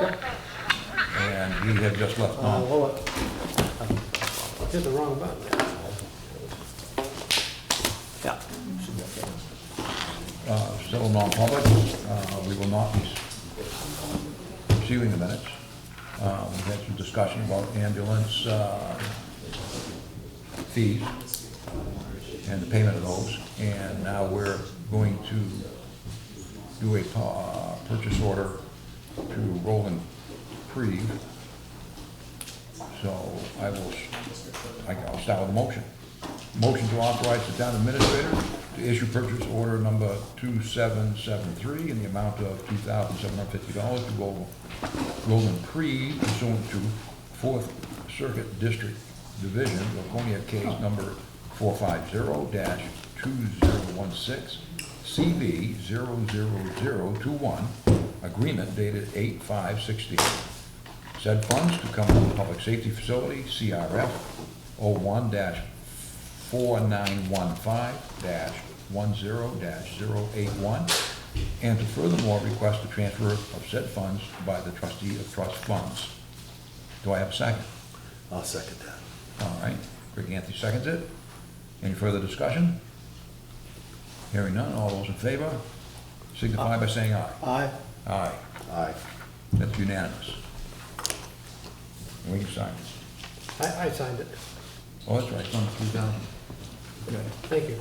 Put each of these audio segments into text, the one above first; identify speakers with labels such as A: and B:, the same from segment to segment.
A: And he had just left on.
B: Hold on. I hit the wrong button. Yeah.
A: Still non-public, we will not be receiving the minutes. We had some discussion about ambulance fees and the payment of those, and now we're going to do a purchase order to Roland Creve. So I'll start with a motion. Motion to authorize the town administrator to issue purchase order number 2773 in the amount of $2,750 to Roland Creve pursuant to 4th Circuit District Division, Laconia case number 450-2016, CV00021, agreement dated 8/5/16. Said funds to Cumberland Public Safety Facility, CRF 01-4915-10-081, and to furthermore request the transfer of said funds by the trustee of trust funds. Do I have a second?
C: I'll second that.
A: All right, Rick Anthony seconds it. Any further discussion? Hearing none, all those in favor signify by saying aye.
B: Aye.
A: Aye.
C: Aye.
A: That's unanimous. And we can sign it.
B: I signed it.
A: Oh, that's right, it's on 3,000. Okay.
B: Thank you.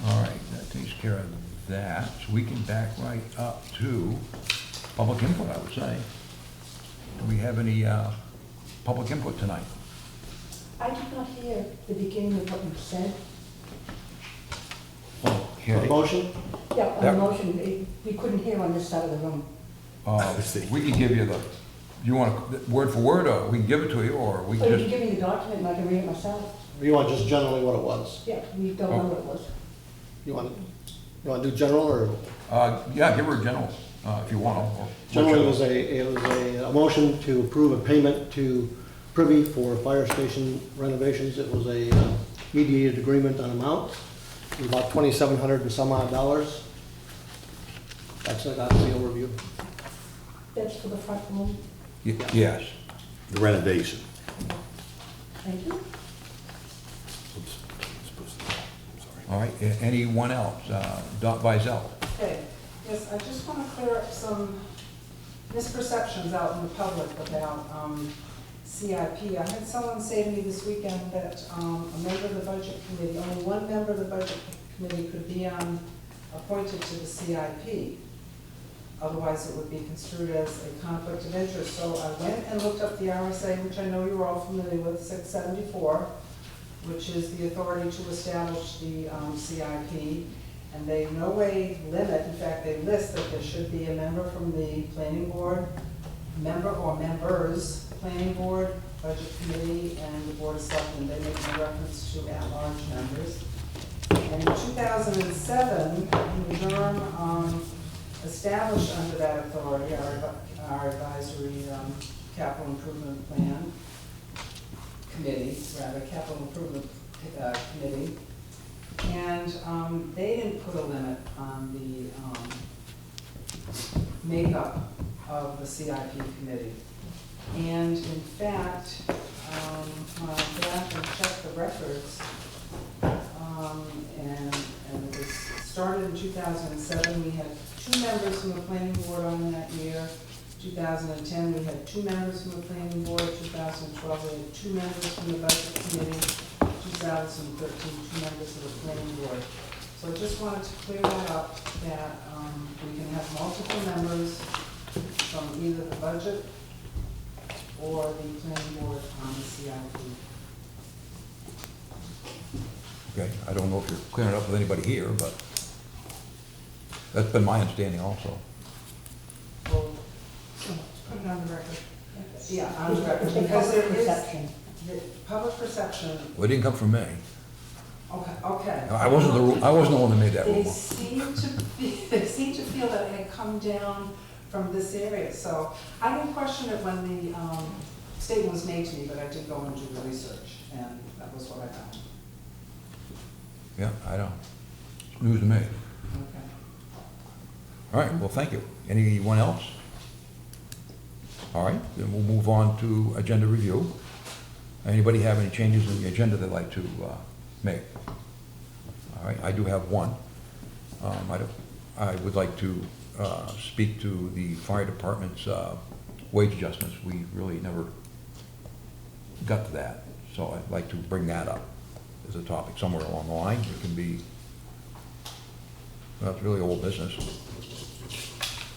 A: All right, that takes care of that. So we can back right up to public input, I would say. Do we have any public input tonight?
D: I did not hear the beginning of what you said.
A: Okay.
B: Motion?
D: Yeah, on
A: That-
D: the motion, we couldn't hear on this side of the room.
A: We can give you the, you want word for word, or we can give it to you, or we
D: So
A: can
D: you can
A: just,
D: give me the document and I can read it myself?
B: You want just generally what it was?
D: Yeah, we don't know what it was.
B: You want to do general or?
A: yeah, give her a general, if you want. or
B: Generally,
A: whichever.
B: it was a motion to approve a payment to Privy for fire station renovations. It was a mediated agreement on amount. It was about $2,700 and some odd dollars. That's the overview.
D: That's for the front room.
A: Yes.
C: The renovation.
D: Thank you.
C: Oops. I'm sorry.
A: All right, anyone else? Dot Vizel.
E: Okay, yes, I just want to clear up some misperceptions out in the public about CIP. I had someone say to me this weekend that a member of the budget committee, only one member of the budget committee could be appointed to the CIP. Otherwise, it would be construed as a conflict of interest. So I went and looked up the RSA, which I know you're all familiar with, 674, which is the authority to establish the CIP. And they in no way limit, in fact, they list that there should be a member from the planning board, member or members, planning board, budget committee, and the board of selectmen. They make no reference to at-large members. And in 2007, Durham established under that authority our advisory capital improvement plan committee, capital improvement committee. And they didn't put a limit on the makeup of the CIP committee. And in fact, when I went back and checked the records, and it was started in 2007, we had 2 members from the planning board on that year. 2010, we had 2 members from the planning board. 2012, we had 2 members from the budget committee. 2013, 2 members of the planning board. So I just wanted to clear that up, that we can have multiple members from either the budget or the planning board on the CIP.
A: Okay, I don't know if you're clearing it up with anybody here, but that's been my understanding also.
E: Well, put it on the record. Yeah, on the record, because there is
D: Perception.
E: the public perception.
A: Well, it didn't come from me.
E: Okay.
A: I wasn't the one that made that
E: They
A: rule.
E: seem to feel that it had come down from this area. So I didn't question it when the statement was made to me, but I did go and do the research, and that was what I found.
A: Yeah, I don't. It's news to me.
E: Okay.
A: All right, well, thank you. Anyone else? All right, then we'll move on to agenda review. Anybody have any changes in the agenda they'd like to make? All right, I do have one. I would like to speak to the fire department's wage adjustments. We really never got to that, so I'd like to bring that up as a topic somewhere along the line. It can be, well, it's really old business.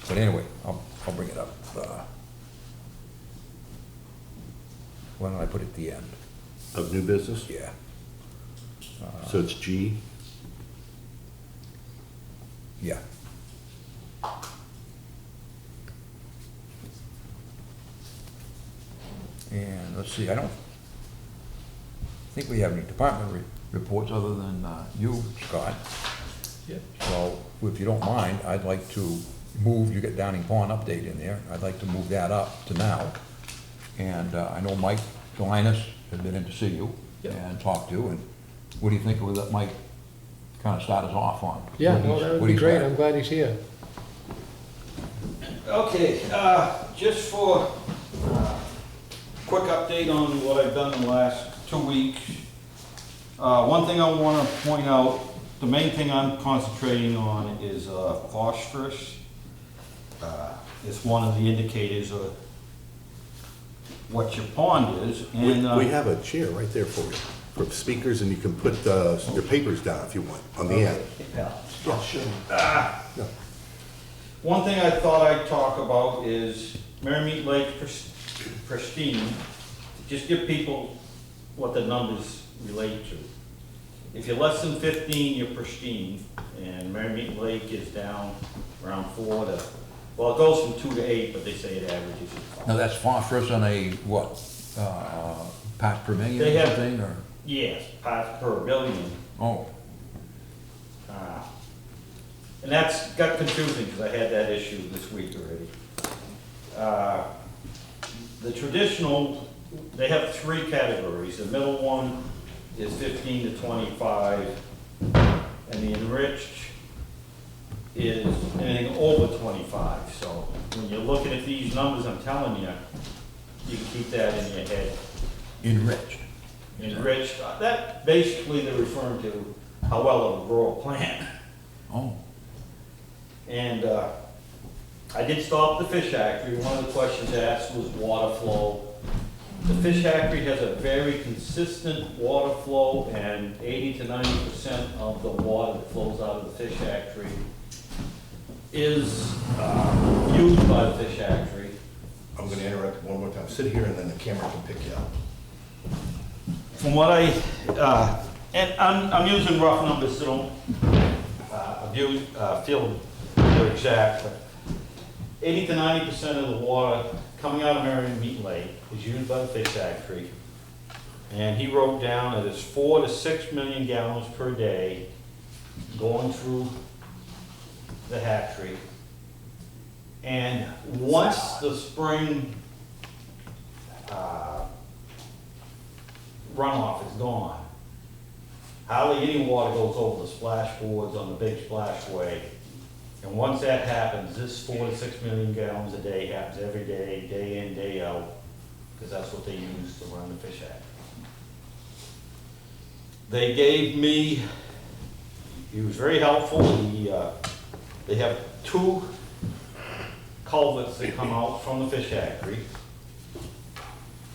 A: But anyway, I'll bring it up. Why don't I put it at the end?
C: Of new business?
A: Yeah.
C: So it's G?
A: Yeah. And let's see, I don't think we have any department reports other than you, Scott.
F: Yep.
A: So if you don't mind, I'd like to move, you get Downing Pond update in there, I'd like to move that up to now. And I know Mike Galinas has been in to see you
F: Yep.
A: and talk to, and what do you think of that Mike kind of start us off on?
F: Yeah,
A: What
F: no,
A: he's-
F: that would
A: what
F: be
A: he's
F: great.
A: got?
F: I'm glad he's here.
G: Okay, just for quick update on what I've done in the last 2 weeks. One thing I want to point out, the main thing I'm concentrating on is phosphorus. It's one of the indicators of what your pond is. And
C: We have a chair right there for you, for speakers, and you can put your papers down if you want, on the end.
G: yeah.
B: Yeah, sure.
G: One thing I thought I'd talk about is Merrimack Lake pristine. Just give people what the numbers relate to. If you're less than 15, you're pristine, and Merrimack Lake is down around 4 to, well, it goes from 2 to 8, but they say it averages at 5.
A: Now, that's phosphorus on a, what, part per million
G: They
A: or
G: have-
A: something, or?
G: Yes, parts per billion.
A: Oh,
G: And that's got confusing because I had that issue this week already. The traditional, they have 3 categories. The middle one is 15 to 25, and the enriched is anything over 25. So when you're looking at these numbers, I'm telling you, you can keep that in your head.
A: enriched.
G: Enriched, that basically they're referring to how well it'll grow a plant.
A: Oh,
G: And I did stop the fish hatchery. One of the questions asked was water flow. The fish hatchery has a very consistent water flow, and 80 to 90% of the water that flows out of the fish hatchery is used by the fish hatchery.
C: I'm gonna interrupt one more time. Sit here and then the camera can pick you up.
G: From what and I'm using rough numbers, so don't feel they're exact, but 80 to 90% of the water coming out of Merrimack Lake is used by the fish hatchery. And he wrote down that it's 4 to 6 million gallons per day going through the hatchery. And once the spring runoff is gone, hardly any water goes over the splash boards on the big splashway. And once that happens, this 4 to 6 million gallons a day happens every day, day in, day out, because that's what they use to run the fish hatchery. They gave me, he was very helpful. They have 2 culverts that come out from the fish hatchery.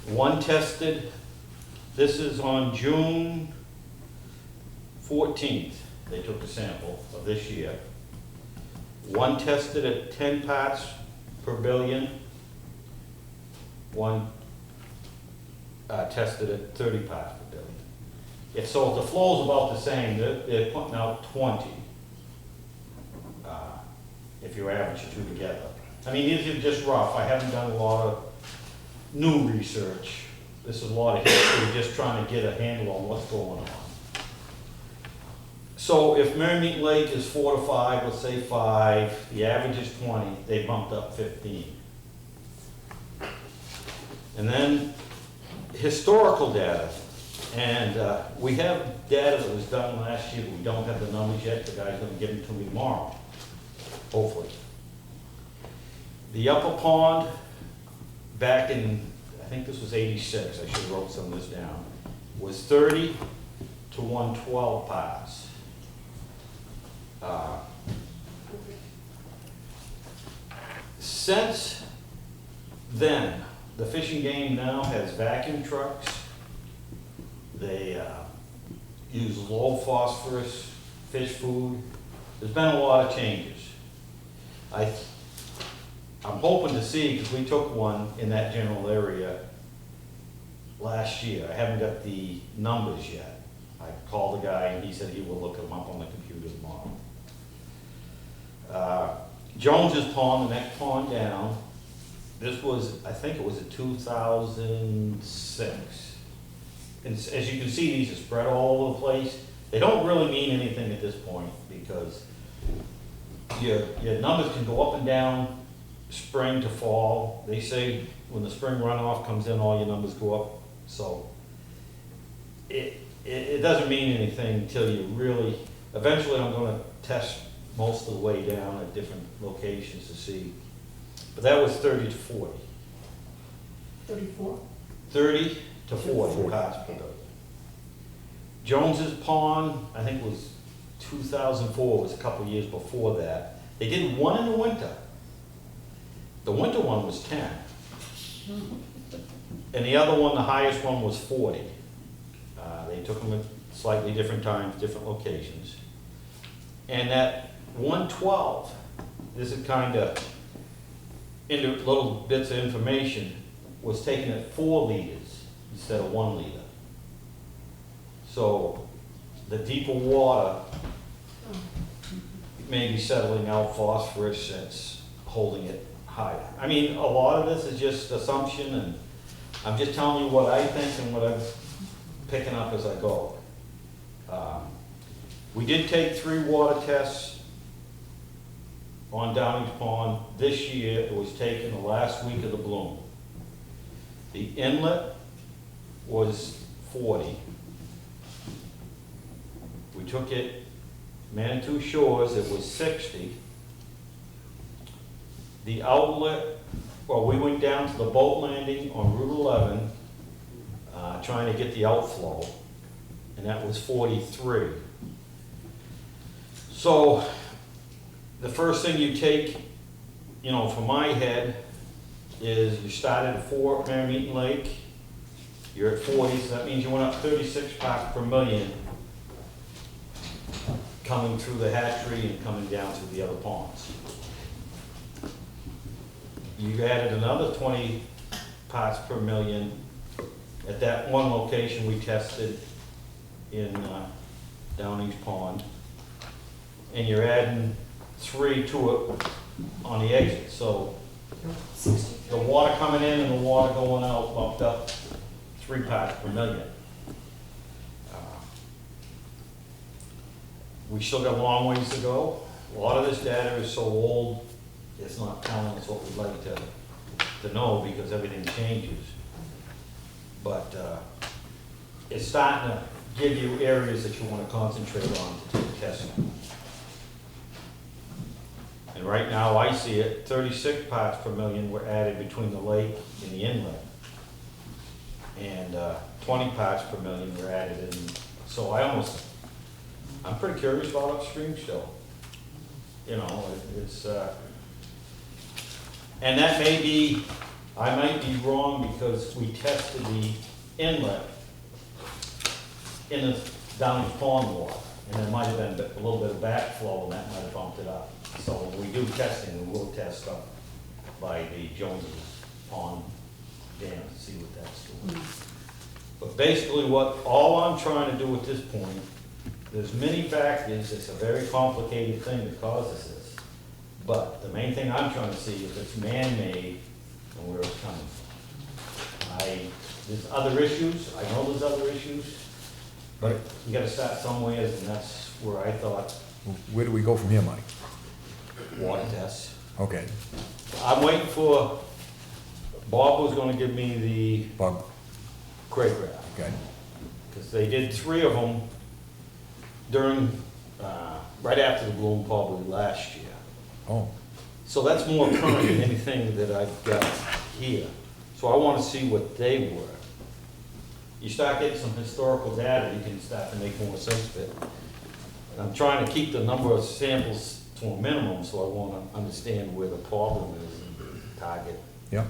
G: One tested, this is on June 14th, they took a sample of this year. One tested at 10 parts per billion. One tested at 30 parts per billion. So if the flow's about the same, they're putting out 20. If you average the 2 together. I mean, these are just rough. I haven't done a lot of new research. This is a lot of history, just trying to get a handle on what's going on. So if Merrimack Lake is 4 to 5, let's say 5, the average is 20, they bumped up 15. And then historical data. And we have data that was done last year, but we don't have the numbers yet. The guy's gonna give them to me tomorrow, hopefully. The upper pond, back in, I think this was 86, I should have wrote some of this down, was 30 to 112 parts. Since then, the fishing game now has vacuum trucks. They use low phosphorus fish food. There's been a lot of changes. I'm hoping to see, because we took one in that general area last year. I haven't got the numbers yet. I called the guy and he said he will look them up on the computer tomorrow. Jones's Pond, the next pond down, this was, I think it was a 2006. And as you can see, these are spread all over the place. They don't really mean anything at this point because your numbers can go up and down spring to fall. They say when the spring runoff comes in, all your numbers go up. So it doesn't mean anything until you really, eventually I'm going to test most of the way down at different locations to see. But that was 30 to 40.
D: 34?
G: 30 to 40 parts per billion. Jones's Pond, I think was 2004, was a couple years before that. They did one in the winter. The winter one was 10. And the other one, the highest one, was 40. They took them at slightly different times, different locations. And that 112, this is kind of into little bits of information, was taken at 4 liters instead of 1 liter. So the deeper water may be settling out phosphorus that's holding it higher. I mean, a lot of this is just assumption, and I'm just telling you what I think and what I'm picking up as I go. We did take 3 water tests on Downing's Pond. This year, it was taken the last week of the bloom. The inlet was 40. We took it Manitou Shores, it was 60. The outlet, well, we went down to the boat landing on Route 11, trying to get the outflow, and that was 43. So the first thing you take, you know, for my head, is you started at 4 at Merrimeeton Lake, you're at 40, so that means you went up 36 parts per million coming through the hatchery and coming down through the other ponds. You added another 20 parts per million at that one location we tested in Downing's Pond, and you're adding 3 to it on the exit. So the water coming in and the water going out bumped up 3 parts per million. We still got a long ways to go. A lot of this data is so old, it's not telling us what we'd like to know because everything changes. But it's starting to give you areas that you want to concentrate on to do testing. And right now I see it, 36 parts per million were added between the lake and the inlet. And 20 parts per million were added in. So I'm pretty curious about upstream still. You know, it's, and that may be, I might be wrong because we tested the inlet in the Downing's Pond water, and there might have been a little bit of backflow and that might have bumped it up. So when we do testing, we will test up by the Jones's Pond dam to see what that's doing. But basically all I'm trying to do at this point, there's many factors, it's a very complicated thing that causes this. But the main thing I'm trying to see is if it's man-made and where it's coming from. There's other issues, I know there's other issues, but you gotta start somewhere, and that's where I thought
A: Where do we go from here, Mike?
G: water tests.
A: Okay,
G: I'm waiting for, Bob was gonna give me the
A: Bob,
G: craycraft,
A: okay,
G: because they did 3 of them during, right after the bloom, probably last year.
A: oh,
G: So that's more current than anything that I've got here. So I want to see what they were. You start getting some historical data, you can start to make more sense of it. I'm trying to keep the number of samples to a minimum, so I want to understand where the problem is and target.
A: Yeah.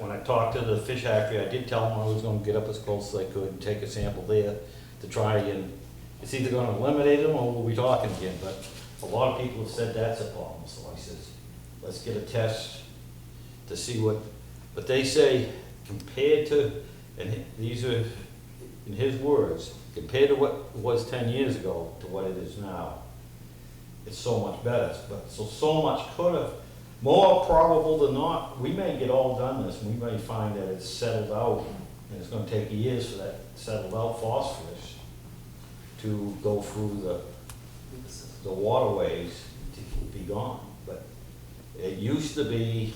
G: When I talked to the fish hatchery, I did tell them I was gonna get up as close as I could and take a sample there to try and, it's either gonna eliminate them or we'll be talking again, but a lot of people have said that's a problem, so I says, let's get a test to see what, but they say compared to, and these are in his words, compared to what it was 10 years ago to what it is now, it's so much better, but so much could have, more probable than not, we may get all done this, and we may find that it's settled out, and it's gonna take years for that settled out phosphorus to go through the waterways to be gone. But it used to be,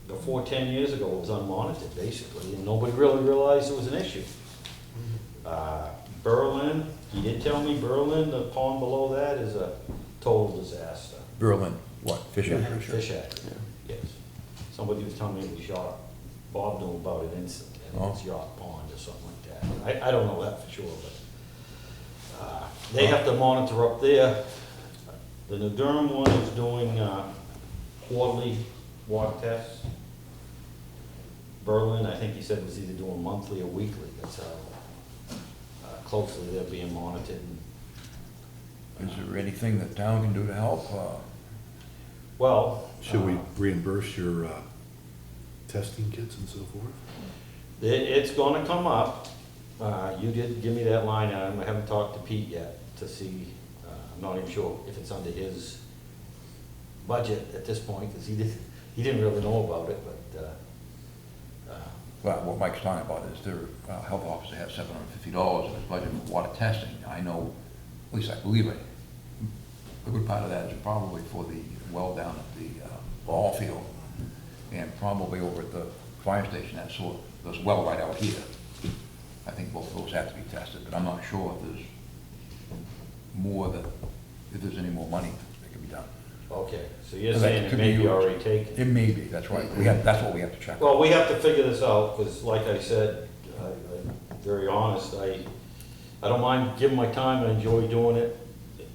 G: before 10 years ago, it was unmonitored, basically, and nobody really realized it was an issue. Berlin, he did tell me Berlin, the pond below that is a total disaster.
A: Berlin, what, fish
B: Yeah.
A: hatchery?
G: Fish hatchery, yes. Somebody was telling me it was Yacht, Bob knew about it instantly, and it's Yacht Pond or something like that. I don't know that for sure, but, they have to monitor up there. The New Durham one is doing, quarterly water tests. Berlin, I think he said was either doing monthly or weekly, that's how closely they're being monitored.
A: Is there anything that town can do to help?
G: Well.
C: Should we reimburse your testing kits and so forth?
G: It's gonna come up. You did give me that line item. I haven't talked to Pete yet to see, I'm not even sure if it's under his budget at this point, because he didn't really know about it, but,
A: Well, what Mike's talking about is their health officer has $750 in his budget for water testing. I know, at least I believe it, a good part of that is probably for the well down at the ball field, and probably over at the fire station, that sort, there's a well right out here. I think both of those have to be tested, but I'm not sure if there's more that, if there's any more money that can be done.
G: okay, so you're
A: That
G: saying it
A: could
G: may
A: be
G: be
A: used.
G: already taken?
A: It may be, that's right. That's what we have to check.
G: Well, we have to figure this out, because like I said, I'm very honest, I don't mind giving my time, I enjoy doing it.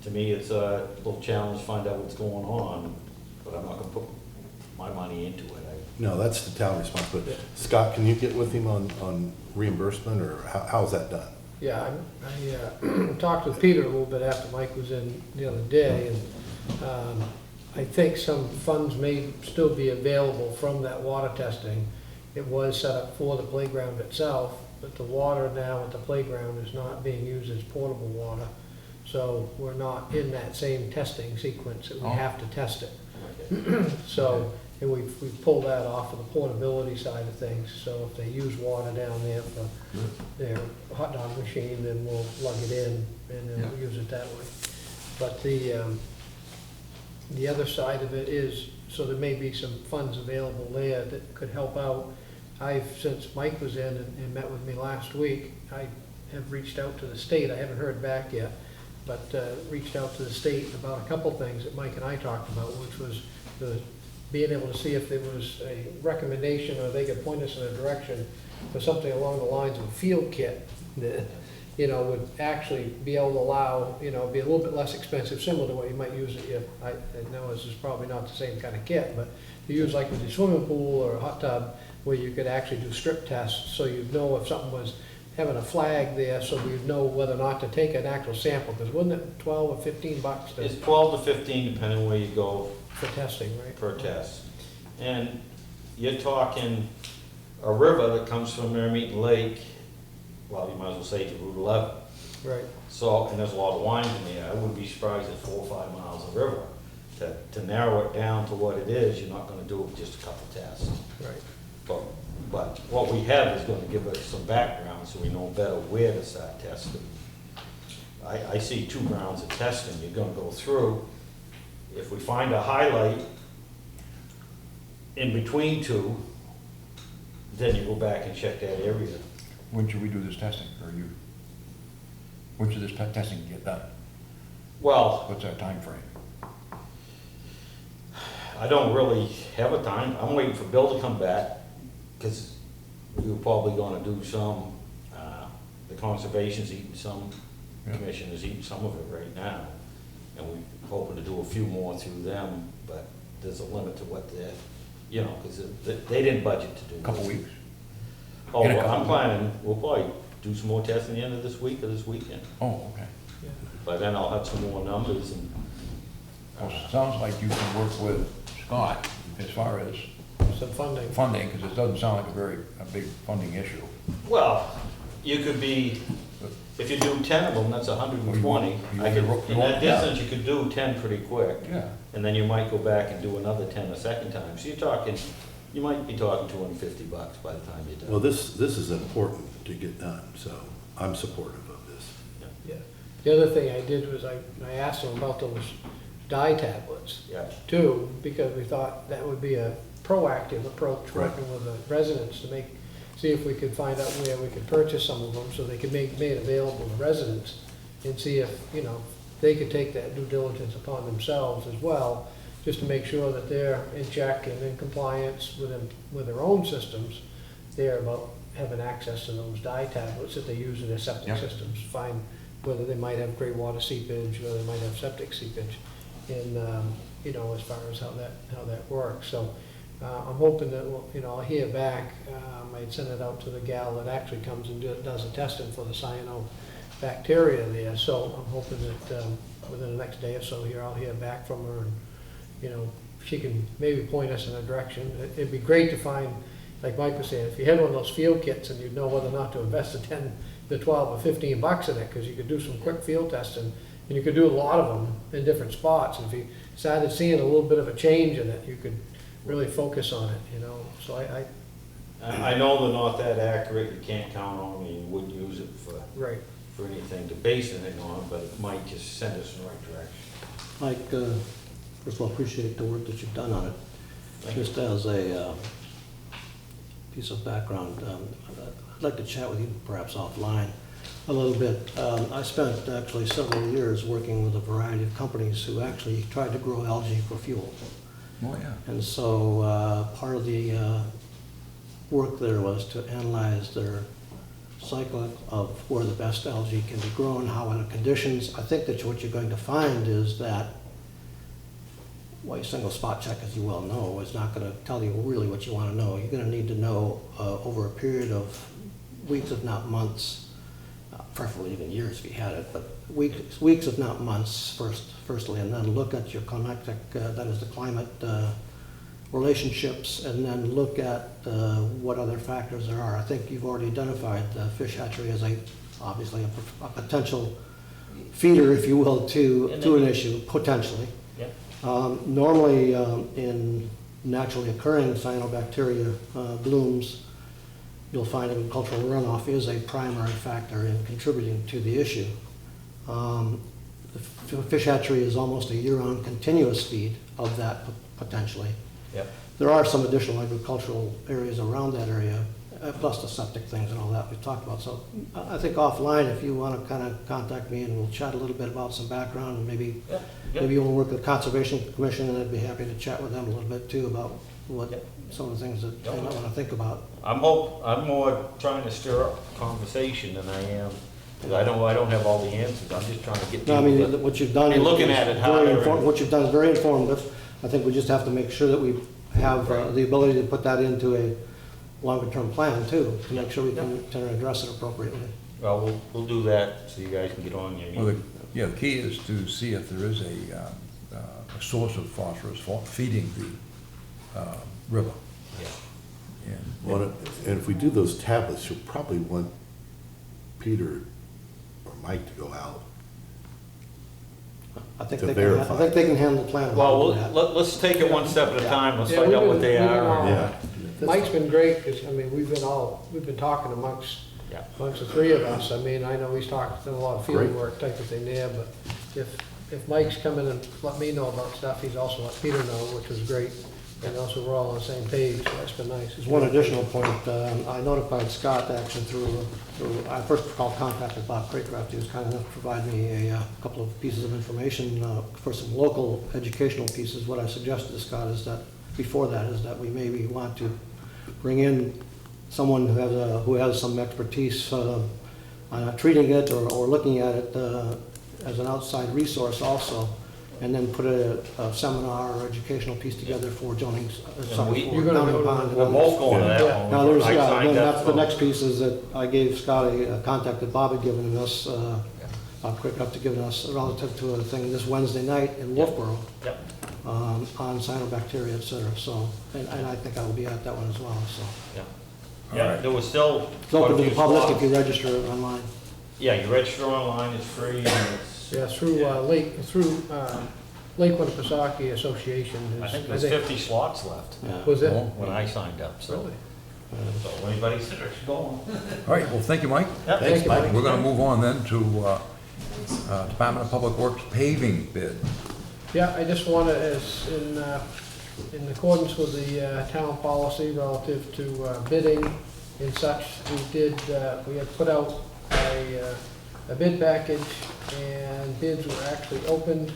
G: To me, it's a little challenge to find out what's going on, but I'm not gonna put my money into it.
C: No, that's the town responsibility. Scott, can you get with him on reimbursement, or how's that done?
F: Yeah, I talked with Peter a little bit after Mike was in the other day, and I think some funds may still be available from that water testing. It was set up for the playground itself, but the water now at the playground is not being used as potable water. So we're not in that same testing sequence that we have to test it. So, and we've pulled that off of the portability side of things. So if they use water down there for their hot dog machine, then we'll lug it in and then we'll use it that way. But the other side of it is, so there may be some funds available there that could help out. Since Mike was in and met with me last week, I have reached out to the state. I haven't heard back yet, but reached out to the state about a couple things that Mike and I talked about, which was being able to see if there was a recommendation or they could point us in a direction for something along the lines of a field kit that, would actually be able to allow, be a little bit less expensive, similar to what you might use at your, I know this is probably not the same kind of kit, but you use like with your swimming pool or a hot tub, where you could actually do strip tests, so you'd know if something was having a flag there, so we'd know whether or not to take an actual sample, because wasn't it 12 or 15 bucks to,
G: It's 12 to 15, depending on where you go
F: for testing, right?
G: per test. And you're talking a river that comes from Merrimack Lake, well, you might as well say to Route 11.
F: Right.
G: So, and there's a lot of lines in there. I wouldn't be surprised if 4 or 5 miles of river. To narrow it down to what it is, you're not gonna do it with just a couple tests.
F: Right.
G: But what we have is gonna give us some background so we know better where to start testing. I see 2 rounds of testing you're gonna go through. If we find a highlight in between 2, then you go back and check that area.
A: When should we do this testing, or when should this testing get done?
G: Well,
A: What's that time frame?
G: I don't really have a time. I'm waiting for Bill to come back, because we were probably gonna do some, the conservation's eating some,
A: Yeah.
G: commission is eating some of it right now. And we're hoping to do a few more through them, but there's a limit to what they're, you know, because they didn't budget to do
A: A
G: this.
A: couple weeks?
G: Oh,
A: In a
G: well,
A: couple
G: I'm planning, we'll probably do some more tests in the end of this week or this weekend.
A: Oh, okay.
G: By then I'll have some more numbers and,
A: Well, it sounds like you can work with Scott as far as
F: Some funding.
A: funding, because it doesn't sound like a big funding issue.
G: well, you could be, if you do 10 of them, that's 120.
A: You
G: I could,
A: want-
G: in that
A: yeah.
G: distance, you could do 10 pretty quick.
A: Yeah.
G: And then you might go back and do another 10 a second time. So you're talking, you might be talking $250 by the time you're done.
C: Well, this is important to get done, so I'm supportive of this.
F: Yeah. The other thing I did was I asked them about those dye tablets
G: Yeah,
F: too, because we thought that would be a proactive approach,
C: Right.
F: working with the residents to see if we could find out where we could purchase some of them so they could make it available to residents and see if, you know, they could take that due diligence upon themselves as well, just to make sure that they're in check and in compliance with their own systems there about having access to those dye tablets that they use in their septic
A: Yeah.
F: systems, find whether they might have gray water seepage, or they might have septic seepage, and, you know, as far as how that works. So, I'm hoping that, you know, I'll hear back. I'd send it out to the gal that actually comes and does the testing for the cyanobacteria there. So I'm hoping that within the next day or so here, I'll hear back from her, and, you know, she can maybe point us in a direction. It'd be great to find, like Mike was saying, if you had one of those field kits and you'd know whether or not to invest the 10, the 12 or 15 bucks in it, because you could do some quick field testing, and you could do a lot of them in different spots. And if you started seeing a little bit of a change in it, you could really focus on it, you know. So
G: I know they're not that accurate. You can't count on them. You wouldn't use it
F: right.
G: for anything to base anything on, but it might just send us in the right direction.
B: Mike, first of all, appreciate the work that you've done on it.
G: Thank you.
B: Just as a piece of background, I'd like to chat with you perhaps offline a little bit. I spent actually several years working with a variety of companies who actually tried to grow algae for fuel.
A: Oh, yeah.
B: And so part of the work there was to analyze their cycle of where the best algae can be grown, how under conditions. I think that what you're going to find is that a single spot check, as you well know, is not going to tell you really what you want to know. You're going to need to know over a period of weeks, if not months, preferably even years if you had it, but weeks if not months firstly, and then look at your climatic, that is the climate relationships, and then look at what other factors there are. I think you've already identified the fish hatchery as obviously a potential feeder, if you will, to an issue, potentially.
G: Yep.
B: Normally, in naturally occurring cyanobacteria blooms, you'll find agricultural runoff is a primary factor in contributing to the issue. The fish hatchery is almost a year-round continuous feed of that potentially.
G: Yep.
B: There are some additional agricultural areas around that area, plus the septic things and all that we've talked about. So I think offline, if you want to kind of contact me and we'll chat a little bit about some background, and maybe you want to work with the Conservation Commission, and I'd be happy to chat with them a little bit too about what some of the things that they might want to think about.
G: I'm more trying to stir up conversation than I am, because I don't have all the answers. I'm just trying to get
B: No, I
G: people
B: mean,
G: to-
B: what you've done
G: and
B: is
G: looking at it
B: very
G: harder
B: inform-
G: and-
B: what you've done is very informative. I think we just have to make sure that we have the ability to put that into a longer-term plan too, to make sure we can address it appropriately.
G: Well, we'll do that, so you guys can get on your
A: Well,
G: meeting.
A: the key is to see if there is a source of phosphorus feeding the river.
G: Yeah.
A: And-
C: Well, and if we do those tablets, you'll probably want Peter or Mike to go out.
B: I think
C: To
B: they can,
C: verify.
B: I think they can handle the plan.
G: Well,
B: that.
G: let's take it one step at a time. Let's
F: Yeah,
G: find
F: we've
G: out what
F: been-
G: they
F: we've been
G: are.
F: all-
C: Yeah.
F: Mike's been great, because, I mean, we've been talking amongst the three of us. I mean, I know he's done a lot of field
C: Great.
F: work type of thing there, but if Mike's come in and let me know about stuff, he's also let Peter know, which was great. And also, we're all on the same page, so that's been nice.
B: There's one additional point. I notified Scott actually I first contacted Bob Craycraft. He was kind enough to provide me a couple of pieces of information for some local educational pieces. What I suggested to Scott is that, before that, is that we maybe want to bring in someone who has some expertise treating it or looking at it as an outside resource also, and then put a seminar or educational piece together for zoning.
F: You're gonna go to
G: We're both going to that
F: Yeah.
G: one.
B: Now, there's,
G: I
B: yeah,
G: signed
B: then
G: up,
B: that's the
G: so-
B: next piece is that I gave Scotty a contact that Bob had given us, Bob Quick to giving us relative to a thing this Wednesday night in Wolfboro,
G: Yep.
B: on cyanobacteria, et cetera, so, and I think I will be at that one as well, so.
G: Yeah.
A: All
G: Yeah,
A: right.
G: there was still.
B: It's open to the public if
G: spots.
B: you register online.
G: Yeah, you register online, it's free, and it's,
F: Yeah, through Lake Winnipesaukee Association.
G: I
F: is-
G: think there's 50 slots left
B: Yeah.
F: Was it?
A: Oh.
G: when I signed up, so.
F: Really?
G: So anybody's interested, go on.
A: All right, well, thank you, Mike.
G: Yeah,
F: Thank you, Mike.
A: We're gonna move on then to Department of Public Works paving bid.
F: Yeah, I just want to, as in accordance with the town policy relative to bidding and such, we had put out a bid package, and bids were actually opened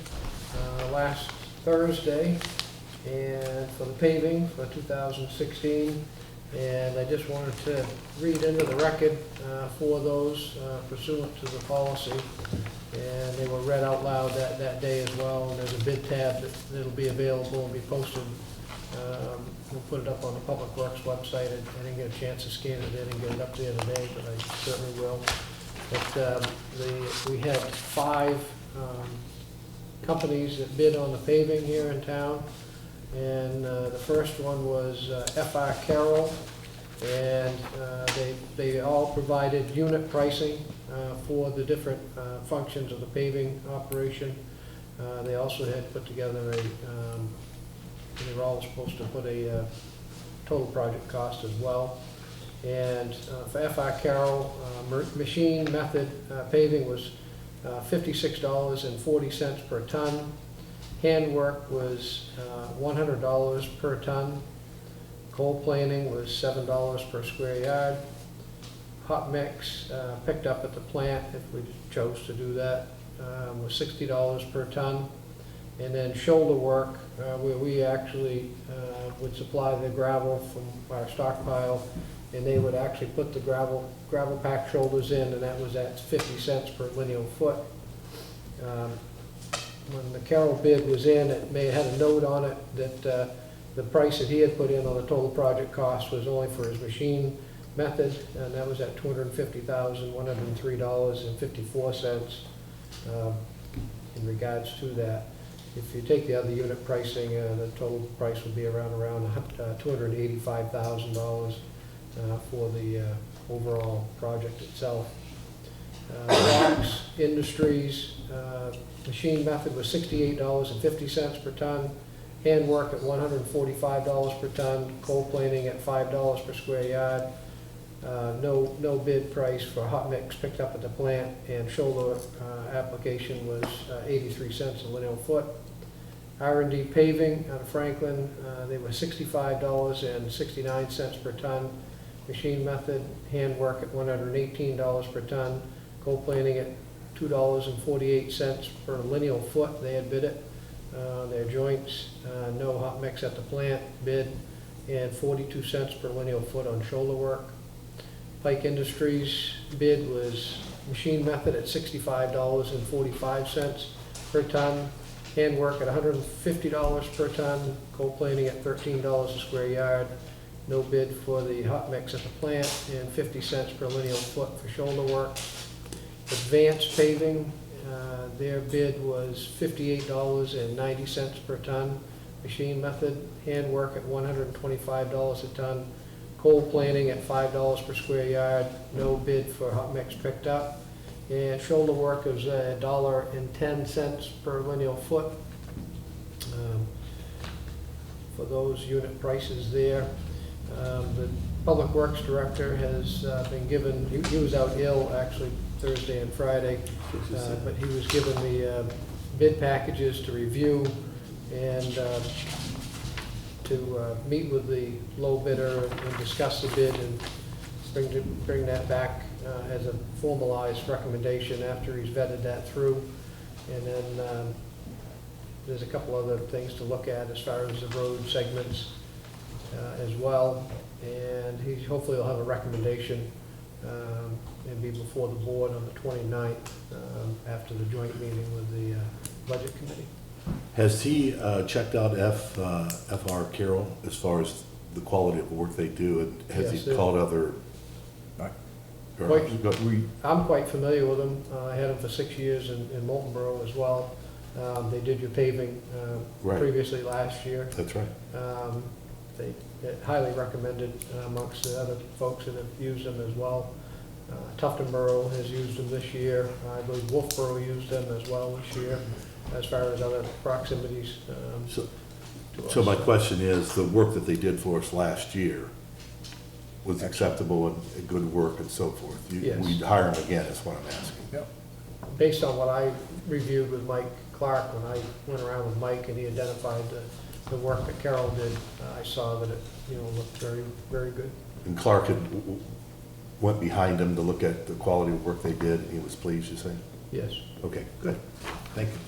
F: last Thursday, and for the paving for 2016. And I just wanted to read into the record for those pursuant to the policy. And they were read out loud that day as well. And there's a bid tab that'll be available and be posted. We'll put it up on the Public Works website. I didn't get a chance to scan it in and get it up there today, but I certainly will. But we had 5 companies that bid on the paving here in town. And the first one was F.R. Carroll, and they all provided unit pricing for the different functions of the paving operation. They also had put together they were all supposed to put a total project cost as well. And for F.R. Carroll, machine method paving was $56.40 per ton. Handwork was $100 per ton. Coal planing was $7 per square yard. Hot mix picked up at the plant, if we chose to do that, was $60 per ton. And then shoulder work, where we actually would supply the gravel from our stockpile, and they would actually put the gravel pack shoulders in, and that was at 50 cents per lineal foot. When the Carroll bid was in, it had a note on it that the price that he had put in on the total project cost was only for his machine method, and that was at $250,103.54 in regards to that. If you take the other unit pricing, the total price would be around $285,000 for the overall project itself. Rocks Industries machine method was $68.50 per ton. Handwork at $145 per ton. Coal planing at $5 per square yard. No bid price for hot mix picked up at the plant, and shoulder application was 83 cents a lineal foot. R&D paving out of Franklin, they were $65.69 per ton. Machine method, handwork at $118 per ton. Coal planing at $2.48 per lineal foot, they had bid it. Their joints, no hot mix at the plant, bid, and 42 cents per lineal foot on shoulder work. Pike Industries bid was machine method at $65.45 per ton, handwork at $150 per ton, coal planing at $13 a square yard, no bid for the hot mix at the plant, and 50 cents per lineal foot for shoulder work. Advanced paving, their bid was $58.90 per ton, machine method, handwork at $125 a ton, coal planing at $5 per square yard, no bid for hot mix picked up, and shoulder work is $1.10 per lineal foot for those unit prices there. The Public Works Director has been given, he was out ill actually Thursday and Friday, but he was given the bid packages to review and to meet with the low bidder and discuss the bid and bring that back as a formalized recommendation after he's vetted that through. And then there's a couple other things to look at as far as the road segments as well. And he hopefully will have a recommendation and be before the board on the 29th after the joint meeting with the budget committee.
C: Has he checked out FR Carroll as far as the quality of work they do? And has
F: Yes,
C: he called other?
A: Right.
F: I'm quite familiar with them. I had them for 6 years in Molten Borough as well. They did your paving
C: Right.
F: previously last year.
C: That's right.
F: They highly recommended amongst the other folks that have used them as well. Tufton Borough has used them this year. I believe Wolfboro used them as well this year, as far as other proximities
C: So,
F: to us.
C: so my question is, the work that they did for us last year was acceptable and good work and so forth?
F: Yes.
C: We'd hire them again, is what I'm asking.
A: Yep.
F: Based on what I reviewed with Mike Clark, when I went around with Mike and he identified the work that Carroll did, I saw that it, looked very, very good.
C: And Clark had went behind them to look at the quality of work they did, and he was pleased, you say?
F: Yes.
C: Okay, good. Thank you.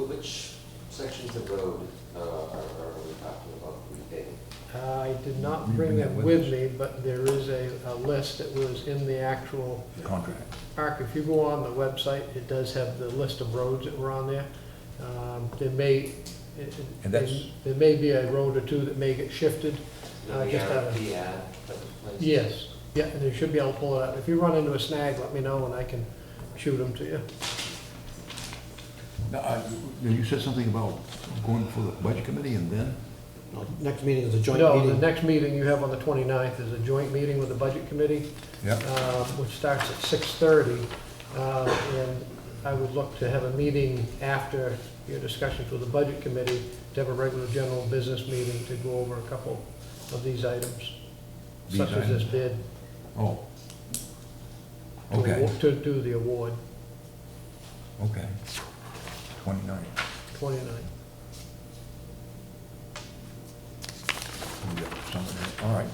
H: Which sections of road are we talking about repaving?
F: I did not
A: You
F: bring
A: bring
F: it
A: that with
F: with
A: us?
F: me, but there is a list that was in the actual
A: Contract.
F: arc. If you go on the website, it does have the list of roads that were on there. There may,
A: And that's-
F: there may be a road or two that may get shifted.
H: No, the
F: Just have a-
H: RFP ad that was placed?
F: Yes, yeah, and you should be able to pull it up. If you run into a snag, let me know and I can shoot them to you.
A: Now, you said something about going for the budget committee and then?
B: No, Next meeting is a joint
F: No, the
B: meeting.
F: next meeting you have on the 29th is a joint meeting with the budget committee,
A: Yep.
F: which starts at 6:30. And I would look to have a meeting after your discussions with the budget committee, to have a regular general business meeting to go over a couple of these items,
A: These
F: such as this
A: items?
F: bid,
A: Oh.
F: to
A: Okay,
F: award- to do the award,
A: okay. 29.
F: 29.
A: We got some of that. All right.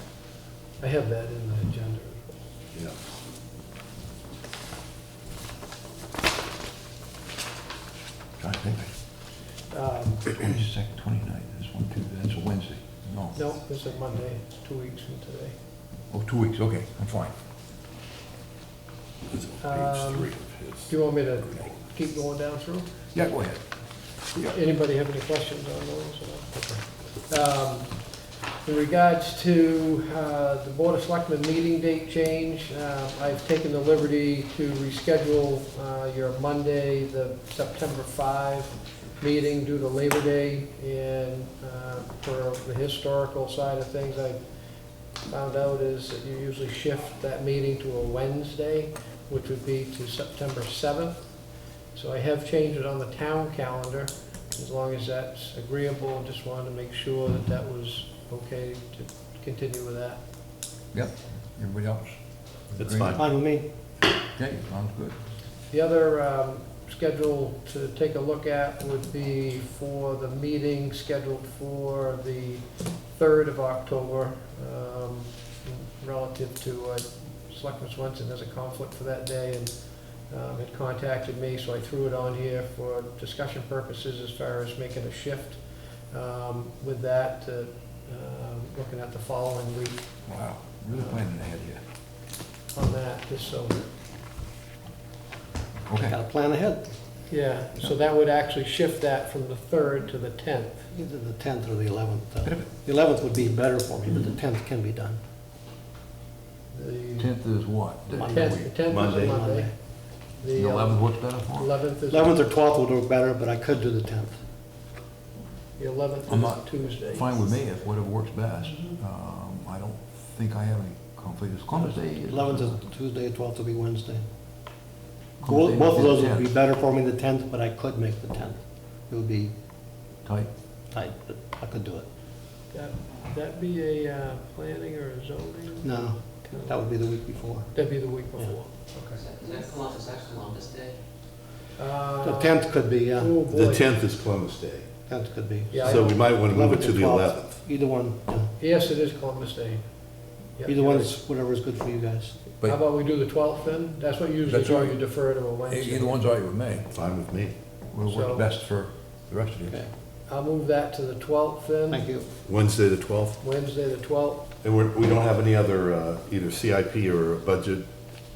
F: I have that in the agenda.
C: Yeah.
A: Trying to think. 22nd, 29th, this one, too, that's a Wednesday. No.
F: No, this is Monday, it's 2 weeks from today.
A: Oh, 2 weeks, okay, I'm fine.
C: This is page 3 of his.
F: Do you want me to keep going down through?
A: Yeah, go ahead.
F: Anybody have any questions on those? Okay. In regards to the Board of Selectmen meeting date change, I've taken the liberty to reschedule your Monday, the September 5 meeting due to Labor Day. And for the historical side of things, I found out is that you usually shift that meeting to a Wednesday, which would be to September 7th. So I have changed it on the town calendar, as long as that's agreeable. Just wanted to make sure that that was okay to continue with that.
A: Yep, everybody else?
C: That's
A: Agree?
C: fine.
B: Fine with me.
A: Okay, sounds good.
F: The other schedule to take a look at would be for the meeting scheduled for the 3rd of October, relative to Selectman Swenson has a conflict for that day and had contacted me, so I threw it on here for discussion purposes as far as making a shift with that, looking at the following week
A: Wow, really planning ahead here.
F: on that, just so.
A: Okay,
B: Got to plan ahead.
F: Yeah, so that would actually shift that from the 3rd to the 10th.
B: Either the 10th or the 11th.
A: Bit of it.
B: The 11th would be better for me, but the 10th can be done.
F: The
A: 10th is what?
F: the
B: Monday.
F: 10th is a
C: Monday.
F: Monday.
A: The 11th works better for?
F: 11th is.
B: 11th or 12th would work better, but I could do the 10th.
F: The 11th
A: I'm
F: is
A: not
F: Tuesday.
A: Fine with me, if whatever works best. I don't think I have any conflict. It's Columbus Day.
B: 11th is Tuesday, 12th will be Wednesday.
A: Columbus Day
B: Both of
A: is
B: those
A: the
B: would be
A: 10th.
B: better for me the 10th, but I could make the 10th. It would be
A: Tight.
B: tight, but I could do it.
F: That be a planning or a zoning?
B: No, that would be the week before.
F: That'd be the week before.
H: Is that Columbus Day?
B: The 10th could be, yeah.
F: Oh,
C: The
F: boy.
C: 10th is Columbus Day.
B: 10th could be.
F: Yeah,
C: So we might want to move it
B: 11th
C: to the
B: 12th.
C: 11th.
B: Either one, yeah.
F: Yes, it is Columbus Day. Yeah,
B: Either
F: you're
B: one
F: right.
B: is, whatever is good for you guys.
F: How
A: But
F: about we do the 12th then? That's what usually
A: That's
F: do,
A: right.
F: you defer to a Wednesday.
A: either one's all right with me.
C: Fine with me.
A: Will
F: So-
A: work best for the rest of you.
B: Okay,
F: I'll move that to the 12th then.
B: thank you.
C: Wednesday, the 12th.
F: Wednesday, the 12th.
C: And we don't have any other, either CIP or budget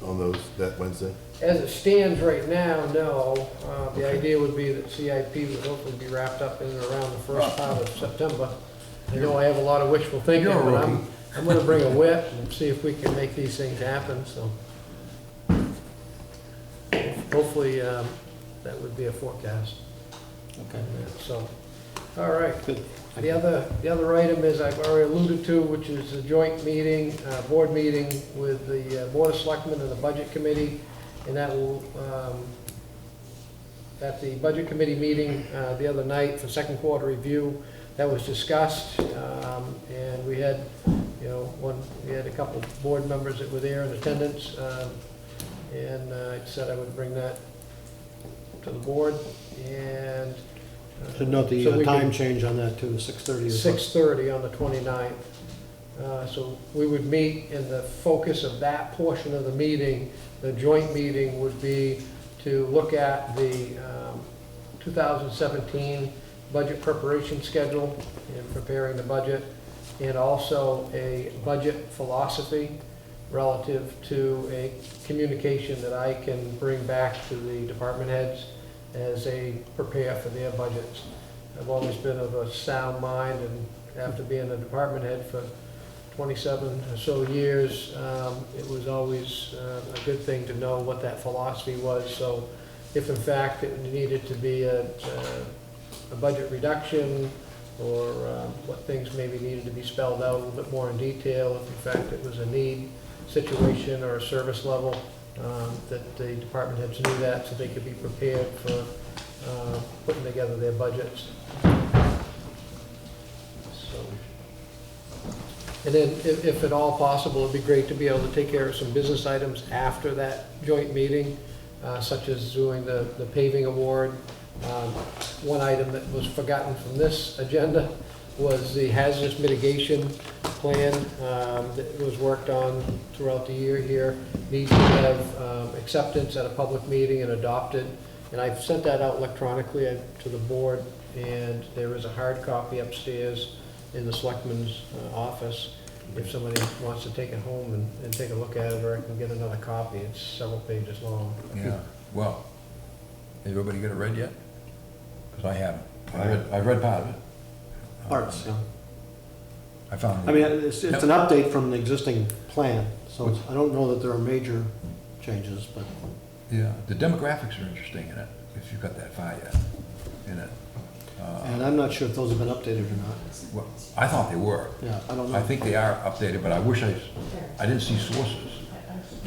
C: on those, that Wednesday?
F: As it stands right now, no. The idea would be that CIP would hopefully be wrapped up in and around the first part of September. I know I have a lot of wishful thinking,
A: You're a
F: but
A: rookie.
F: I'm gonna bring a whip and see if we can make these things happen, so. Hopefully, that would be a forecast.
B: Okay,
F: So, all right.
B: good.
F: The other item is I've already alluded to, which is a joint meeting, board meeting with the Board of Selectmen and the Budget Committee. And that will, at the Budget Committee meeting the other night for second quarter review, that was discussed. And we had, we had a couple of board members that were there in attendance. And I said I would bring that to the board and.
B: Should note the
F: so we
B: time
F: can-
B: change on that too, 6:30 is what-
F: 6:30 on the 29th. So we would meet, and the focus of that portion of the meeting, the joint meeting, would be to look at the 2017 budget preparation schedule and preparing the budget, and also a budget philosophy relative to a communication that I can bring back to the department heads as they prepare for their budgets. I've always been of a sound mind, and after being a department head for 27 or so years, it was always a good thing to know what that philosophy was. So if in fact it needed to be a budget reduction, or what things maybe needed to be spelled out a little bit more in detail, if in fact it was a need situation or a service level, that the department heads knew that, so they could be prepared for putting together their budgets. So, and then if at all possible, it'd be great to be able to take care of some business items after that joint meeting, such as doing the paving award. One item that was forgotten from this agenda was the hazardous mitigation plan that was worked on throughout the year here. Needs to have acceptance at a public meeting and adopted. And I've sent that out electronically to the board, and there is a hard copy upstairs in the selectman's office. If somebody wants to take it home and take a look at it, or I can get another copy. It's several pages long.
A: Yeah, well, has everybody got it read yet? Because I haven't. I've read part of it.
B: Parts, yeah.
A: I found.
B: I mean, it's an update from the existing plan, so I don't know that there are major changes, but
A: Yeah, the demographics are interesting in it, if you've got that far yet, in it.
B: and I'm not sure if those have been updated or not.
A: Well, I thought they were.
B: Yeah, I don't
A: I
B: know.
A: think they are updated, but I wish I didn't see sources.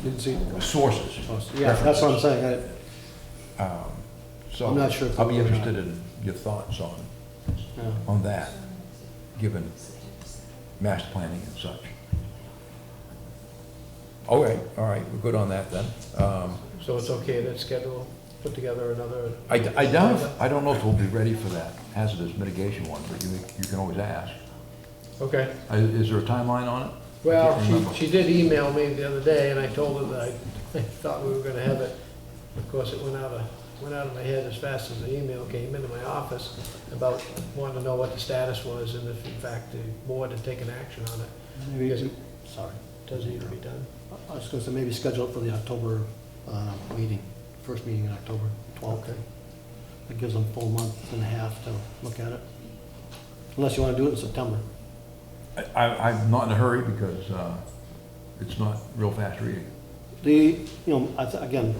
B: Didn't see.
A: Sources.
B: Yeah, that's what I'm saying.
A: So
B: I'm not sure if
A: I'll be
B: they were or not.
A: interested in your thoughts
B: Yeah.
A: on that, given master planning and such. Okay, all right, we're good on that then.
F: So it's okay to schedule, put together another.
A: I doubt, I don't know if we'll be ready for that hazardous mitigation one, but you can always ask.
F: Okay.
A: Is there a timeline on it?
F: Well,
A: I can't remember.
F: she did email me the other day, and I told her that I thought we were gonna have it. Of course, it went out of my head as fast as the email came into my office about wanting to know what the status was, and if in fact the board had taken action on it.
B: Maybe,
F: Because it
B: sorry.
F: does need to be done.
B: I was going to say maybe schedule it for the October meeting, first meeting in October, 12th.
F: Okay.
B: It gives them a full month and a half to look at it. Unless you want to do it in September.
A: I'm not in a hurry because it's not real fast reading.
B: Again,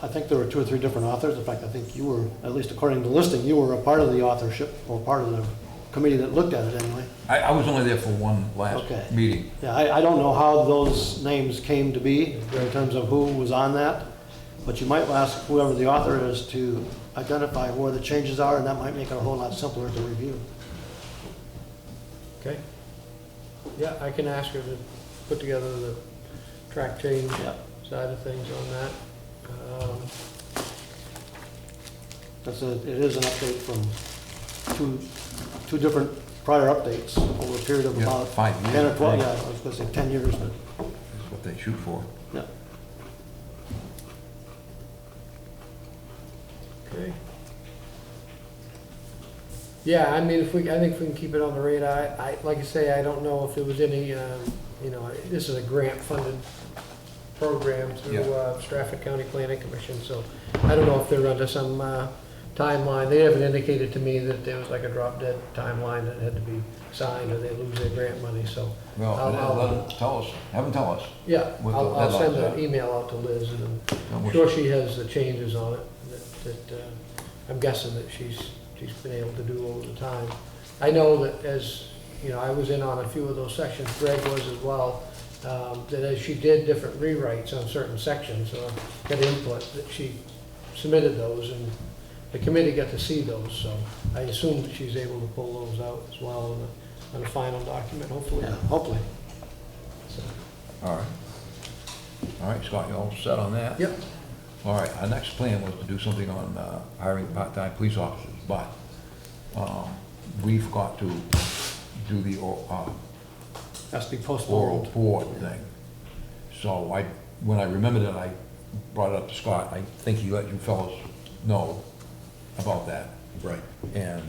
B: I think there were 2 or 3 different authors. In fact, I think you were, at least according to the listing, you were a part of the authorship, or part of the committee that looked at it anyway.
A: I was only there for one last
B: Okay.
A: meeting.
B: Yeah, I don't know how those names came to be in terms of who was on that, but you might ask whoever the author is to identify where the changes are, and that might make it a whole lot simpler to review.
F: Okay? Yeah, I can ask her to put together the track change
B: Yeah.
F: side of things on that.
B: It is an update from two different prior updates over a period of
A: Yeah,
B: about
A: 5 years,
B: 10 or 12,
A: right.
B: yeah, I was gonna say 10 years, but,
A: That's what they shoot for.
B: yeah.
F: Okay. Yeah, I mean, I think if we can keep it on the radar, like I say, I don't know if there was any, you know, this is a grant-funded program through
A: Yeah.
F: Stratford County Planning Commission, so I don't know if they're under some timeline. They haven't indicated to me that there was like a drop-dead timeline that had to be signed or they lose their grant money, so.
A: Well, let them tell us, have them tell us.
F: Yeah,
A: What the
F: I'll send
A: deadlines
F: an
A: are.
F: email out to Liz, and
A: And
F: I'm
A: we'll-
F: sure she has the changes on it, that I'm guessing that she's been able to do over the time. I know that as, you know, I was in on a few of those sections, Greg was as well, that as she did different rewrites on certain sections, got input, that she submitted those, and the committee got to see those, so I assume that she's able to pull those out as well on a final document, hopefully.
B: Yeah, hopefully.
F: So,
A: All right. All right, Scott, you all set on that?
F: Yep.
A: All right, our next plan was to do something on hiring part-time police officers, but we forgot to do the
B: Has to be
A: oral
B: postponed.
A: board thing. So when I remembered it, I brought it up to Scott. I think he let you fellows know about that.
C: Right.
A: And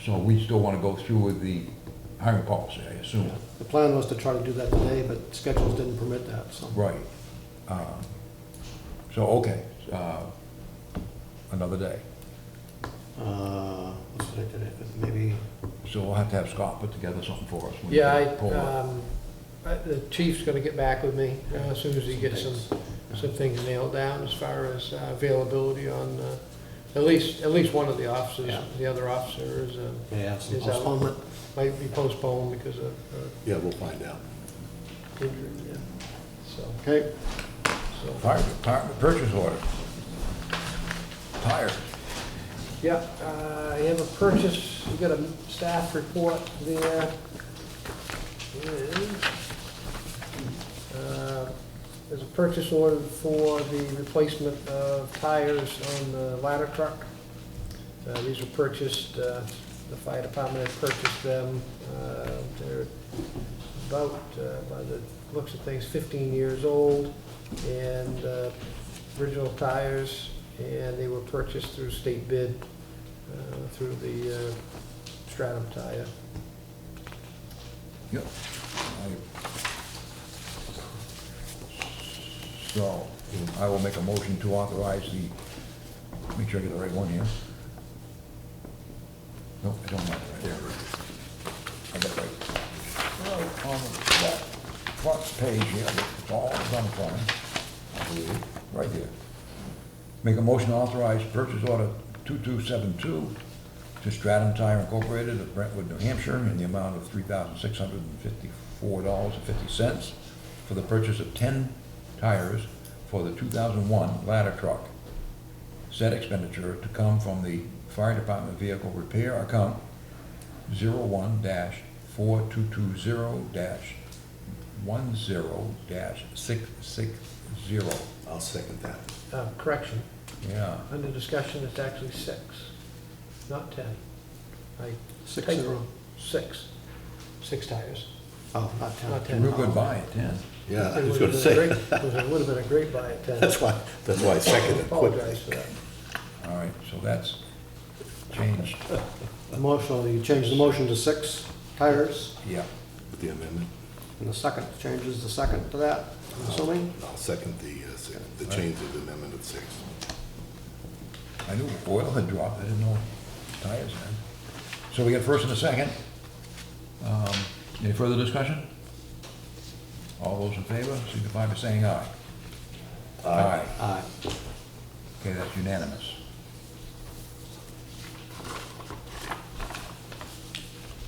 A: so we still want to go through with the hiring policy, I assume.
B: The plan was to try to do that today, but schedules didn't permit that, so.
A: Right. So, okay, another day.
B: What's the date today? Maybe,
A: So we'll have to have Scott put together something for us. when we
F: Yeah,
A: pull up.
F: the chief's gonna get back with me as soon as he gets some things nailed down as far as availability on at least one of the officers.
B: Yeah.
F: The other officer is,
B: may have some
F: Is out.
B: postponement.
F: might be postponed because of
C: Yeah, we'll find out.
F: injury, yeah. So,
B: Okay,
A: Fire department purchase order. Tires.
F: yeah, I have a purchase, we got a staff report there. There's a purchase order for the replacement of tires on the ladder truck. These were purchased, the fire department had purchased them. They're about, by the looks of things, 15 years old, and original tires, and they were purchased through state bid, through the Stratum Tire.
A: Yep. So, I will make a motion to authorize make sure I get the right one here. No, I don't have it right there. I got it right. Right on that front page here, it's all done for me, I believe, right here. Make a motion to authorize purchase order 2272 to Stratum Tire Incorporated of Brentwood, New Hampshire, in the amount of $3,654.50 for the purchase of 10 tires for the 2001 ladder truck. Said expenditure to come from the Fire Department Vehicle Repair Account 01-4220-10-660.
C: I'll second that.
F: Correction,
A: Yeah,
F: under discussion, it's actually 6, not 10. I
B: 6-0.
F: 6 tires,
B: Oh, not 10.
F: not 10.
A: real good buy at 10.
C: Yeah, I
F: It
C: was
F: would
C: gonna
F: have been a
C: say,
F: great- it would have been a great buy at 10.
C: that's why I seconded it quickly.
F: Apologize for that.
A: All right, so that's changed.
B: The motion, you change the motion to 6 tires,
A: Yeah.
C: With the amendment,
B: and the second changes the second to that, I'm assuming?
C: I'll second the change of the amendment of 6.
A: I knew oil had dropped, I didn't know tires had. So we got first and a second. Any further discussion? All those in favor, signify by saying aye. Aye.
B: Aye.
A: Okay, that's unanimous.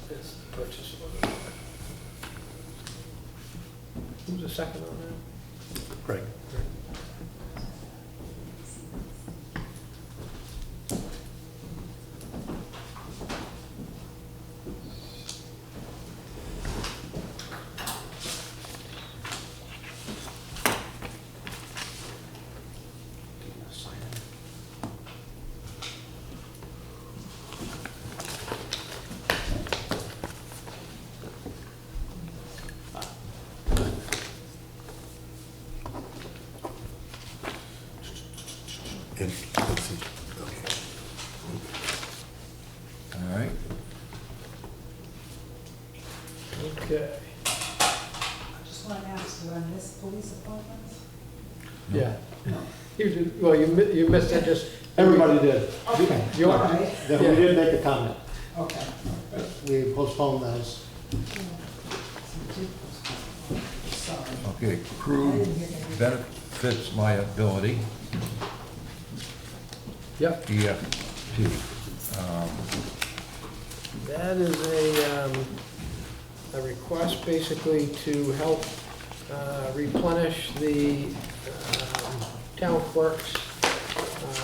F: It's purchase order. Who's the second on that?
B: Great.
C: let's see. Okay.
A: All right,
F: Okay.
E: I just want to ask, did I miss police appointments?
F: Yeah. You did, well, you missed it just.
B: Everybody did.
E: Okay,
F: You-
E: all right,
B: Then we did make a comment.
E: okay.
B: We postponed those.
E: Sorry.
A: okay, accrued benefits liability,
F: Yep,
A: EFT.
F: that is a request basically to help replenish the town clerk's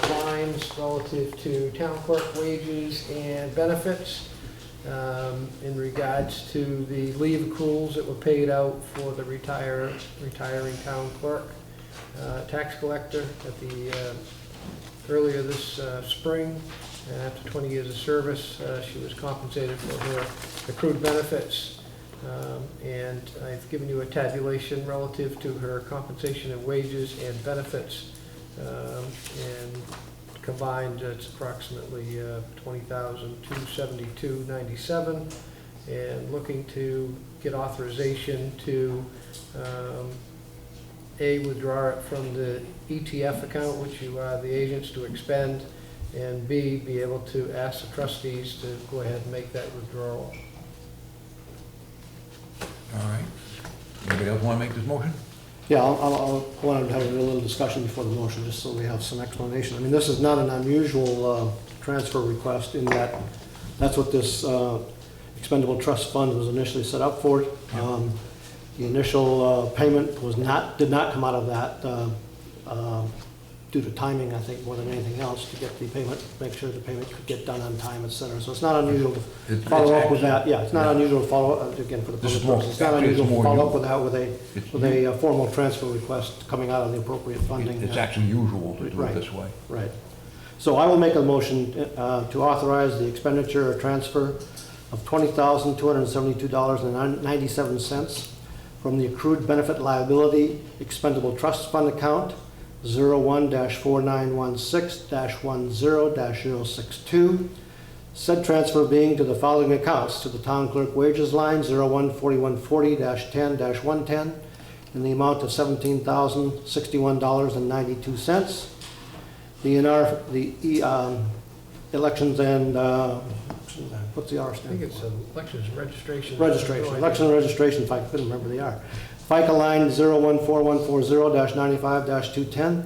F: lines relative to town clerk wages and benefits in regards to the leave accruals that were paid out for the retiring town clerk, tax collector at the, earlier this spring. After 20 years of service, she was compensated for her accrued benefits. And I've given you a tabulation relative to her compensation and wages and benefits. And combined, it's approximately $20,272.97. And looking to get authorization to A, withdraw it from the ETF account, which you are the agents to expend, and B, be able to ask the trustees to go ahead and make that withdrawal.
A: All right. Anybody else want to make this motion?
B: Yeah, I wanted to have a little discussion before the motion, just so we have some explanation. I mean, this is not an unusual transfer request in that that's what this expendable trust fund was initially set up for. The initial payment did not come out of that due to timing, I think, more than anything else, to get the payment, make sure the payment could get done on time, et cetera. So it's not unusual to follow up with that. Yeah, it's not unusual to follow up, again, for the
A: This is
B: public
A: more-
B: purposes. It's not
A: actually, it's
B: unusual to
A: more
B: follow
A: u-
B: up with that with a formal transfer request coming out of the appropriate funding.
A: It's actually usual to do it
B: Right.
A: this way.
B: Right. So I will make a motion to authorize the expenditure or transfer of $20,272.97 from the accrued benefit liability expendable trust fund account 01-4916-10-062. Said transfer being to the following accounts: to the town clerk wages line 01-4140-10-110 in the amount of $17,061.92. Elections and, what's the R
F: I
B: stand
F: think
B: for?
F: it's elections and registration.
B: Registration, election and registration, if I couldn't remember the R. FICA line 014140-95-210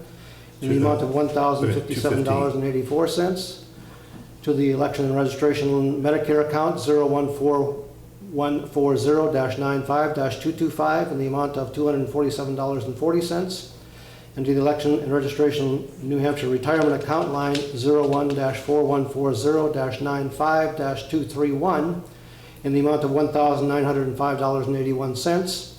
B: in the amount of $1,057.84. To the election and registration Medicare account 01440-95-225 in the amount of $247.40. And to the election and registration New Hampshire retirement account line 01-4140-95-231 in the amount of $1,905.81.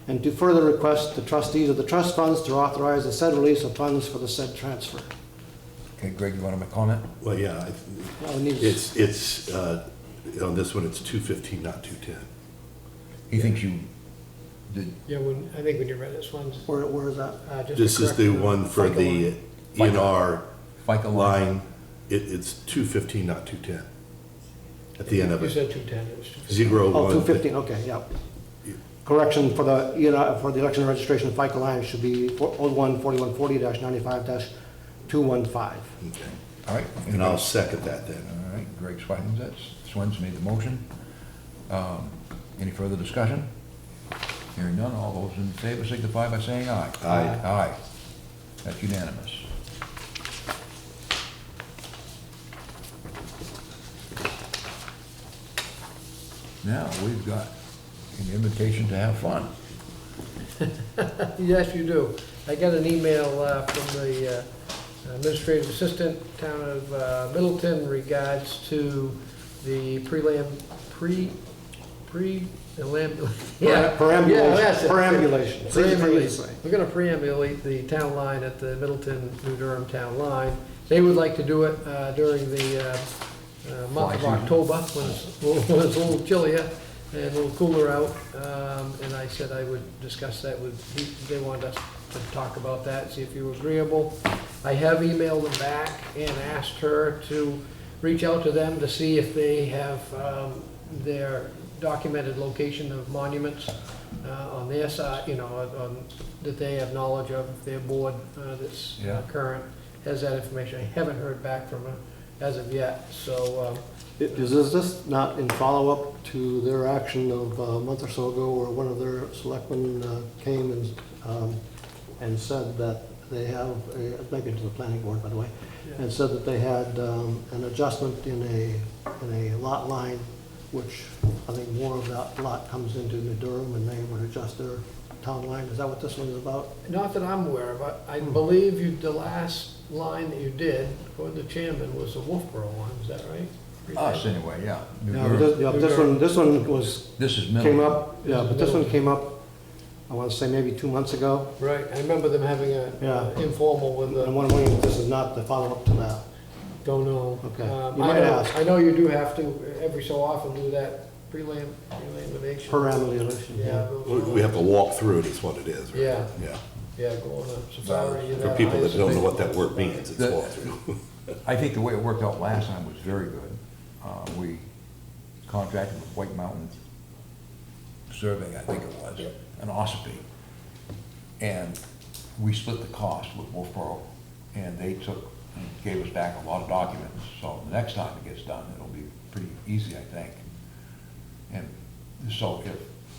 B: And to further request the trustees of the trust funds to authorize the said release of funds for the said transfer.
A: Okay, Greg, you want to make a comment?
C: Well, yeah,
B: Now, we need-
C: it's, on this one, it's 215, not 210.
A: He thinks you did,
F: Yeah, I think when you read this one,
B: Where is that?
F: just
C: This
F: to
C: is the
F: correct
C: one for the
A: FICA.
C: ENR
A: FICA line.
C: line. It's 215, not 210. At the end of
F: You
C: it.
F: said 210, it was 215.
C: 01.
B: Oh, 215, okay, yeah. Correction for the, for the election registration FICA line should be 01-4140-95-215.
C: Okay.
A: all right.
C: And I'll second that then.
A: All right, Greg Swens made the motion. Any further discussion? Hearing none, all those in favor signify by saying aye.
C: Aye.
A: Aye. That's unanimous. Now, we've got an invitation to have fun.
F: Yes, you do. I got an email from the administrative assistant, town of Middleton, in regards to the
B: Perambulation. Perambulation. It's easy for you to say.
F: We're gonna perambulate the town line at the Middleton, New Durham town line. They would like to do it during the month of
A: Fly season.
F: October, when it's a little chillier and a little cooler out. And I said I would discuss that with, they wanted us to talk about that, see if you were agreeable. I have emailed them back and asked her to reach out to them to see if they have their documented location of monuments on their side, you know, that they have knowledge of, if their board that's
A: Yeah.
F: current has that information. I haven't heard back from her as of yet, so,
B: Is this not in follow-up to their action of a month or so ago, where one of their selectmen came and said that they have, maybe to the planning board, by the way, and said that they had an adjustment in a lot line, which I think more of that lot comes into New Durham, and they would adjust their town line. Is that what this one is about?
F: not that I'm aware of, but I believe you, the last line that you did, according to the chairman, was the Wolfboro one, is that right?
A: Us, anyway, yeah. New
B: Yeah, but
A: Durham.
B: this one was,
A: This is
B: came
A: middle.
B: up, yeah, but this one came up, I want to say maybe 2 months ago.
F: Right, I remember them having a
B: Yeah.
F: informal with
B: I'm
F: the,
B: wondering if this is not the follow-up to that.
F: don't know.
B: Okay. You
F: I
B: might
F: know-
B: ask.
F: I know you do have to, every so often, do that pre-lamination.
B: Parameterization, yeah.
F: those-
C: We have to walk through it, is what it is, right?
F: Yeah.
C: Yeah.
F: Yeah, go on a safari. you
C: For
F: know,
C: people that don't know what that
F: highest-
C: word means, it's
A: The-
C: walk through.
A: I think the way it worked out last time was very good. We contracted with White Mountain Survey, I think it was, an Ossipee. And we split the cost with Wolfboro, and they took, and gave us back a lot of documents. So the next time it gets done, it'll be pretty easy, I think. And so if,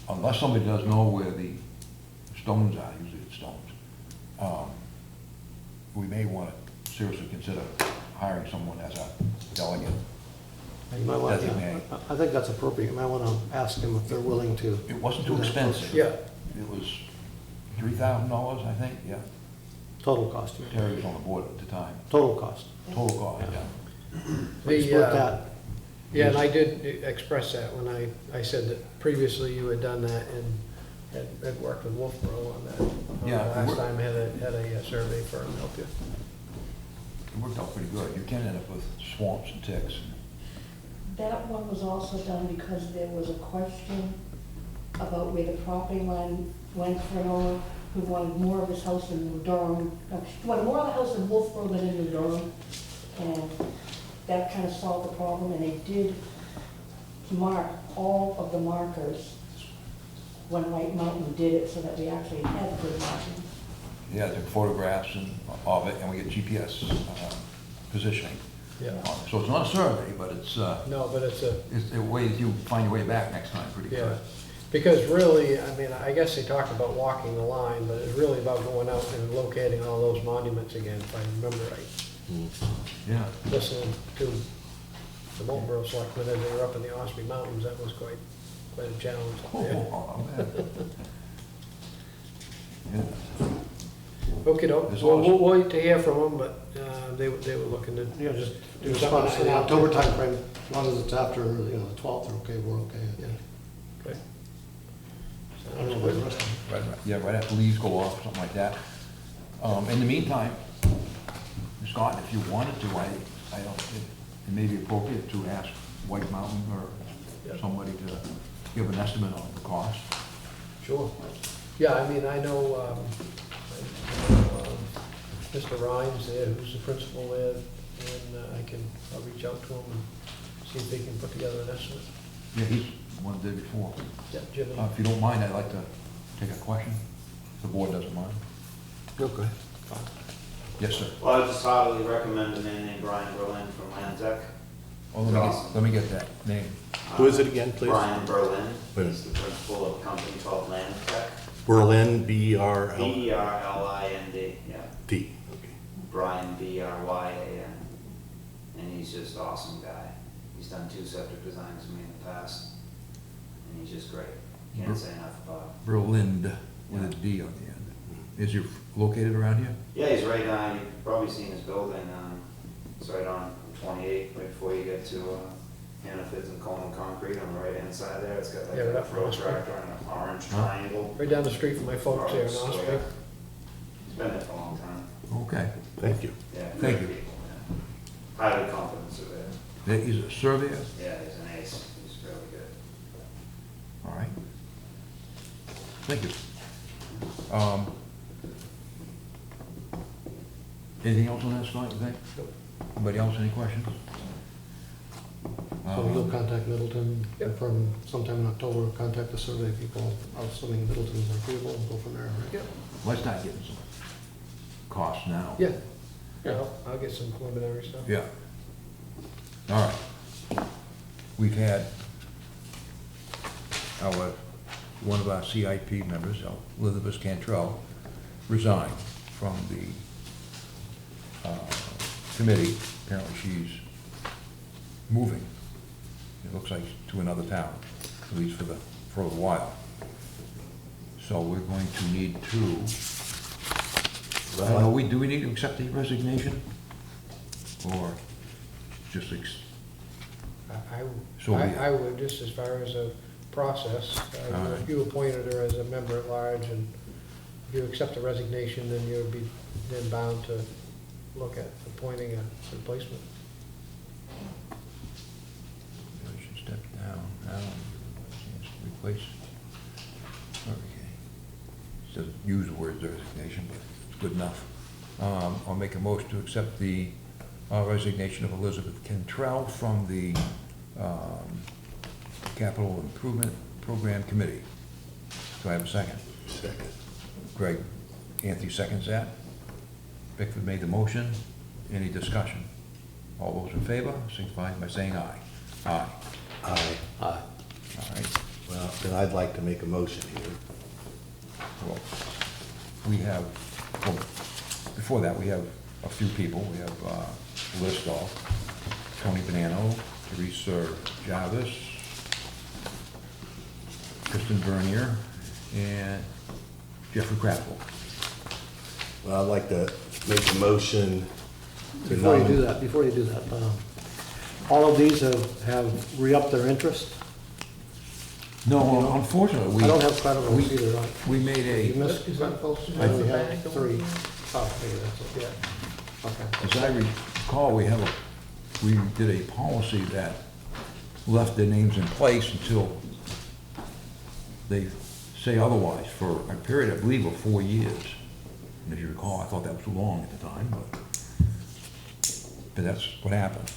A: unless somebody does know where the stones are, usually it's stones, we may want to seriously consider hiring someone as a delegate.
B: You might want,
A: Designate.
B: I think that's appropriate. You might want to ask them if they're willing to.
A: It wasn't too expensive.
F: Yeah,
A: It was $3,000, I think, yeah.
B: Total cost, yeah.
A: Terry was on the board at the time.
B: Total cost.
A: Total cost, yeah.
B: Split that.
F: yeah, and I did express that when I said that previously you had done that and had worked with Wolfboro on that.
A: Yeah, it
F: Last
A: worked.
F: time had a survey firm help you.
A: It worked out pretty good. You can end up with swamps and ticks.
D: That one was also done because there was a question about where the property line went for an owner who wanted more of his house in New Durham. No, he wanted more of the house in Wolfboro than in New Durham. And that kind of solved the problem, and they did mark all of the markers when White Mountain did it, so that we actually had good marking.
A: Yeah, took photographs of it, and we get GPS positioning.
F: Yeah,
A: on it. So it's not a survey, but it's
F: no, but it's
A: a way that you find your way back next time pretty
F: yeah.
A: good.
F: Because really, I mean, I guess they talk about walking the line, but it's really about going out and locating all those monuments again, if I remember right.
A: Yeah.
F: Listening to the Marlboro selectmen as they were up in the Osby Mountains, that was quite a challenge up there.
A: Oh, man. Yeah.
F: Okay, doke.
A: It's
F: Well,
A: awesome.
F: we'll wait to hear from them, but they were looking to
B: Yeah, just
F: do
B: respond
F: something
B: to the
F: out
B: October
F: there.
B: timeframe, as long as it's after, the 12th, or okay, we're okay. Yeah.
F: Okay.
B: I don't know
F: Sounds
B: what the
F: good.
B: rest of them.
A: Yeah, right after leaves go off, something like that. In the meantime, Scott, if you wanted to, I don't, it may be appropriate to ask White Mountain or
F: Yeah.
A: somebody to give an estimate on the cost.
F: Sure. Yeah, I mean, I know Mr. Rhines there, who's the principal there, and I'll reach out to him and see if they can put together an estimate.
A: Yeah, he's one the day before.
F: Yeah, Jim.
A: If you don't mind, I'd like to take a question, if the board doesn't mind.
C: Go ahead.
A: Yes, sir.
I: Well, I just heartily recommend a man named Brian Berlin from Landtech.
A: Oh, let me get that name.
C: Who is it again, please?
I: Brian Berlin.
C: Wait a
I: He's the principal of a company called Landtech.
C: Berlin, B-E-R-L-D.
I: B-E-R-L-I-N-D, yeah.
C: Okay.
I: Brian, B-R-Y-A-N. And he's just an awesome guy. He's done 2 septic designs for me in the past. And he's just great. Can't say enough about him.
A: Berlin with a D on the end. Is he located around here?
I: Yeah, he's right on, you've probably seen his building. It's right on 28, right before you get to Hannaford's and Coleman Concrete on the right-hand side there. It's got like
F: Yeah, right
I: a
F: up
I: road
F: Osprey.
I: tractor and an orange triangle.
F: Right down the street from my folks here in
I: Oh,
F: Osprey.
I: yeah. He's been there for a long time.
A: Okay.
C: Thank you.
I: Yeah,
A: Thank
I: great
A: you.
I: people, yeah. Highly competent surveyor.
A: He's a surveyor?
I: Yeah, he's an ace. He's really good.
A: All right. Thank you. Anything else on that, Scott, you think? Anybody else, any questions?
B: So you'll contact Middleton,
F: Yep.
B: from sometime in October, contact the survey people, assuming Middleton's agreeable, and go from there, right?
F: Yep.
A: Let's not get some costs now.
F: Yeah, yeah, I'll get some preliminary stuff.
A: Yeah. All right. We've had one of our CIP members, Elizabeth Cantrell, resign from the committee. Apparently she's moving, it looks like, to another town, at least for a while. So we're going to need to, I don't know, do we need to accept the resignation? Or just, So we-
F: I would, just as far as a process,
A: All right.
F: if you appointed her as a member at large, and if you accept the resignation, then you'll be then bound to look at appointing a replacement.
A: we should step down, replace, okay. It doesn't use the word resignation, but it's good enough. I'll make a motion to accept the resignation of Elizabeth Cantrell from the Capital Improvement Program Committee. Do I have a second?
C: Second.
A: Greg, Anthony seconds that. Bickford made the motion. Any discussion? All those in favor, signify by saying aye. Aye.
C: Aye.
B: Aye.
A: All right.
C: Well, then I'd like to make a motion here.
A: Well, we have, well, before that, we have a few people. We have a list of Tony Bonanno, Teresa Jarvis, Kristen Bernier, and Jeffrey Craftwell.
C: Well, I'd like to make a motion to
B: Before you do
C: nominate.
B: that, all of these have re-upped their interest.
A: No, unfortunately, we.
B: I don't have credibles
A: we-
B: either, right?
A: We made
B: You
A: a,
B: missed,
F: Is that posted?
B: I only
F: in the
B: have
F: back?
B: three. Oh, maybe that's it,
F: Yeah.
B: okay.
A: as I recall, we did a policy that left their names in place until they say otherwise for a period, I believe, of 4 years. And if you recall, I thought that was too long at the time, but that's what happened.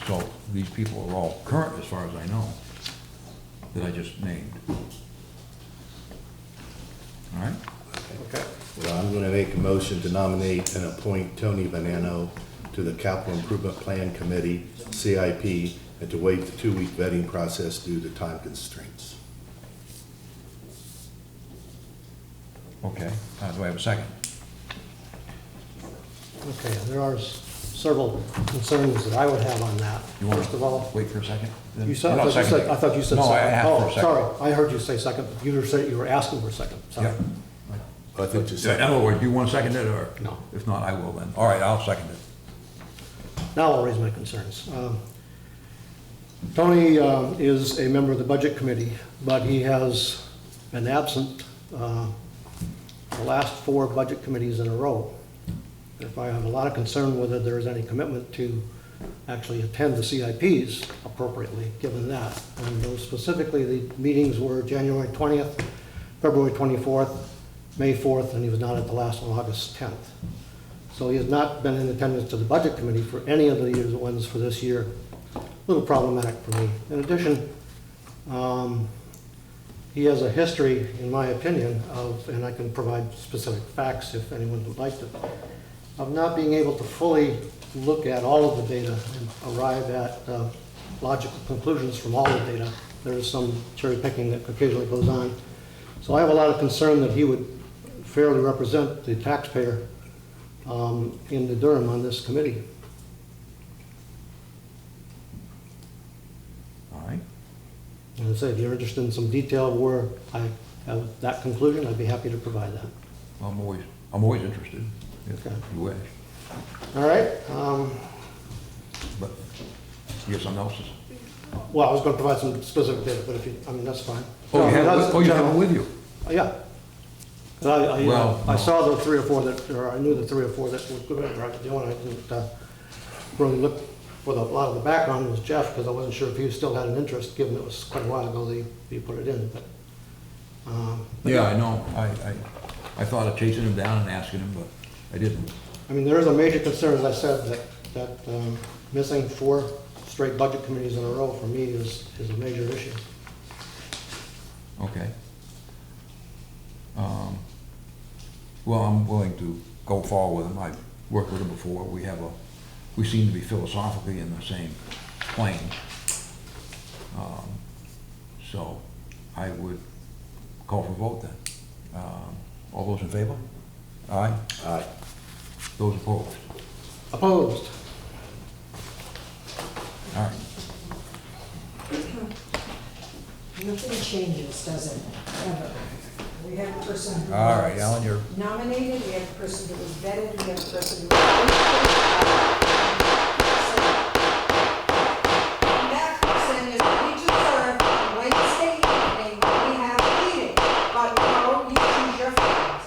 A: So these people are all current as far as I know, that I just named. All right?
B: Okay.
C: Well, I'm gonna make a motion to nominate and appoint Tony Bonanno to the Capital Improvement Plan Committee, CIP, and to waive the 2-week vetting process due to time constraints.
A: Okay, do I have a second?
B: Okay, there are several concerns that I would have on that.
A: You want
B: First of all,
A: to wait for a second?
B: you said,
A: No, second.
B: I thought you said
A: No,
B: second.
A: I asked for a second.
B: Oh, sorry, I heard you say second, but you were asking for a second, sorry.
A: Yeah.
C: I thought you
A: In
C: said,
A: other words, do you want to second it, or?
B: No.
A: If not, I will then. All right, I'll second it.
B: Now I'll raise my concerns. Tony is a member of the Budget Committee, but he has been absent the last 4 budget committees in a row. Therefore, I have a lot of concern whether there is any commitment to actually attend the CIPs appropriately, given that. And those specifically, the meetings were January 20th, February 24th, May 4th, and he was not at the last one, August 10th. So he has not been in attendance to the Budget Committee for any of the years ones for this year. A little problematic for me. In addition, he has a history, in my opinion, of, and I can provide specific facts if anyone would like to, of not being able to fully look at all of the data and arrive at logical conclusions from all the data. There is some cherry picking that occasionally goes on. So I have a lot of concern that he would fairly represent the taxpayer in the Durham on this committee.
A: All right.
B: And I say, if you're interested in some detail of where I have that conclusion, I'd be happy to provide that.
A: I'm always interested, if
B: Okay.
A: you wish.
B: All right.
A: But you have something else?
B: Well, I was going to provide some specific data, but if you, I mean, that's fine.
A: Oh, you
B: No, that's
A: have
B: general.
A: it with you?
B: Yeah. I
A: Well,
B: I
A: no.
B: saw the 3 or 4 that, or I knew the 3 or 4 that were good at doing. I didn't really look for a lot of the background was Jeff, because I wasn't sure if he still had an interest, given it was quite a while ago that he put it in, but.
A: Yeah, I know. I thought of chasing him down and asking him, but I didn't.
B: I mean, there is a major concern, as I said, that missing 4 straight budget committees in a row for me is a major issue.
A: Okay. Well, I'm willing to go forward with him. I've worked with him before. We seem to be philosophically in the same plane. So I would call for a vote then. All those in favor? Aye.
C: Aye.
A: Those opposed?
B: Opposed?
A: All right.
E: Nothing changes, does it, ever? We have a person who
A: All right,
E: was
A: Alan, you're,
E: nominated, we have a person who was vetted, we have a person who was... And that person is ready to serve on Wednesday evening when we have a meeting, but no, you choose your friends.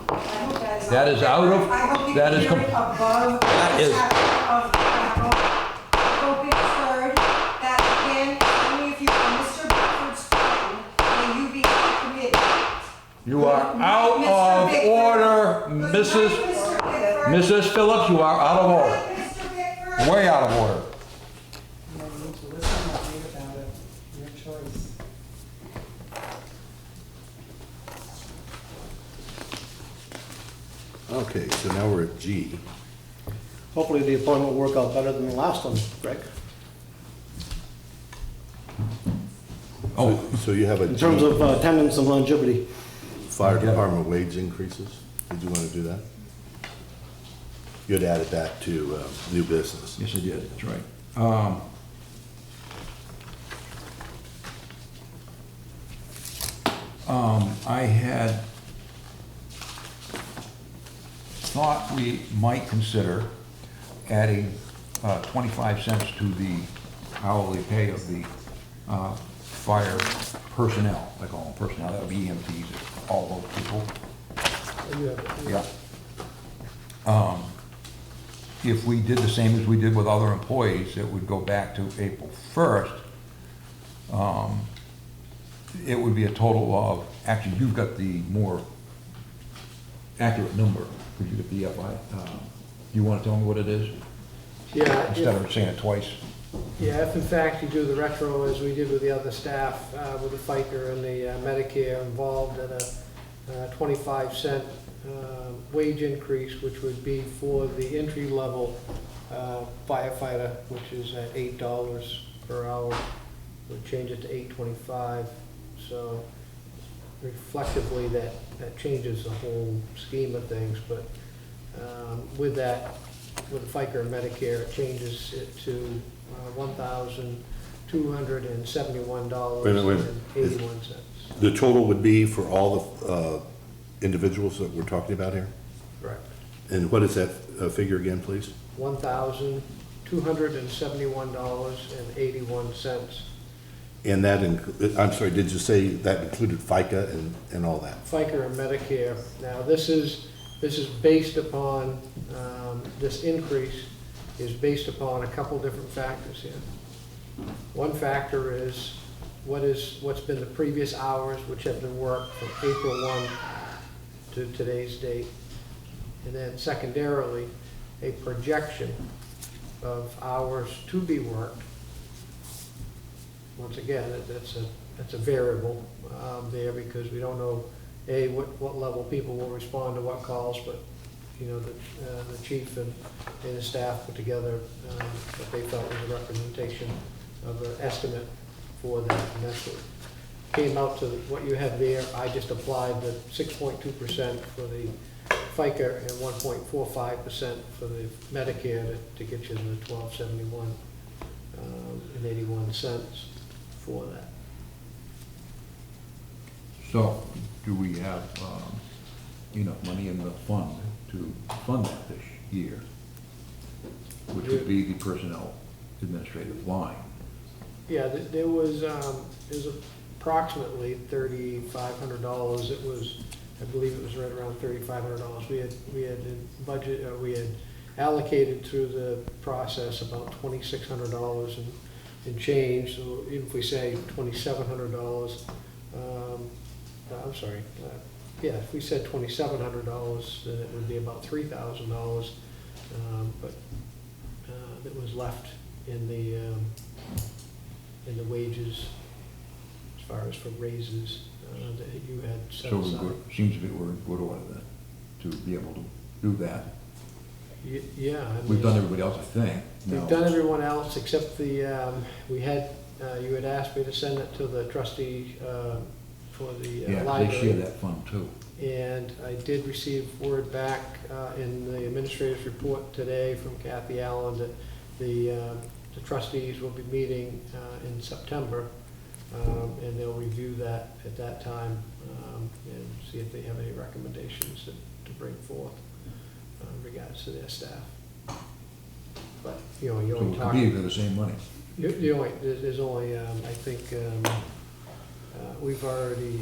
E: I hope that is...
A: That is out of-
E: I hope you
A: that is
E: hear
A: com-
E: it above...
A: That is-
E: of I hope it's heard that again, only if you are Mr. Bedford's friend, may you be committed.
A: you are out of order, Mrs. Phillips, you are out of order.
E: Mr. Bickford.
A: Way out of order.
E: You need to listen and read about it, your choice.
C: Okay, so now we're at G.
B: Hopefully the appointment will work out better than the last one, Greg.
A: Oh,
C: So you have a
B: In terms
C: G,
B: of attendance and longevity.
C: fire department wage increases. Did you want to do that? You had added that to new business.
A: yes, I did, that's right. I had thought we might consider adding 25 cents to the hourly pay of the fire personnel. I call them personnel, that would be EMTs, all those people.
F: You have-
A: Yeah. If we did the same as we did with other employees, it would go back to April 1st. It would be a total of, actually, you've got the more accurate number, because you got the FI. You want to tell me what it is,
F: Yeah,
A: instead
F: if-
A: of saying it twice?
F: yeah, if in fact you do the retro as we did with the other staff, with the FICA and the Medicare involved at a 25-cent wage increase, which would be for the entry-level firefighter, which is at $8 per hour. We'd change it to $8.25, so reflectively, that changes the whole scheme of things, but with that, with the FICA and Medicare, it changes it to $1,271.81.
C: The total would be for all the individuals that we're talking about here?
F: Correct.
C: And what is that figure again, please?
F: $1,271.81.
C: And that, I'm sorry, did you say that included FICA and all that?
F: FICA and Medicare. Now, this is based upon, this increase is based upon a couple different factors here. One factor is what's been the previous hours, which have been worked from April 1 to today's date. And then secondarily, a projection of hours to be worked. Once again, that's a variable there, because we don't know, A, what level people will respond to what calls, but, you know, the chief and his staff put together what they felt was a representation of an estimate for that, and that's what came out to what you have there. I just applied the 6.2% for the FICA and 1.45% for the Medicare to get you to the $12.71.81 for that.
A: So, do we have enough money in the fund to fund that this year? Which would be the personnel administrative line.
F: Yeah, there was approximately $3,500. It was, I believe it was right around $3,500. We had budget, we had allocated through the process about $2,600 and change. So even if we say $2,700, I'm sorry, yeah, if we said $2,700, then it would be about $3,000. But that was left in the wages as far as for raises that you had set
A: So
F: aside.
A: seems to be we're in good order then, to be able to do that.
F: Yeah. I
A: We've
F: mean,
A: done everybody else, I think.
F: We've
A: No.
F: done everyone else except the, we had, you had asked me to send it to the trustee for the
A: Yeah,
F: library.
A: they share that fund too.
F: And I did receive word back in the administrator's report today from Kathy Allen that the trustees will be meeting in September, and they'll review that at that time and see if they have any recommendations to bring forth in regards to their staff. But, you know, you're
A: So it
F: only
A: could be
F: talking,
A: for the same money.
F: there's only, I think, we've already,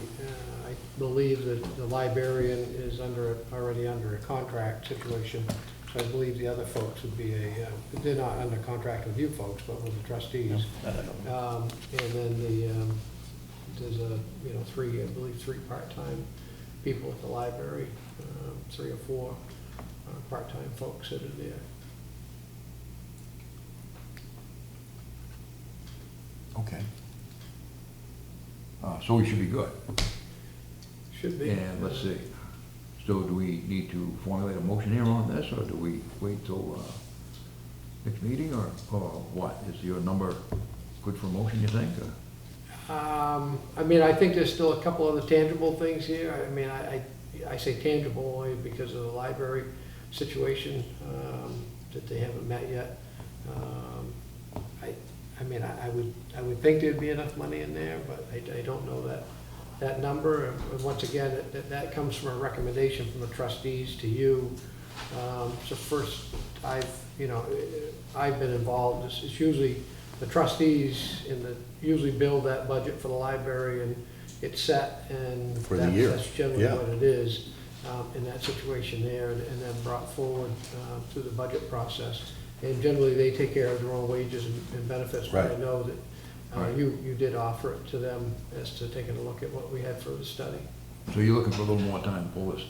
F: I believe that the librarian is already under a contract situation. So I believe the other folks would be they're not under contract with you folks, but with the trustees. And then there's I believe three part-time people at the library, 3 or 4 part-time folks that are there.
A: Okay. So we should be good.
F: Should be.
A: And let's see. So do we need to formulate a motion here on this, or do we wait till next meeting, or what? Is your number good for a motion, you think? or-
F: I mean, I think there's still a couple other tangible things here. I mean, I say tangible only because of the library situation that they haven't met yet. I mean, I would think there'd be enough money in there, but I don't know that number. And once again, that comes from a recommendation from the trustees to you. So first, I've been involved. It's usually the trustees usually build that budget for the library, and it's set, and
C: For the year.
F: that's generally
C: Yeah.
F: what it is in that situation there, and then brought forward through the budget process. And generally, they take care of their own wages and benefits, but I
C: Right.
F: know that
A: Right.
F: you did offer it to them as to taking a look at what we had for the study.
A: So you're looking for a little more time to pull this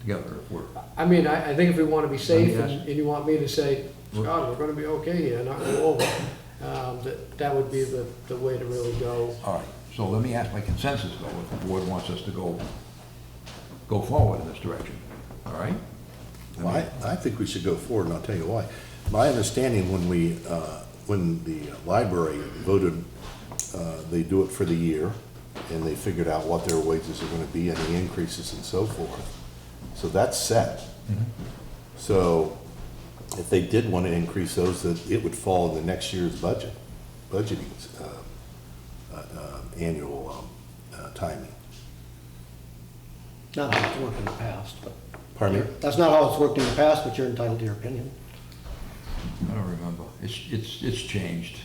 A: together if we're,
F: I mean, I think if we want to be safe
A: Let me
F: and you want me to say, Scott, we're going to be okay here, not go over, that would be the way to really go.
A: all right. So let me ask my consensus though, if the board wants us to go forward in this direction, all right?
C: Well, I think we should go forward, and I'll tell you why. My understanding, when the library voted, they do it for the year, and they figured out what their wages are gonna be, and the increases and so forth. So that's set. So if they did want to increase those, that it would fall in the next year's budgeting annual timing.
B: Not how it's worked in the past, but.
C: Pardon me?
B: That's not how it's worked in the past, but you're entitled to your opinion.
A: I don't remember. It's changed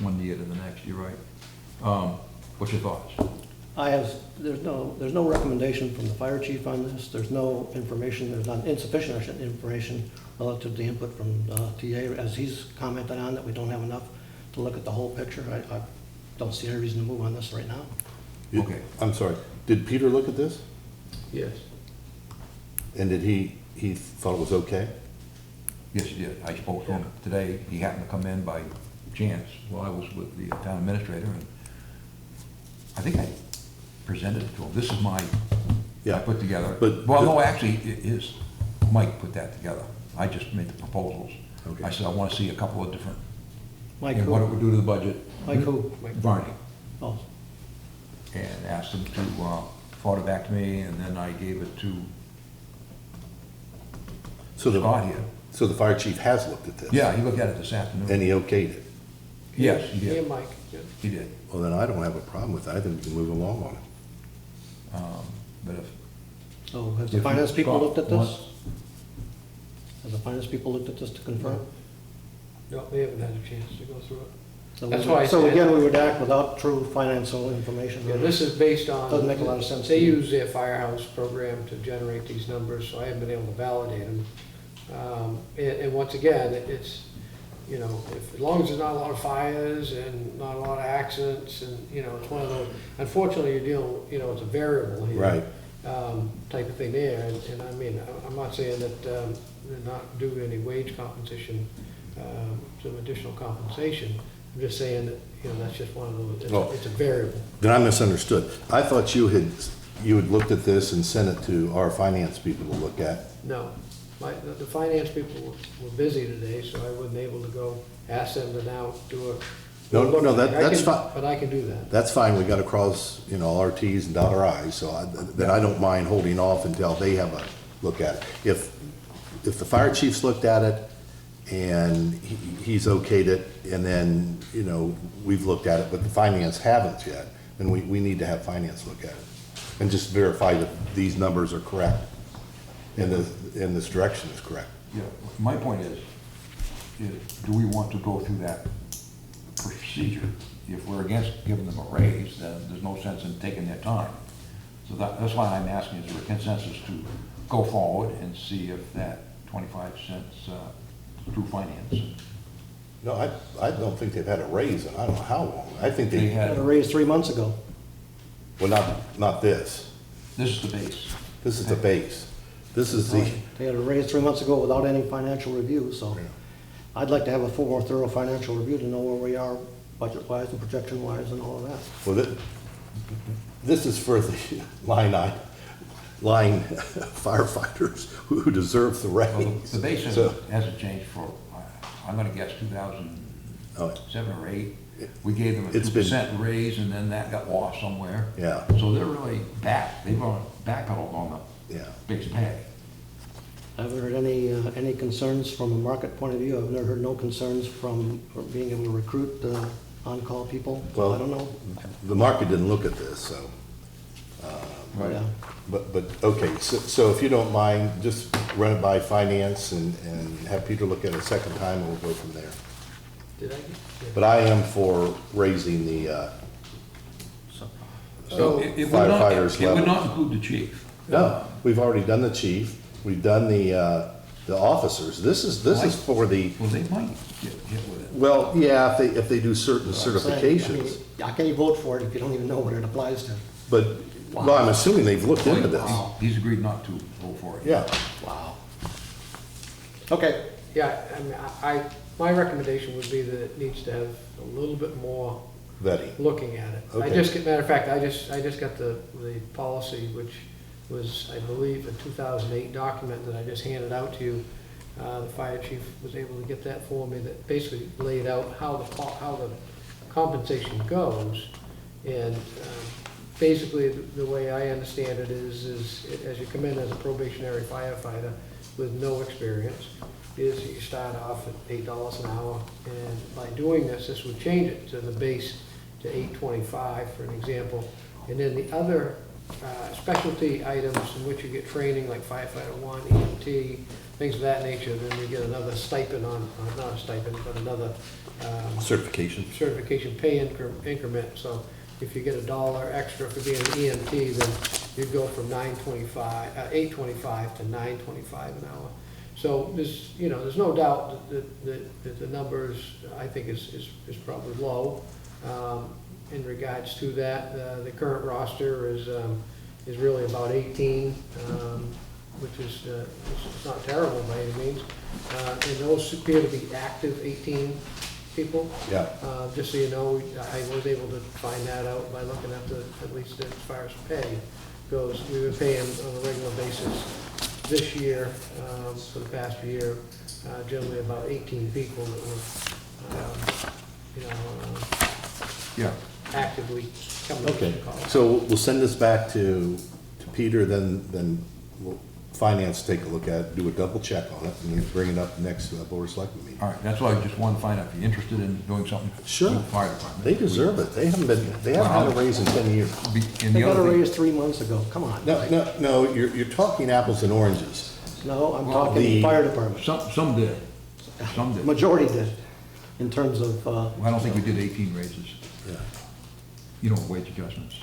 A: one year to the next, you're right. What's your thoughts?
B: There's no recommendation from the fire chief on this. There's no information, there's not insufficient information relative to the input from TA, as he's commented on, that we don't have enough to look at the whole picture. I don't see any reason to move on this right now.
A: Okay.
C: I'm sorry, did Peter look at this?
F: Yes.
C: And did he thought it was okay?
A: Yes, he did. I spoke to him today. He happened to come in by chance while I was with the town administrator, and I think I presented it to him. This is I
C: Yeah.
A: put together.
C: But-
A: Well, no, actually, Mike put that together. I just made the proposals.
C: Okay.
A: I said, I want to see a couple of different,
B: Mike
A: and what it
B: who?
A: would do to the budget.
B: Mike who?
A: Varney.
B: Oh,
A: And asked him to forward it back to me, and then I gave it to Scott here.
C: So the fire chief has looked at this?
A: Yeah, he looked at it this afternoon.
C: And he okayed it?
A: Yes, he
F: Me
A: did.
F: and Mike, yeah.
A: He did.
C: Well, then I don't have a problem with that. I think we can move along on it.
A: But if
B: so has the
A: If
B: finance people
A: Scott
B: looked at this?
A: wants-
B: Has the finance people looked at this to confirm?
F: No, they haven't had a chance to go through it.
B: So
F: That's
B: we-
F: why I
B: So
F: said-
B: again, we would act without true financial information.
F: Yeah, this is based on.
B: Doesn't make a lot of sense
F: They
B: to me.
F: use their firehouse program to generate these numbers, so I haven't been able to validate them. And once again, it's, as long as there's not a lot of fires and not a lot of accidents, and, it's one of those, unfortunately, you're dealing, it's a variable here.
C: Right.
F: type of thing there. And I mean, I'm not saying that they're not due any wage compensation, some additional compensation. I'm just saying that, that's just one of those,
C: Well-
F: it's a variable.
C: Then I misunderstood. I thought you had looked at this and sent it to our finance people to look at.
F: No, the finance people were busy today, so I wasn't able to go ask them to now do a.
C: No, that's
F: I can-
C: fine.
F: But I can do that.
C: That's fine, we gotta cross, all our Ts and dot our Is, so then I don't mind holding off until they have a look at it. If the fire chief's looked at it and he's okayed it, and then, we've looked at it, but the finance haven't yet, then we need to have finance look at it. And just verify that these numbers are correct, and this direction is correct.
A: Yeah, my point is, do we want to go through that procedure? If we're against giving them a raise, then there's no sense in taking their time. So that's why I'm asking, is there a consensus to go forward and see if that 25 cents through finance?
C: No, I don't think they've had a raise in I don't know how long. I think
A: They
C: they,
A: had,
B: Had a raise 3 months ago.
C: well, not this.
A: this is the base.
C: This is the base. This is the,
B: They had a raise 3 months ago without any financial review, so I'd like to have a full, more thorough financial review to know where we are budget-wise and projection-wise and all of that.
C: well, this is for the line firefighters who deserve the
A: Well,
C: raise.
A: the base
C: So-
A: hasn't changed for, I'm gonna guess 2007 or 8. We gave them a
C: It's been-
A: 2% raise, and then that got lost somewhere.
C: Yeah.
A: So they're really back, they've backpedaled on the
C: Yeah.
A: base pay.
B: I haven't heard any concerns from a market point of view. I've never heard no concerns from being able to recruit on-call people.
C: Well,
B: I don't know.
C: The market didn't look at this, so,
A: Right.
B: Yeah.
C: but, okay, so if you don't mind, just run it by finance and have Peter look at it a second time, and we'll go from there.
F: Did I get? Yeah.
C: But I am for raising the,
F: So-
A: It would not,
C: firefighters
A: it would
C: level.
A: not include the chief.
C: No, we've already done the chief, we've done the officers. This is for the,
A: Well, they might get hit with it.
C: well, yeah, if they do certain
B: So I'm saying, I mean,
C: certifications.
B: how can you vote for it if you don't even know what it applies to?
C: But, well, I'm assuming they've looked into this.
A: He's agreed not to vote for it.
C: Yeah,
B: Wow. Okay.
F: Yeah, I mean, my recommendation would be that it needs to have a little bit more
C: vetting.
F: looking at it.
C: Okay.
F: Matter of fact, I just got the policy, which was, I believe, a 2008 document that I just handed out to you. The fire chief was able to get that for me, that basically laid out how the compensation goes. And basically, the way I understand it is as you come in as a probationary firefighter with no experience, is you start off at $8 an hour, and by doing this would change it to the base to $8.25, for an example. And then the other specialty items in which you get training, like firefighter 1, EMT, things of that nature, then you get another stipend not a stipend, but another
C: Certification.
F: certification pay increment. So if you get $1 extra for being an EMT, then you'd go from $8.25 to $9.25 an hour. So there's no doubt that the numbers, I think, is probably low in regards to that. The current roster is really about 18, which is not terrible by any means. And those appear to be active 18 people.
C: Yeah.
F: Just so you know, I was able to find that out by looking at at least as far as pay goes. We've been paying on a regular basis this year, for the past year, generally about 18 people that were,
A: Yeah.
F: actively coming to
C: Okay,
F: the call.
C: so we'll send this back to Peter, then we'll finance take a look at it, do a double check on it, and then bring it up next Board of Selectmen meeting.
A: All right, that's why I just wanted to find out if you're interested in doing something.
C: Sure.
A: with the fire department.
C: They deserve it, they haven't had a raise in 10 years.
A: And
B: They
A: the
B: got a
A: other thing,
B: raise 3 months ago. Come on.
C: No, you're talking apples and oranges.
B: No, I'm
A: Well,
B: talking
C: the-
B: fire department.
A: some did, some did.
B: Majority did, in terms of,
A: Well, I don't think we did 18 raises,
C: Yeah.
A: wage adjustments.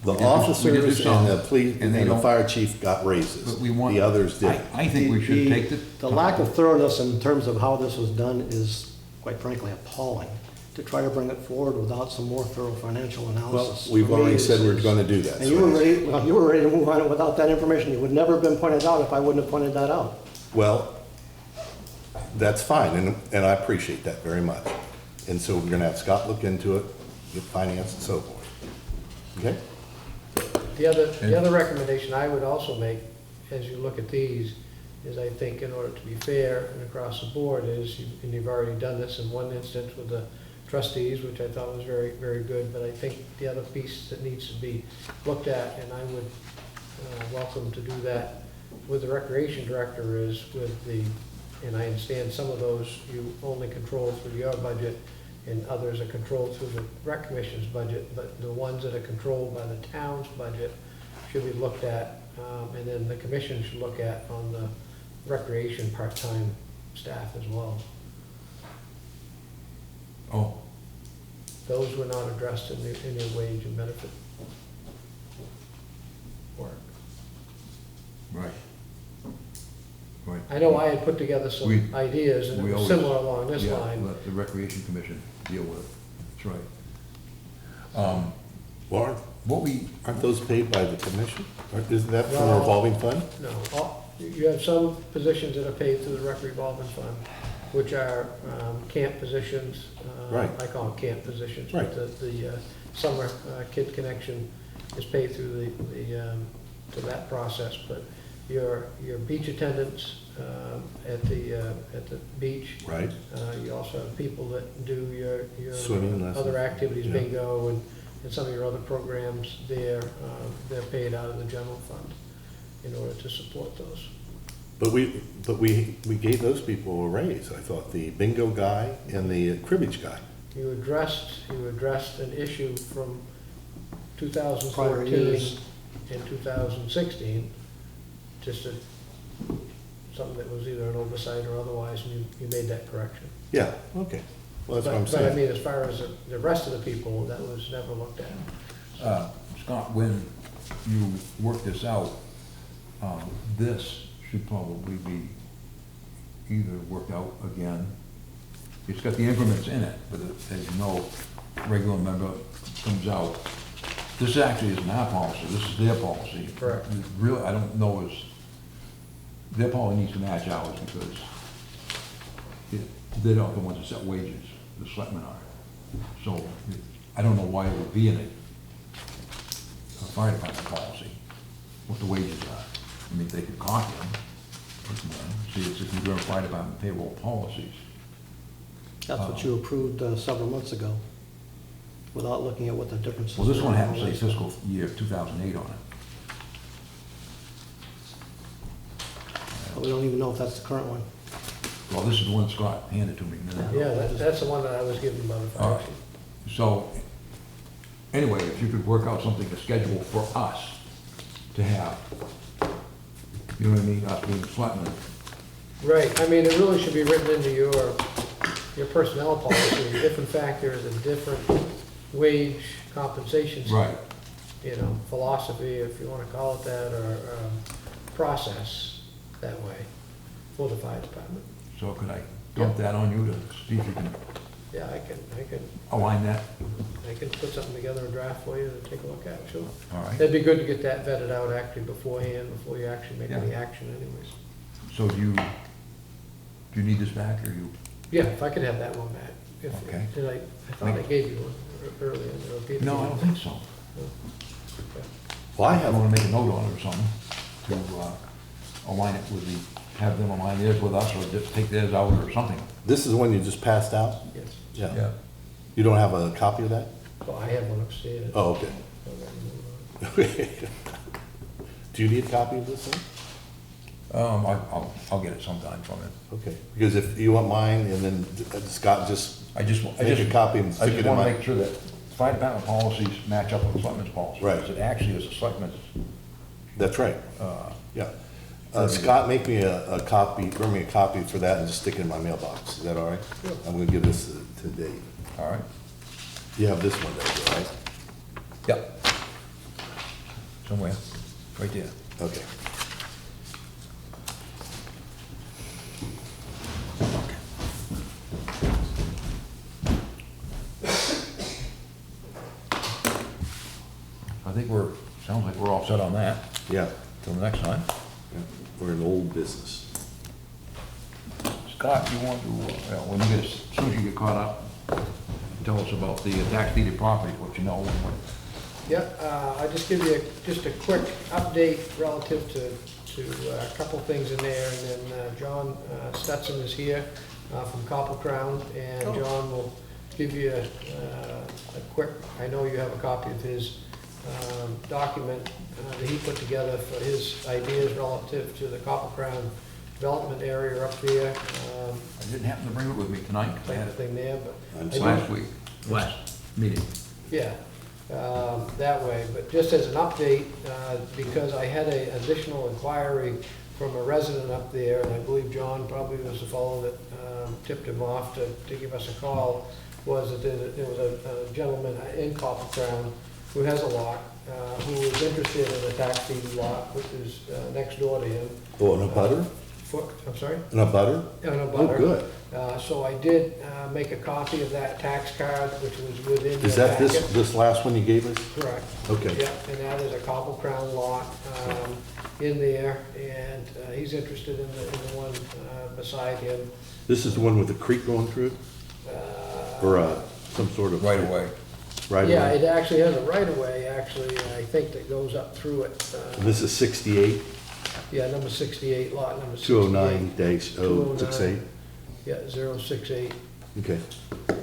C: The
A: We did do
C: officers
A: some,
C: and the police,
A: and
C: and
A: they
C: the
A: don't-
C: fire chief got raises.
A: But we want.
C: The others didn't.
A: I think we should take
B: the lack of thoroughness in terms of how this was done is, quite frankly, appalling to try to bring it forward without some more thorough financial
C: Well,
B: analysis.
C: we've
B: For me,
C: already said we're
B: is-
C: gonna do that.
B: And you were ready, well, you were ready to move on it without that information. It would never have been pointed out if I wouldn't have pointed that out.
C: Well, that's fine, and I appreciate that very much. And so we're gonna have Scott look into it, get finance and so forth. Okay?
F: The other recommendation I would also make, as you look at these, is I think in order to be fair and across the board is, and you've already done this in one instance with the trustees, which I thought was very, very good, but I think the other piece that needs to be looked at, and I would welcome to do that with the recreation director, is with the, and I understand some of those you only control through your budget, and others are controlled through the rec commission's budget, but the ones that are controlled by the town's budget should be looked at, and then the commission should look at on the recreation part-time staff as well.
A: Oh,
F: Those were not addressed in your wage and benefit work.
A: right. Right.
F: I know I had put together some
A: We-
F: ideas, and
A: we
F: it was
A: always-
F: similar along this
A: Yeah,
F: line.
A: let the Recreation Commission deal with it. That's right.
C: Warren,
A: What we,
C: aren't those paid by the commission? Or isn't that from a
F: No.
C: revolving fund?
F: No, you have some positions that are paid through the rec revolving fund, which are camp positions.
C: Right.
F: I call them camp positions.
C: Right.
F: But the summer kid connection is paid through to that process. But your beach attendants at the beach.
C: Right.
F: You also have people that do your
C: Swimming lessons.
F: other activities,
C: Yeah.
F: bingo, and some of your other programs. They're paid out of the general fund in order to support those.
C: But we gave those people a raise, I thought, the bingo guy and the cribbage guy.
F: You addressed an issue from
B: Prior
F: 2014
B: years.
F: and 2016, just something that was either an oversight or otherwise, and you made that correction.
C: Yeah, okay. Well, that's what I'm
F: But I
C: saying.
F: mean, as far as the rest of the people, that was never looked at.
A: Scott, when you work this out, this should probably be either worked out again. It's got the increments in it, but as you know, regular member comes out. This actually isn't our policy, this is their policy.
F: Correct.
A: Really, I don't know is, their policy needs to match ours because they're not the ones that set wages, the selectmen are. So I don't know why it would be in a fire department policy, what the wages are. I mean, they could copy them, see, it's if you're doing fire department payroll policies.
B: That's what you approved several months ago, without looking at what the differences.
A: Well, this one
B: were.
A: happens to say fiscal year 2008 on it.
B: But we don't even know if that's the current one.
A: Well, this is the one Scott handed to me a minute ago.
F: Yeah, that's the one that I was given by the
A: All
F: fire
A: right.
F: chief.
A: So, anyway, if you could work out something, a schedule for us to have, you know what I mean, us being selectmen.
F: Right, I mean, it really should be written into your personnel policy, if in fact there is a different wage compensation.
A: Right.
F: You know, philosophy, if you wanna call it that, or process that way for the fire department.
A: So could I dump that on you to see if you can
F: Yeah, I can
A: align that?
F: put something together, a draft for you to take a look at, sure.
A: All right.
F: It'd be good to get that vetted out actually beforehand, before you actually make
A: Yeah.
F: any action anyways.
A: So do you need this back, or you?
F: Yeah, if I could have that one back.
A: Okay.
F: I thought I gave you one earlier. or Peter
A: No, I
F: gave
A: don't
F: you
A: think so.
F: one.
C: Well, I
A: I
C: have,
A: wanna make a note on it or something to align it with have them align theirs with us, or just take theirs out or something.
C: this is the one you just passed out?
F: Yes.
C: Yeah. You don't have a copy of that?
F: Well, I have one upstairs.
C: Oh, okay. Do you need a copy of this thing?
A: I'll get it sometime from him.
C: Okay, because if you want mine, and then Scott just
A: I just
C: make a copy and
A: I
C: stick it
A: just
C: in
A: wanna
C: my.
A: make sure that fire department policies match up with the selectmen's policy.
C: Right.
A: Because it actually is a selectmen's,
C: That's right,
A: uh,
C: yeah. Scott, make me a copy, bring me a copy for that and just stick it in my mailbox. Is that all right?
F: Sure.
C: I'm gonna give this to Dave.
A: all right?
C: You have this one, Dave, right?
A: Yep. Somewhere, right there.
C: Okay.
A: think sounds like we're all set on that,
C: Yeah,
A: till the next time.
C: yeah, we're in old business.
A: Scott, you want to, when you get, as soon as you get caught up, tell us about the tax deeded property, what you know.
F: Yep, I'll just give you just a quick update relative to a couple things in there, and then John Stetson is here from Copper Crown, and John will give you a quick, I know you have a copy of his document that he put together for his ideas relative to the Copper Crown development area up there.
A: I didn't happen to bring it with me tonight, 'cause I
F: Type
A: had
F: of
A: it
F: thing there, but
C: I'm
F: I do-
C: sorry.
A: last meeting.
F: Yeah, that way, but just as an update, because I had an additional inquiry from a resident up there, and I believe John probably was the fellow that tipped him off to give us a call, was that there was a gentleman in Copper Crown who has a lot, who was interested in a tax deed lot, which is next door to him.
C: Oh, and a butter?
F: I'm sorry?
C: And a butter?
F: On a
C: Oh,
F: butter.
C: good.
F: So I did make a copy of that tax card, which was within the
C: Is that
F: packet.
C: this last one you gave us?
F: Correct.
C: Okay.
F: Yeah, and that is a Copper Crown lot in there, and he's interested in the one beside him.
C: This is the one with the creek going through it? Or some sort of?
A: Right away.
C: Right
F: Yeah,
C: away?
F: it actually has a right-of-way, actually, I think, that goes up through it.
C: And this is 68,
F: Yeah, number 68, lot number 68.
C: 209-068?
F: Yeah, 068.
C: Okay.
F: I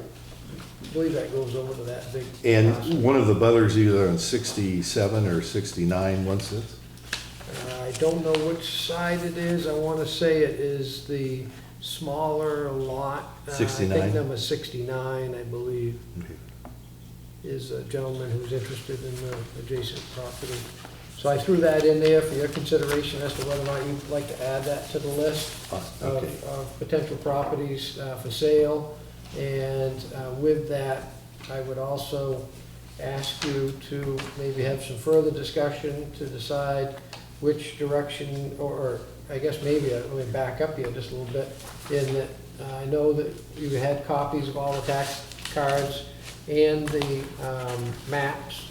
F: believe that goes over to that big.
C: And
F: parcel.
C: one of the butters either on 67 or 69, what's this?
F: I don't know which side it is. I want to say it is the smaller lot. I
C: 69?
F: think number 69, I believe,
C: Okay.
F: is a gentleman who's interested in the adjacent property. So I threw that in there for your consideration as to whether or not you'd like to add that to the list
C: Okay.
F: of potential properties for sale. And with that, I would also ask you to maybe have some further discussion to decide which direction, or I guess maybe, let me back up here just a little bit, in that I know that you had copies of all the tax cards and the maps,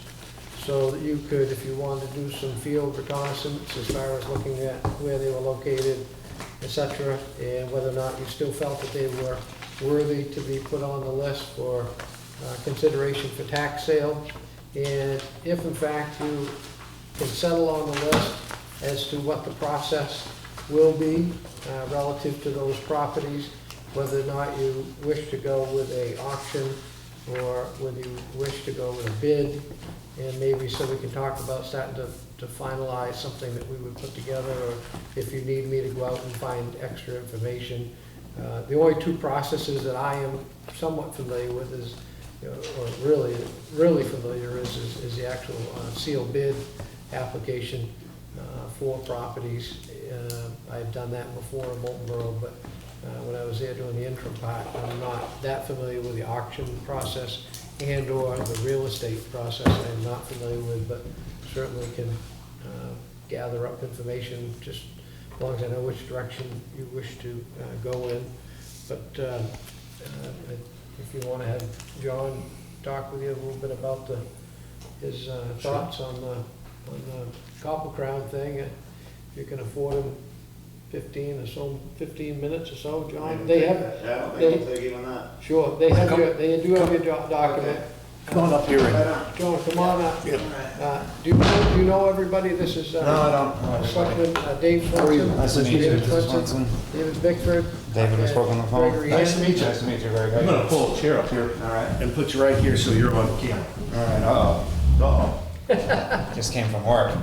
F: so that you could, if you wanted to do some field reconnaissance as far as looking at where they were located, et cetera, and whether or not you still felt that they were worthy to be put on the list for consideration for tax sale. And if in fact you can settle on the list as to what the process will be relative to those properties, whether or not you wish to go with a auction or whether you wish to go with a bid, and maybe so we can talk about starting to finalize something that we would put together, or if you need me to go out and find extra information. The only two processes that I am somewhat familiar with is, or really familiar is the actual sealed bid application for properties. I've done that before in Bolton Borough, but when I was there doing the interim part, I'm not that familiar with the auction process and/or the real estate process. I'm not familiar with, but certainly can gather up information, just as long as I know which direction you wish to go in. But if you want to have John talk with you a little bit about his thoughts on the Copper Crown thing, if you can afford him 15 minutes or so, John. They have,
I: I don't
F: they-
I: think we'll take even that.
F: sure, they have your, they do have your document.
C: Come on up here and,
F: John, come on up.
C: Yeah.
F: Do you know everybody? This is,
J: No, I don't.
F: Selectman Dave Swenson.
J: Nice to meet you,
F: David
J: Mr.
F: Swenson.
J: Swenson.
F: David Bickford.
J: David, we spoke on the phone.
F: Gregory
C: Nice to
F: Hanson.
C: meet you.
J: Nice to meet you, very
C: I'm
J: good.
C: gonna pull a chair up here
J: All right,
C: and put you right here so you're on camera.
J: all right, uh-oh,
C: Uh-oh.
J: just came from work.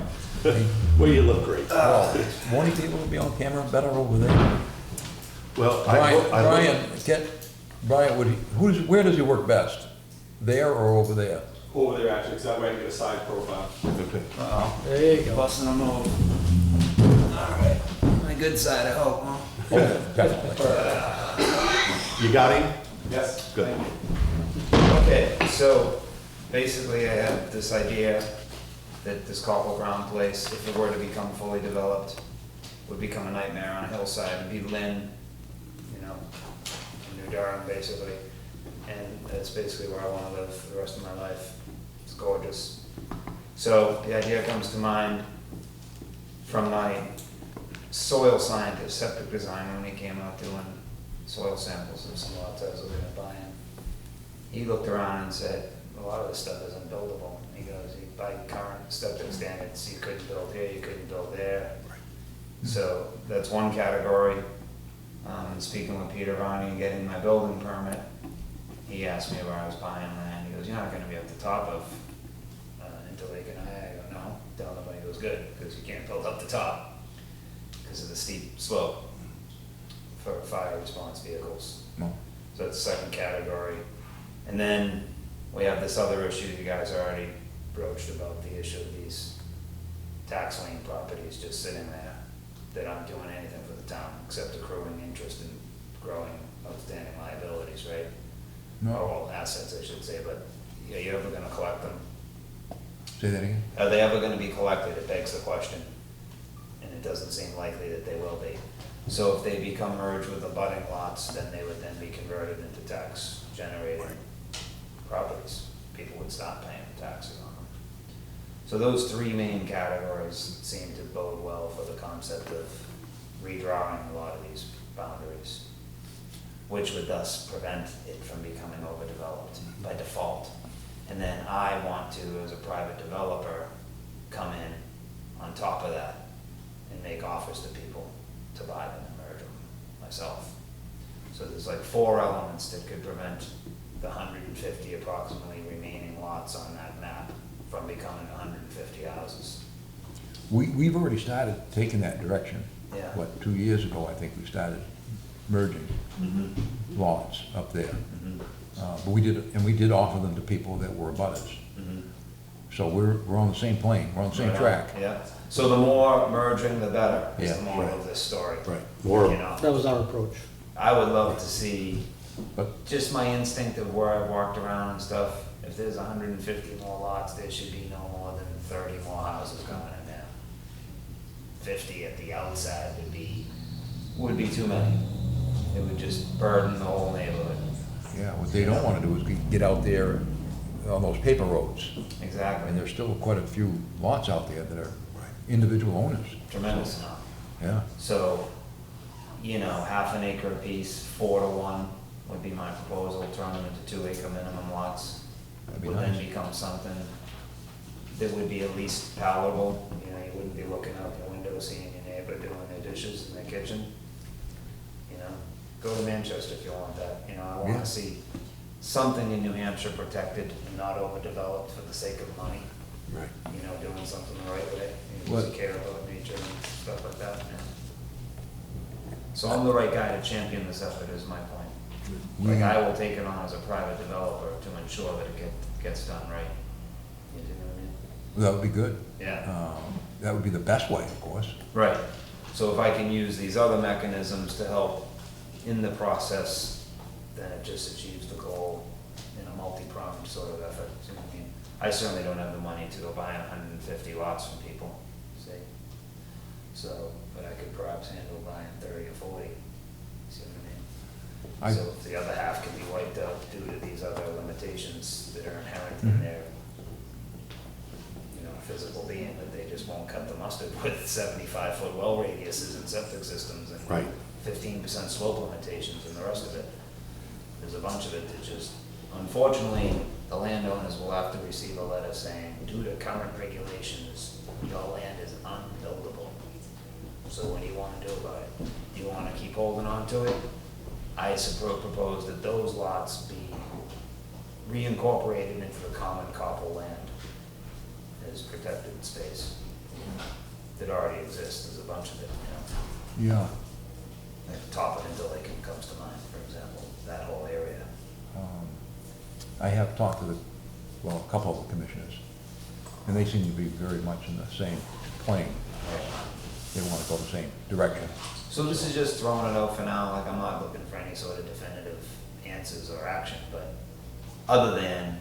C: Well, you look great.
A: Morning people will be on camera better over there.
C: Well,
A: Brian, where does he work best? There or over there?
K: Over there actually, because that way I can get a side profile.
C: Okay.
J: Uh-oh,
F: There you go.
J: busting a move. All right, my good side, I hope, huh?
A: Oh, definitely.
C: You got him?
K: Yes.
C: Good.
J: Okay, so basically I have this idea that this Copper Crown place, if it were to become fully developed, would become a nightmare on a hillside. It'd be Lynn, New Durham, basically. And that's basically where I want to live for the rest of my life. It's gorgeous. So the idea comes to mind from my soil scientist, septic designer, when he came out doing soil samples of some lots I was looking at buying. He looked around and said, a lot of this stuff isn't buildable. He goes, by current septic standards, you couldn't build here, you couldn't build there. So that's one category. Speaking with Peter Varney and getting my building permit, he asked me where I was buying land. He goes, you're not gonna be at the top of Interlake and I go, no. Tell him, he goes, good, because you can't build up the top because of the steep slope for fire response vehicles.
A: No.
J: So that's the second category. And then we have this other issue you guys already broached about the issue of these tax lien properties just sitting there that aren't doing anything for the town except accruing interest and growing outstanding liabilities, right?
A: No.
J: Or well, assets, I should say, but are you ever gonna collect them?
A: Say that again?
J: Are they ever gonna be collected? It begs the question. And it doesn't seem likely that they will be. So if they become merged with abutting lots, then they would then be converted into tax generating properties. People would stop paying taxes on them. So those three main categories seem to bode well for the concept of redrawing a lot of these boundaries, which would thus prevent it from becoming overdeveloped by default. And then I want to, as a private developer, come in on top of that and make offers to people to buy them and merge them myself. So there's like 4 elements that could prevent the 150 approximately remaining lots on that map from becoming 150 houses.
A: We've already started taking that direction.
J: Yeah.
A: What, 2 years ago, I think we started merging lots up there. But we did offer them to people that were abutters. So we're on the same plane, we're on the same track.
J: Yeah. So the more merging, the better, is
A: Yeah,
J: the moral
C: right.
J: of this story.
C: Right. More,
J: You know,
B: That was our approach.
J: I would love to see,
A: But
J: just my instinct of where I've walked around and stuff, if there's 150 more lots, there should be no more than 30 more houses coming in there. 50 at the outside would be too many. It would just burden the whole neighborhood.
A: yeah, what they don't wanna do is get out there on those paper roads.
J: Exactly.
A: And there's still quite a few lots out there that are individual owners.
J: Tremendous amount.
A: Yeah,
J: So, you know, half an acre apiece, 4 to 1 would be my proposal, turn them into 2 acre minimum lots.
A: that'd be
J: Would then
A: nice.
J: become something that would be at least palatable. You know, you wouldn't be looking out your window seeing your neighbor doing their dishes in their kitchen. You know, go to Manchester if you want that. You know, I
A: Yeah.
J: wanna see something in New Hampshire protected and not overdeveloped for the sake of money.
C: right.
J: You know, doing something the right way, you know,
A: What-
J: to care about nature and stuff like that. Yeah. So I'm the right guy to champion this effort is my point. Like, I will take it on as a private developer to ensure that it gets done right. You know what I mean?
A: That would be good.
J: Yeah.
A: That would be the best way, of course.
J: Right. So if I can use these other mechanisms to help in the process, then it just achieves the goal in a multi-pronged sort of effort. You know what I mean? I certainly don't have the money to go buy 150 lots from people, see? So, but I could perhaps handle buying 30 or 40, see what I
A: I-
J: mean? So if the other half can be wiped out due to these other limitations that are inherent in their, you know, physical being, that they just won't cut the mustard with 75-foot well radiuses and septic systems and
C: Right.
J: 15% slope limitations and the rest of it. There's a bunch of it that just, unfortunately, the landowners will have to receive a letter saying, due to current regulations, your land is unbuildable. So what do you wanna do about it? You wanna keep holding on to it? I propose that those lots be reincorporated into the common copper land as protected space that already exists. There's a bunch of it, you know.
A: Yeah.
J: Like the top of Interlake comes to mind, for example, that whole area.
A: I have talked to a couple of the commissioners, and they seem to be very much in the same plane. They want to go the same direction.
J: So this is just throwing it out for now, like I'm not looking for any sort of definitive answers or action, but other than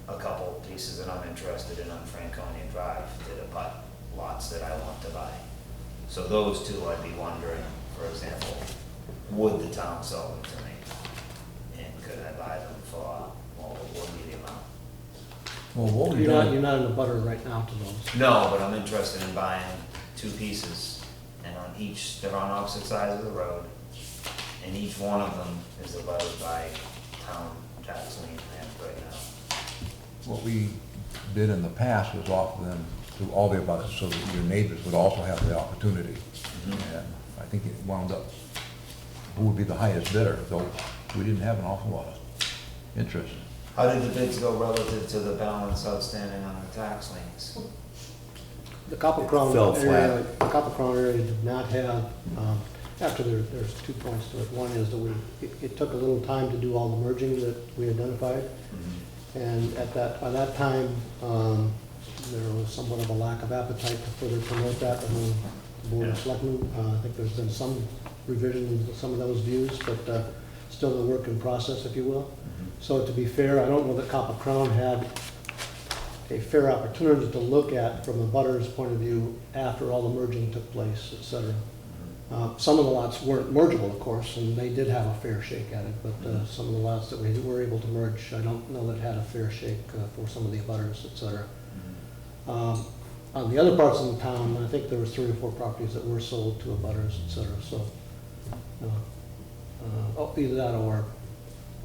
J: a couple pieces that I'm interested in on Franconia Drive that abut lots that I want to buy. So those two I'd be wondering, for example, would the town sell them to me? And could I buy them for, what would be the amount?
A: Well, what we've
B: You're
A: done,
B: not in the butter right now to those.
J: No, but I'm interested in buying 2 pieces, and on each, they're on opposite sides of the road, and each one of them is abutted by town tax lien land right now.
A: what we did in the past was offer them to all the abutters, so that your neighbors would also have the opportunity. And I think it wound up, who would be the highest bidder, though we didn't have an awful lot of interest.
J: How did the bids go relative to the balance outstanding on the tax liens?
B: The Copper Crown
C: fell
B: area, the Copper Crown area did not have, actually, there's 2 points to it. One is that it took a little time to do all the merging that we identified. And by that time, there was somewhat of a lack of appetite to further promote that among the Board of Selectmen. I think there's been some revision to some of those views, but still a work in process, if you will. So to be fair, I don't know that Copper Crown had a fair opportunity to look at from the butter's point of view after all the merging took place, et cetera. Some of the lots weren't mergeable, of course, and they did have a fair shake at it, but some of the lots that we were able to merge, I don't know that had a fair shake for some of the abutters, et cetera. On the other parts of the town, I think there was 3 or 4 properties that were sold to abutters, et cetera, so either that or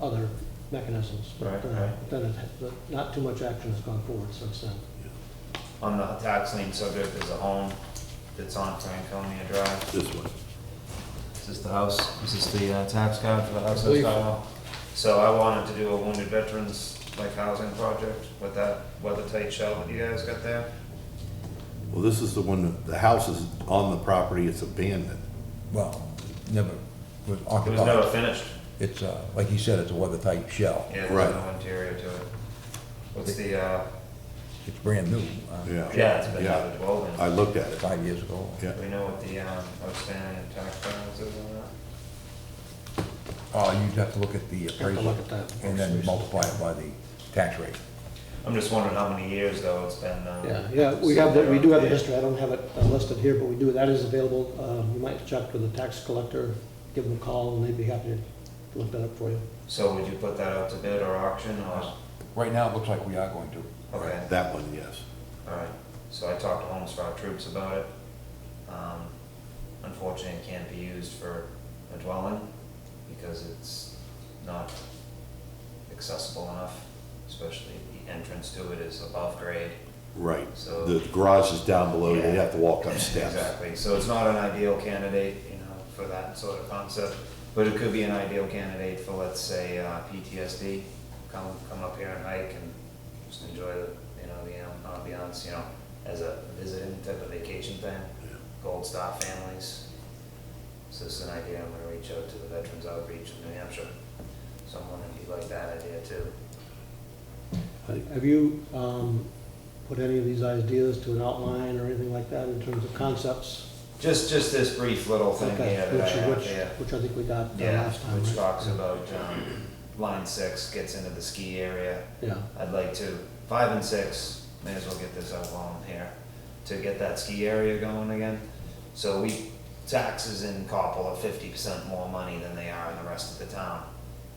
B: other mechanisms. But
J: Right.
B: then not too much action has gone forward since then.
J: On the tax lien subject, there's a home that's on Franconia Drive.
C: This one.
J: Is this the house? Is this the tax card for the house?
F: I believe
J: So I wanted to do a wounded veterans housing project with that weather-tight shell that you guys got there.
C: Well, this is the one, the house is on the property, it's abandoned.
A: Well, never was
J: It was never
A: occupied.
J: finished.
A: It's, like he said, it's a weather-tight shell.
J: Yeah, there's
C: Right.
J: no interior to it. What's the,
A: It's brand new.
J: yeah, it's been
C: Yeah.
J: out of 12
C: I looked at it.
A: 5 years ago.
C: Yeah.
J: Do we know what the outstanding tax balance is on that?
A: You'd have to look at the
B: Have to
A: appraisal
B: look at that.
A: and then multiply it by the tax rate.
J: I'm just wondering how many years though it's been.
B: Yeah, we do have the history, I don't have it listed here, but we do, that is available. You might check with the tax collector, give them a call, and they'd be happy to look that up for you.
J: So would you put that out to bid or auction or?
A: Right now, it looks like we are going to.
J: Okay,
C: That one, yes.
J: all right. So I talked to Homes for Our Troops about it. Unfortunately, it can't be used for a dwelling because it's not accessible enough, especially the entrance to it is above grade.
C: Right.
J: So-
C: The garage is down below, they
J: Yeah.
C: have to walk up steps.
J: Exactly, so it's not an ideal candidate, for that sort of concept, but it could be an ideal candidate for, let's say, PTSD, come up here and hike and just enjoy the ambiance, as a visiting type of vacation thing. Gold Star families. So this is an idea, I'm gonna reach out to the Veterans Outreach in New Hampshire, someone if you like that idea too.
B: Have you put any of these ideas to an outline or anything like that in terms of concepts?
J: Just this brief little thing
B: Okay,
J: here that I have here.
B: which I think we got
J: Yeah,
B: last time.
J: which
B: right?
J: talks about, line 6 gets into the ski area.
B: Yeah,
J: I'd like to, 5 and 6, may as well get this out while I'm here, to get that ski area going again. So taxes in Coppell are 50% more money than they are in the rest of the town.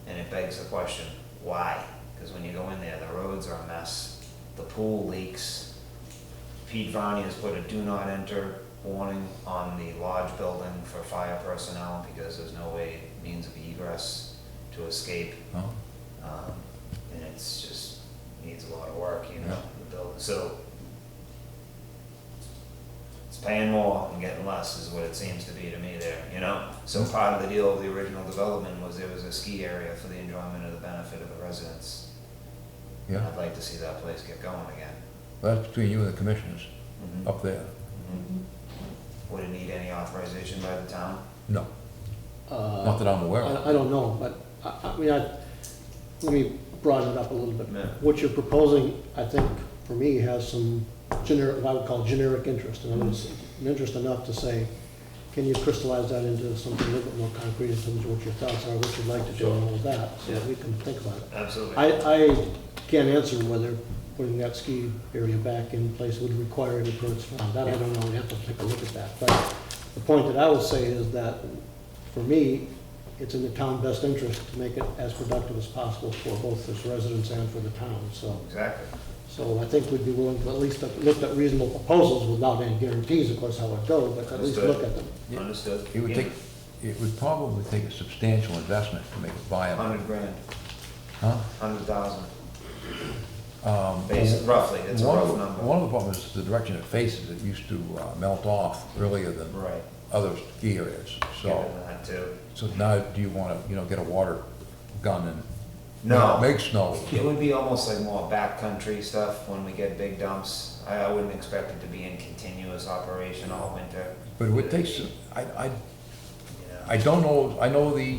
J: And it begs the question, why? Because when you go in there, the roads are a mess, the pool leaks. Pete Varney has put a do not enter warning on the lodge building for fire personnel because there's no means of egress to escape.
A: Oh,
J: And it's just, needs a lot of work,
A: Yeah.
J: the building, so. It's paying more and getting less is what it seems to be to me there, So part of the deal of the original development was there was a ski area for the enjoyment of the benefit of the residents.
A: yeah.
J: I'd like to see that place get going again.
A: That's between you and the commissioners
J: Mhm.
A: up there.
J: Mhm. Would it need any authorization by the town?
A: No, not that I'm aware of.
B: I don't know, but let me broaden it up a little bit.
J: Yeah.
B: What you're proposing, I think, for me, has some what I would call generic interest. In other words, an interest enough to say, can you crystallize that into something a little bit more concrete in terms of what your thoughts are, what you'd like to do, and all of that, so that we can think about it.
J: Absolutely.
B: I can't answer whether putting that ski area back in place would require any permits from that. I don't know, we have to take a look at that. But the point that I would say is that, for me, it's in the town's best interest to make it as productive as possible for both its residents and for the town. So,
J: Exactly.
B: So I think we'd be willing to at least look at reasonable proposals without any guarantees, of course, how it goes, but at least look at them.
J: Understood.
A: It would probably take a substantial investment to make it viable.
J: 100 grand,
A: Huh?
J: 100,000,
A: Um,
J: roughly, it's a
A: One
J: rough
A: of the-
J: number.
A: One of the problems is the direction it faces. It used to melt off earlier than
J: Right,
A: other ski areas.
J: given
A: So,
J: that too.
A: so now do you want to, get a water gun and
J: No.
A: make snow?
J: It would be almost like more backcountry stuff when we get big dumps. I wouldn't expect it to be in continuous operation all winter.
A: But it would take, some-
J: You
A: I don't know, I know the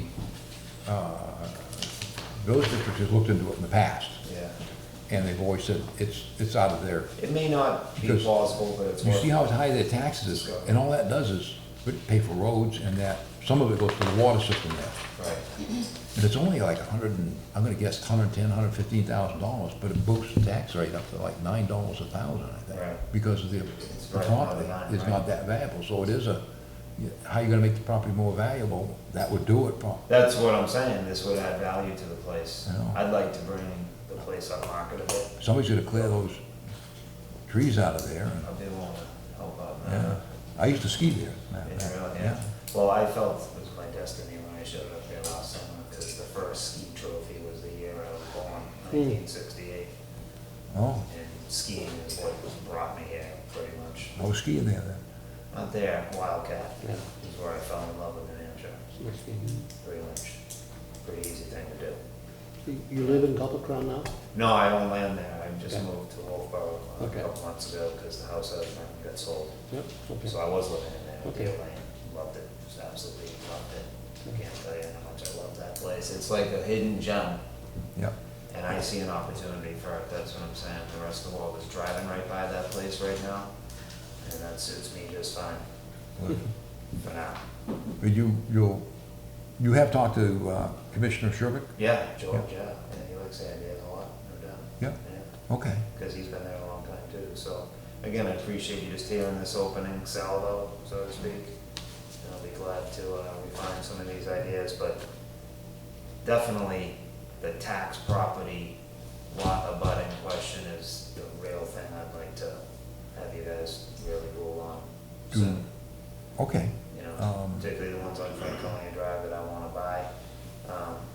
A: village district has looked into it in the past,
J: know, yeah.
A: and they've always said it's out of there.
J: It may not be
A: Because
J: plausible, but it's
A: You
J: worth.
A: see how high their taxes is, and all that does is pay for roads, and that, some of it goes to the water system there.
J: Right,
A: And it's only like I'm gonna guess $115,000, but it boosts the tax rate up to like $9 a thousand, I think.
J: Right.
A: Because of the
J: right
A: property
J: on the line,
A: is
J: right.
A: not that valuable, so it is how you gonna make the property more valuable, that would do it probably.
J: that's what I'm saying, this would add value to the place.
A: I know.
J: I'd like to bring the place up market a bit.
A: Somebody's gonna clear those trees out of there, and,
J: I'd be willing to help out.
A: yeah. I used to ski there.
J: Yeah. Well, I felt it was my destiny when I showed up there last summer, because the first ski trophy was the year I was born, 1968.
A: Oh,
J: And skiing is what brought me here, pretty much.
A: I was skiing there then.
J: Out there, Wildcat,
B: Yeah.
J: is where I fell in love with New Hampshire, pretty much. Pretty easy thing to do.
B: You live in Gulf Crown now?
J: No, I own land there, I just
B: Okay.
J: moved to Wolfboro a
B: Okay.
J: couple months ago, because the house I was renting got sold.
B: Yep, okay.
J: So I was living in there,
B: Okay.
J: Deer Lane, loved it, just absolutely loved it. I can't tell you how much I love that place. It's like a hidden gem,
A: Yep.
J: and I see an opportunity for it, that's what I'm saying. The rest of the world is driving right by that place right now, and that suits me just fine for now.
A: But you have talked to Commissioner Sherbick?
J: Yeah, George, yeah, he likes the ideas a lot, no doubt.
A: Yep.
J: Yeah.
A: Okay.
J: Because he's been there a long time too. So again, I appreciate you just hearing this opening salvo, so to speak. And I'll be glad to refine some of these ideas, but definitely the tax property lot abutting question is the real thing I'd like to have you guys really rule on soon.
A: Okay.
J: You know, particularly the ones on Franconia Drive that I want to buy.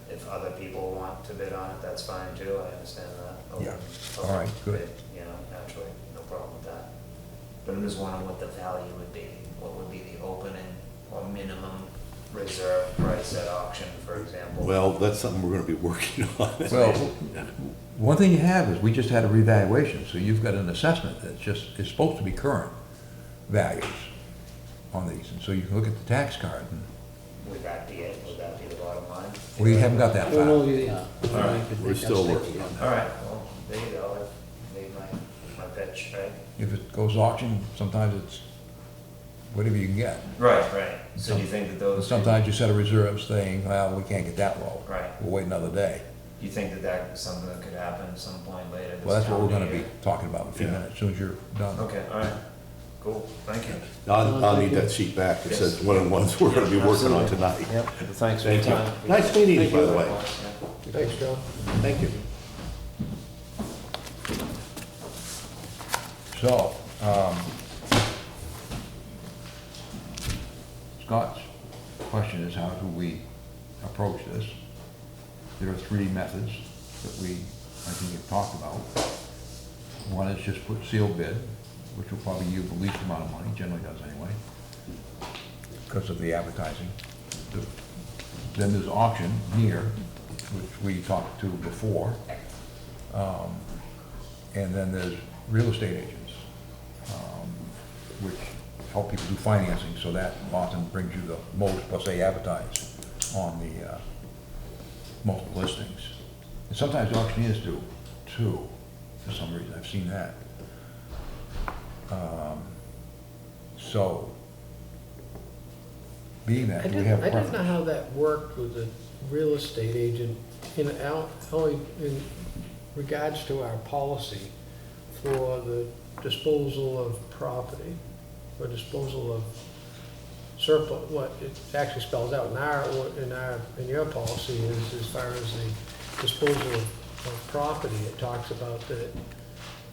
J: If other people want to bid on it, that's fine too, I understand that.
A: Yeah. All right, good.
J: Bid, you know, naturally, no problem with that. But I'm just wondering what the value would be, what would be the opening or minimum reserve price at auction, for example?
C: Well, that's something we're gonna be working on.
A: Well, one thing you have is, we just had a revaluation, so you've got an assessment that is supposed to be current values on these, and so you can look at the tax card, and
J: Would that be it? Would that be the bottom line?
A: we haven't got that
B: I don't know,
A: far.
B: yeah.
J: All right.
C: We're still working on
J: All right, well, there you go, I've made my pitch, right?
A: If it goes auction, sometimes it's whatever you can get.
J: Right. So do you think that those?
A: Sometimes you set a reserve saying, well, we can't get that low.
J: Right.
A: We'll wait another day.
J: Do you think that that is something that could happen at some point later this
A: Well, that's what we're
J: calendar
A: gonna be
J: year?
A: talking about in a few
C: Yeah.
A: minutes, as soon as you're done.
J: Okay, all right, cool, thank you.
C: I'll need that sheet back. It says one of the ones we're gonna be working on tonight.
H: Yep, thanks for your
C: Thank you.
H: time.
C: Nice meeting you, by the way.
F: Thanks, John.
C: Thank you.
A: So, Scott's question is, how do we approach this? There are three methods that I think you've talked about. One is just put sealed bid, which will probably yield the least amount of money, generally does anyway, because of the advertising. Then there's auction here, which we talked to before. And then there's real estate agents, which help people do financing, so that often brings you the most, plus they advertise on the multiple listings. And sometimes auctioneers do too, for some reason, I've seen that. So, being that,
F: I
A: do we have a
F: didn't know
A: preference?
F: how that worked with the real estate agent only in regards to our policy for the disposal of property, or disposal of surplus. What it actually spells out in your policy is, as far as the disposal of property, it talks about that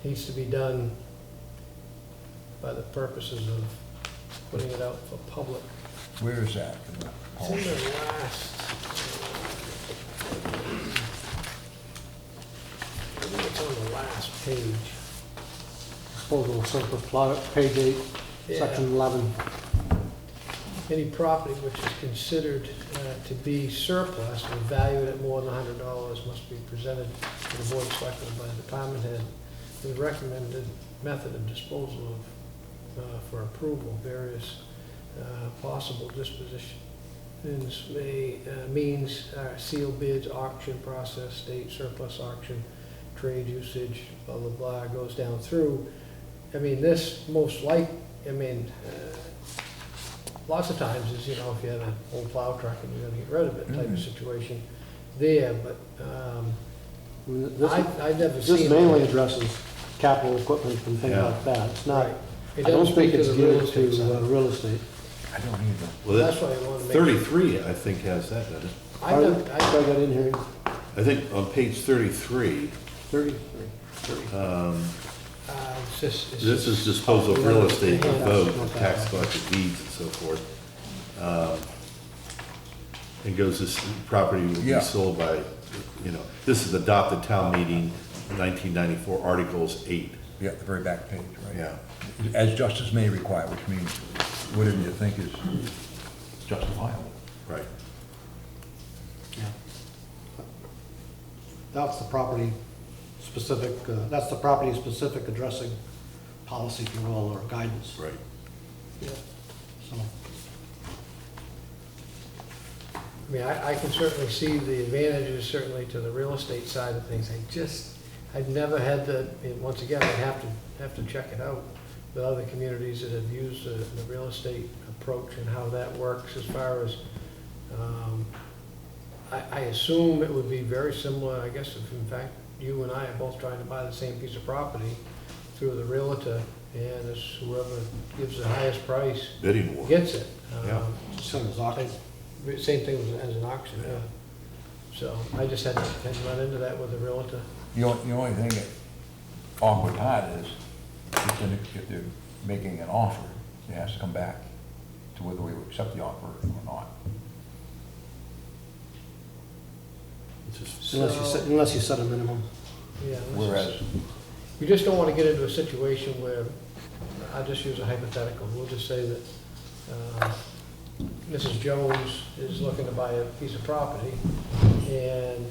F: needs to be done by the purposes of putting it out for public.
A: Where is that?
F: It's in the last. I think it's on the last page.
B: Disposal of surplus product, page 8,
F: Yeah.
B: section 11.
F: Any property which is considered to be surplus and valued at more than $100 must be presented to the board of selectmen by the department head with recommended method of disposal for approval. Various possible dispositions means sealed bids, auction process, state surplus auction, trade usage, blah, blah, blah, goes down through. I mean, this most lots of times is, you know, if you have an old plow truck and you're gonna get rid of it type of situation there, but I've never seen.
B: This mainly addresses capital equipment and things
C: Yeah.
B: like that. It's not,
F: Right.
B: I
F: It
B: don't
F: doesn't
B: think
F: speak
B: it's
F: to the real
B: geared
F: estate
B: to
F: side.
B: real estate.
A: I don't either.
C: Well,
F: That's
C: that
F: why I wanted to make sure.
C: 33, I think, has that, doesn't it?
B: Pardon? I got in here,
C: I think on page 33,
B: 33.
F: It's
C: this is disposal of real estate, vote, tax collector deeds and so forth. And goes, this property will be
A: Yeah.
C: sold by, you know, this is adopted town meeting 1994, Articles 8.
A: Yeah, the very back page, right?
C: Yeah.
A: As justice may require, which means whatever you think is justifiable.
C: Right.
B: That's the property specific, that's the property specific addressing policy, if you will, or guidance.
C: Right.
F: Yeah.
B: So,
F: I mean, I can certainly see the advantages certainly to the real estate side of things. I've never had the, and once again, I have to check it out with other communities that have used the real estate approach and how that works as far as, I assume it would be very similar, I guess, if in fact you and I are both trying to buy the same piece of property through the realtor, and it's whoever gives the highest price
C: Bidding war.
F: gets it.
C: Yeah.
B: same as auction.
F: Same thing as an auction, yeah. So I just had to run into that with the realtor.
A: The only thing that awkward part is, if they're making an offer, it has to come back to whether we accept the offer or not.
C: It's just-
B: Unless you set a minimum.
F: Yeah,
A: Whereas,
F: you just don't want to get into a situation where, I'll just use a hypothetical, we'll just say that Mrs. Jones is looking to buy a piece of property, and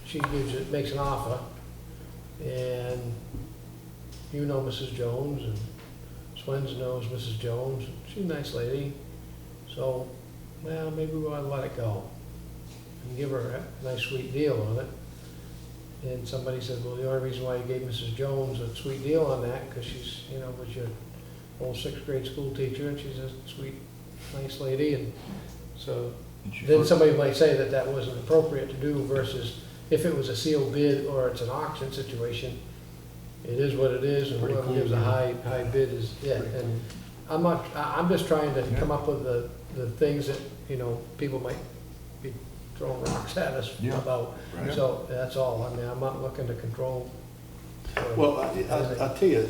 F: she makes an offer, and you know Mrs. Jones, and Swens knows Mrs. Jones, she's a nice lady, so, well, maybe we want to let it go, and give her a nice sweet deal on it. And somebody said, well, the only reason why you gave Mrs. Jones a sweet deal on that, because she's, you know, was your old sixth grade school teacher, and she's a sweet, nice lady, and so then somebody might say that that wasn't appropriate to do versus if it was a sealed bid or it's an auction situation, it is what it is, and whoever gives a high bid is it. And I'm just trying to come up with the things that, you know, people might be throwing rocks at us
A: Yeah.
F: about.
C: Right.
F: So that's all. I mean, I'm not looking to control.
C: Well, I'll tell you,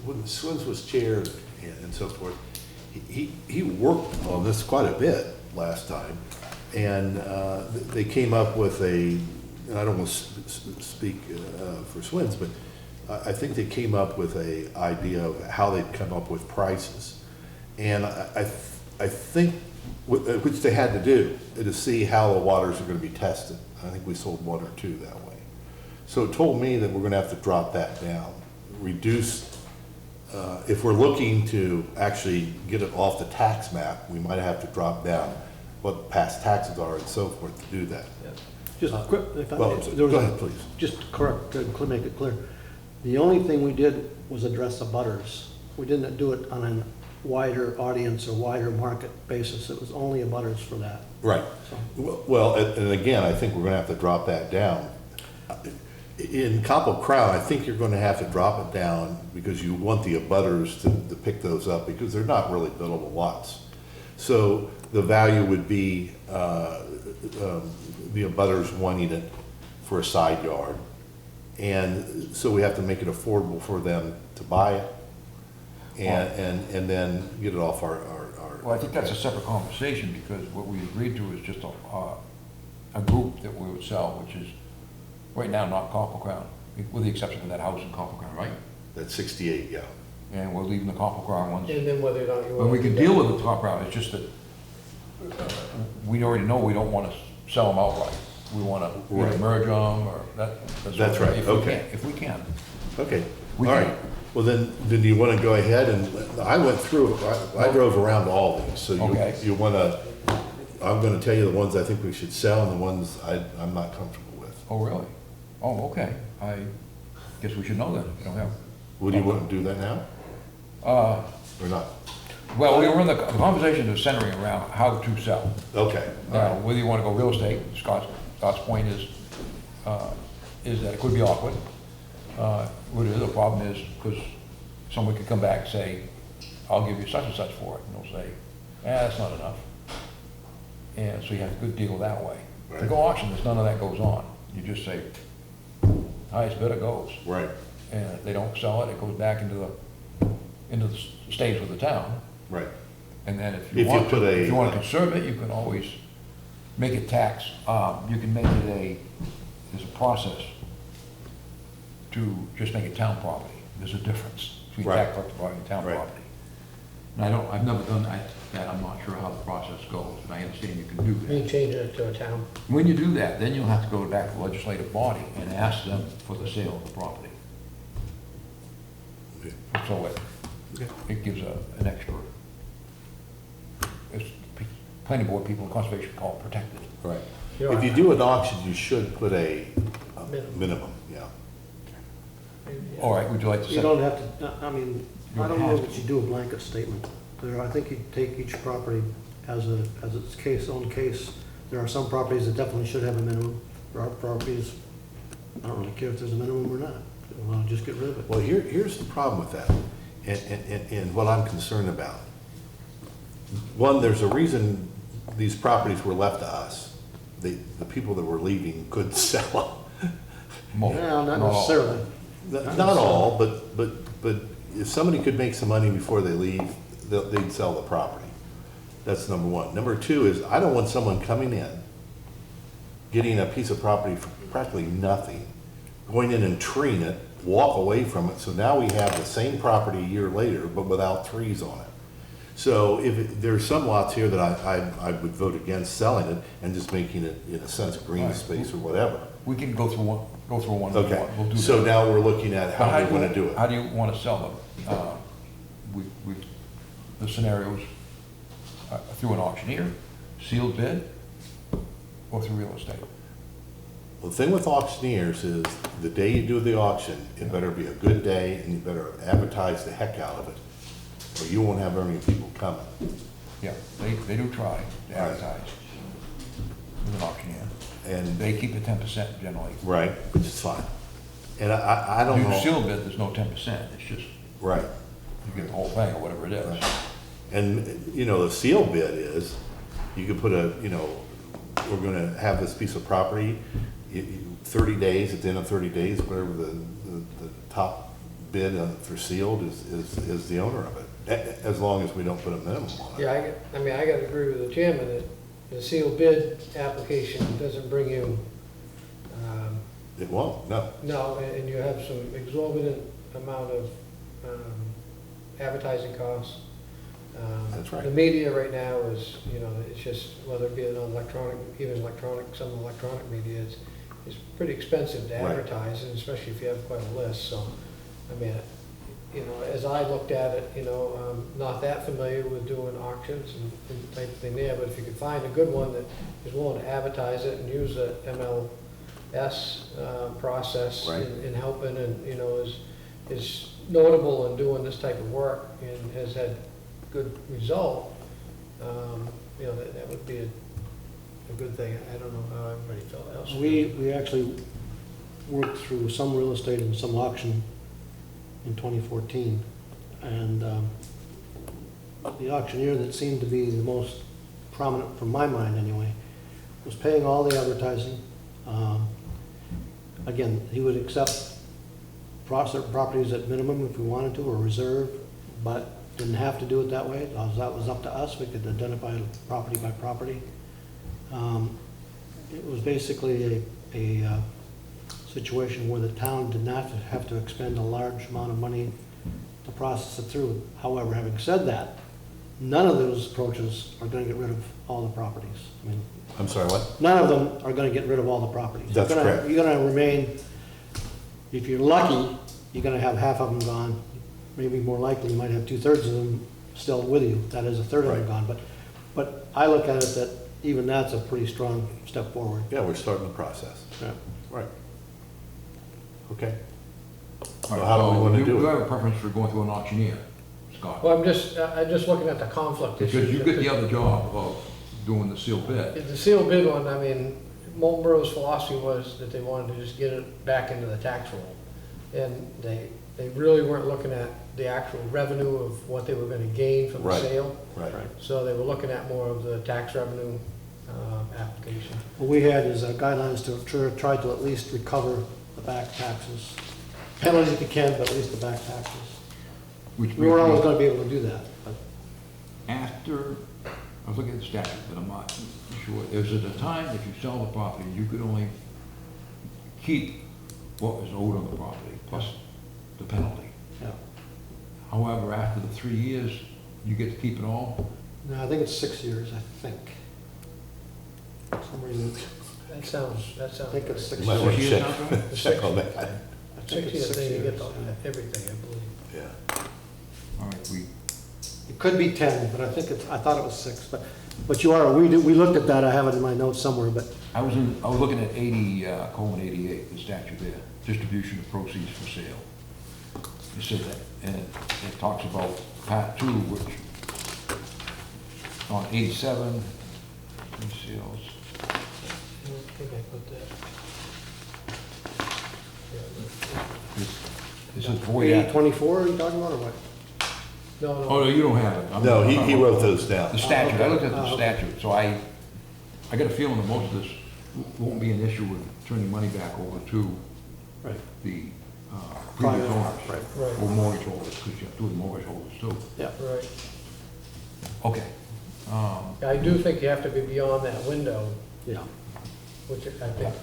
C: when Swins was chair and so forth, he worked on this quite a bit last time. And they came up with and I don't want to speak for Swins, but I think they came up with a idea of how they'd come up with prices. And I think, which they had to do, to see how the waters are going to be tested. I think we sold one or two that way. So it told me that we're going to have to drop that down, reduce, if we're looking to actually get it off the tax map, we might have to drop down what past taxes are and so forth to do that.
B: Just quick, if I
C: Well,
B: may,
C: go ahead, please.
B: just to correct, to make it clear. The only thing we did was address the butters. We didn't do it on a wider audience or wider market basis. It was only a butters for that.
C: Right.
B: So,
C: Well, and again, I think we're going to have to drop that down. In Compo Crown, I think you're going to have to drop it down because you want the abutters to pick those up because they're not really buildable lots. So the value would be the abutters wanting it for a side yard And so we have to make it affordable for them to buy it and then get it off our.
A: Well, I think that's a separate conversation, because what we agreed to is just a group that we would sell, which is right now not Copper Crown, with the exception of that house in Copper Crown, right?
C: That's 68, yeah.
A: And we're leaving the Copper Crown ones.
F: And then whether or not you
A: But
F: want.
A: we can deal with the Copper Crown, it's just that we already know we don't want to sell them outright. We want to either
C: Right.
A: merge them, or
C: That's right,
A: if we
C: okay.
A: can- If we can.
C: Okay,
A: We
C: all
A: can.
C: right. Well, then you want to go ahead and, I went through, I drove around all these, so
A: Okay.
C: you want to, I'm going to tell you the ones I think we should sell and the ones I'm not comfortable with.
A: Oh, really? Oh, okay. I guess we should know that, if you don't have.
C: Would you want to do that now,
A: Uh,
C: or not?
A: well, we were in the conversation is centering around how to sell.
C: Okay, all
A: Now,
C: right,
A: whether you want to go real estate, Scott's point is that it could be awkward. What it is, the problem is, because someone could come back and say, I'll give you such and such for it, and they'll say, that's not enough. And so you have to deal that way. To
C: Right.
A: go auction, there's none of that goes on. You just say, highest bidder goes.
C: right,
A: And if they don't sell it, it goes back into the stays with the town.
C: right.
A: And then if
C: If
A: you
C: you
A: want
C: put
A: to,
C: a-
A: if you want to conserve it, you can always make it tax, you can make it there's a process to just make it town property. There's a difference between
C: Right.
A: tax collector property and town
C: Right.
A: property. And I've never done that, I'm not sure how the process goes, and I understand you can do
F: You
A: that.
F: change it to a town.
A: When you do that, then you'll have to go back to the legislative body and ask them for the sale of the property. So it gives an extra, it's, planning board people, conservation call it protected.
C: Right.
F: You know,
C: If you do an auction, you should put a minimum, yeah.
A: All right, would you like to say?
B: You don't have to, I mean,
A: You
B: I don't
A: have
B: know
A: to.
B: that you do a blanket statement. I think you take each property as its case, own case. There are some properties that definitely should have a minimum. There are properties, I don't really care if there's a minimum or not. I'll just get rid of it.
C: Well, here's the problem with that, and what I'm concerned about. One, there's a reason these properties were left to us. The people that were leaving couldn't sell
A: Most,
B: Yeah, not
A: all.
B: necessarily.
C: them. Not all, but if somebody could make some money before they leave, they'd sell the property. That's number one. Number two is, I don't want someone coming in, getting a piece of property for practically nothing, going in and treeing it, walk away from it, so now we have the same property a year later, but without trees on it. So there's some lots here that I would vote against selling it and just making it, in a sense, green
A: Right.
C: space or whatever.
A: We can go through one.
C: Okay,
A: We'll do
C: so
A: that.
C: now we're looking at
A: But
C: how we want to do it.
A: How do you want to sell them? The scenarios, through an auctioneer, sealed bid, or through real estate?
C: The thing with auctioneers is, the day you do the auction, it better be a good day, and you better advertise the heck out of it, or you won't have very many people coming.
A: Yeah, they do try to
C: Right.
A: advertise with an auctioneer.
C: And,
A: They keep the 10% generally.
C: right, which is fine. And I don't
A: Do
C: know.
A: sealed bid, there's no 10%, it's just,
C: Right.
A: you get the whole thing, or whatever it is.
C: Right. And, the seal bid is, you could put we're gonna have this piece of property, 30 days, at the end of 30 days, whatever the top bid for sealed is the owner of it, as long as we don't put a minimum on it.
F: Yeah, I gotta agree with the chairman that the sealed bid application doesn't bring you,
C: It won't, no.
F: no, and you have some exorbitant amount of advertising costs.
C: That's right.
F: The media right now is, it's just, whether it be on electronic, some electronic media, it's pretty expensive to
C: Right.
F: advertise, and especially if you have quite a list, so, I mean, as I looked at it, I'm not that familiar with doing auctions and type of thing there, but if you could find a good one that is willing to advertise it and use the MLS process
C: Right.
F: in helping, and, is notable in doing this type of work and has had good result, that would be a good thing. I don't know how everybody felt else.
B: We actually worked through some real estate and some auction in 2014. And the auctioneer that seemed to be the most prominent, from my mind anyway, was paying all the advertising, Again, he would accept certain properties at minimum if we wanted to, or reserve, but didn't have to do it that way. That was up to us. We could identify property by property. It was basically a situation where the town did not have to expend a large amount of money to process it through. However, having said that, none of those approaches are gonna get rid of all the properties. I mean,
C: I'm sorry, what?
B: none of them are gonna get rid of all the properties.
C: That's correct.
B: You're gonna remain, if you're lucky, you're gonna have half of them gone. Maybe more likely, you might have 2/3 of them still with you. That is, 1/3 of them
C: Right.
B: gone. But I look at it that even that's a pretty strong step forward.
C: Yeah, we're starting the process.
B: Yeah.
C: Right. Okay.
A: All right,
C: how do we wanna do
A: You
C: it?
A: have a preference for going through an auctioneer, Scott?
F: Well, I'm just looking at the conflict issue.
A: Because you get the other job of doing the sealed bid.
F: The sealed bid one, I mean, Molten Borough's philosophy was that they wanted to just get it back into the tax roll. And they really weren't looking at the actual revenue of what they were gonna gain from the
C: Right.
F: sale.
C: Right.
F: So they were looking at more of the tax revenue application.
B: What we had is guidelines to try to at least recover the back taxes. Penalties if you can, but at least the back taxes.
A: Which
B: We weren't always
A: brings me
B: gonna be able to do that, but
A: after, I was looking at the statute, but I'm not sure. Is it a time if you sell the property, you could only keep what was owed on the property plus the penalty?
B: yeah.
A: However, after the 3 years, you get to keep it all?
B: No, I think it's 6 years, I think. For some reason,
F: That sounds
B: I think it's 6
C: You might
B: years.
C: want to
A: 6 years sounds right?
C: check, check on that.
B: I think
F: 60,
B: it's
F: I
B: 6
F: think you
B: years.
F: get everything, I believe.
C: Yeah.
A: All right,
B: It could be 10, but I thought it was 6, but we looked at that, I have it in my notes somewhere, but
A: I was looking at 80:88, the statute there, distribution of proceeds for sale. It said that, and it talks about part 2, which on 87, sales.
F: I think I put that.
A: This is void act.
B: 24, are you talking about, or what?
F: No,
A: Oh, no, you don't have it. I'm-
C: No,
A: I'm
C: he
A: talking
C: wrote
A: about
C: those down.
A: The statute, I looked at the
B: okay.
A: statute, so I got a feeling that most of this won't be an issue with turning money back over to
B: Right.
A: the
B: Prior
A: previous owners.
B: right.
F: Right.
A: Or mortgage holders, because you have to do the mortgage holders too.
B: Yeah.
F: Right.
A: Okay.
F: I do think you have to be beyond that window,
B: Yeah.
F: which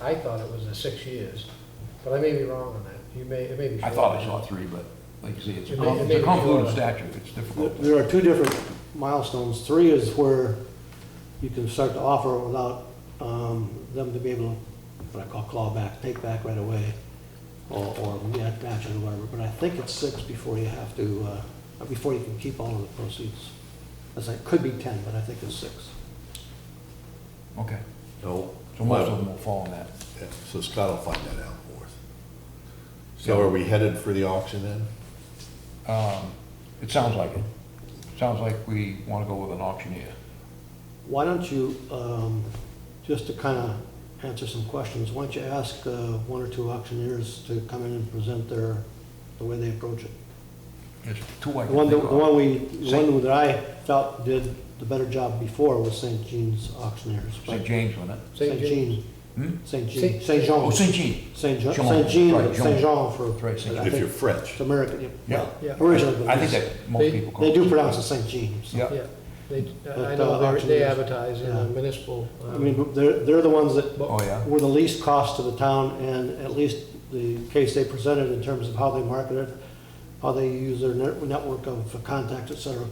F: I thought it was 6 years, but I may be wrong on that. It may be.
A: I thought I saw 3, but like you say, it's
F: It may
A: a
F: be
A: convoluted
F: shorter.
A: statute, it's difficult.
B: There are 2 different milestones. 3 is where you can start to offer without them to be able to, what I call claw back, take back right away, or match it or whatever. But I think it's 6 before you have to, before you can keep all of the proceeds. As I could be 10, but I think it's 6.
A: Okay,
C: No.
A: so most of them will fall in that.
C: Yeah, so Scott will find that out for us. So are we headed for the auction then?
A: It sounds like it. Sounds like we want to go with an auctioneer.
B: Why don't you, just to kind of answer some questions, why don't you ask 1 or 2 auctioneers to come in and present the way they approach it?
A: There's 2 I
B: The
A: can
B: one
A: think
B: that,
A: of.
B: the one that I felt did the better job before was St. Jean's Auctioneers.
A: St. James, wasn't it?
B: St. Jean,
A: Hmm?
B: St. Jean, St. Jean.
A: Oh, St. Jean.
B: St. Jean,
A: Jean.
B: St. Jean,
A: Right,
B: but St. Jean for.
A: That's right, St.
B: I
C: If
B: think
C: you're French.
B: It's American, yeah.
A: Yeah.
F: Yeah.
B: Originally. but
A: I think
B: it's-
A: that most people call it.
B: They do pronounce it St. Jean. so.
A: Yeah.
F: Yeah, I
B: But,
F: know they
B: auctioneers,
F: advertise in
B: yeah.
F: the municipal.
B: I mean, they're the ones that
A: Oh, yeah?
B: were the least cost to the town, and at least the case they presented in terms of how they market it, how they use their network of contacts, et cetera,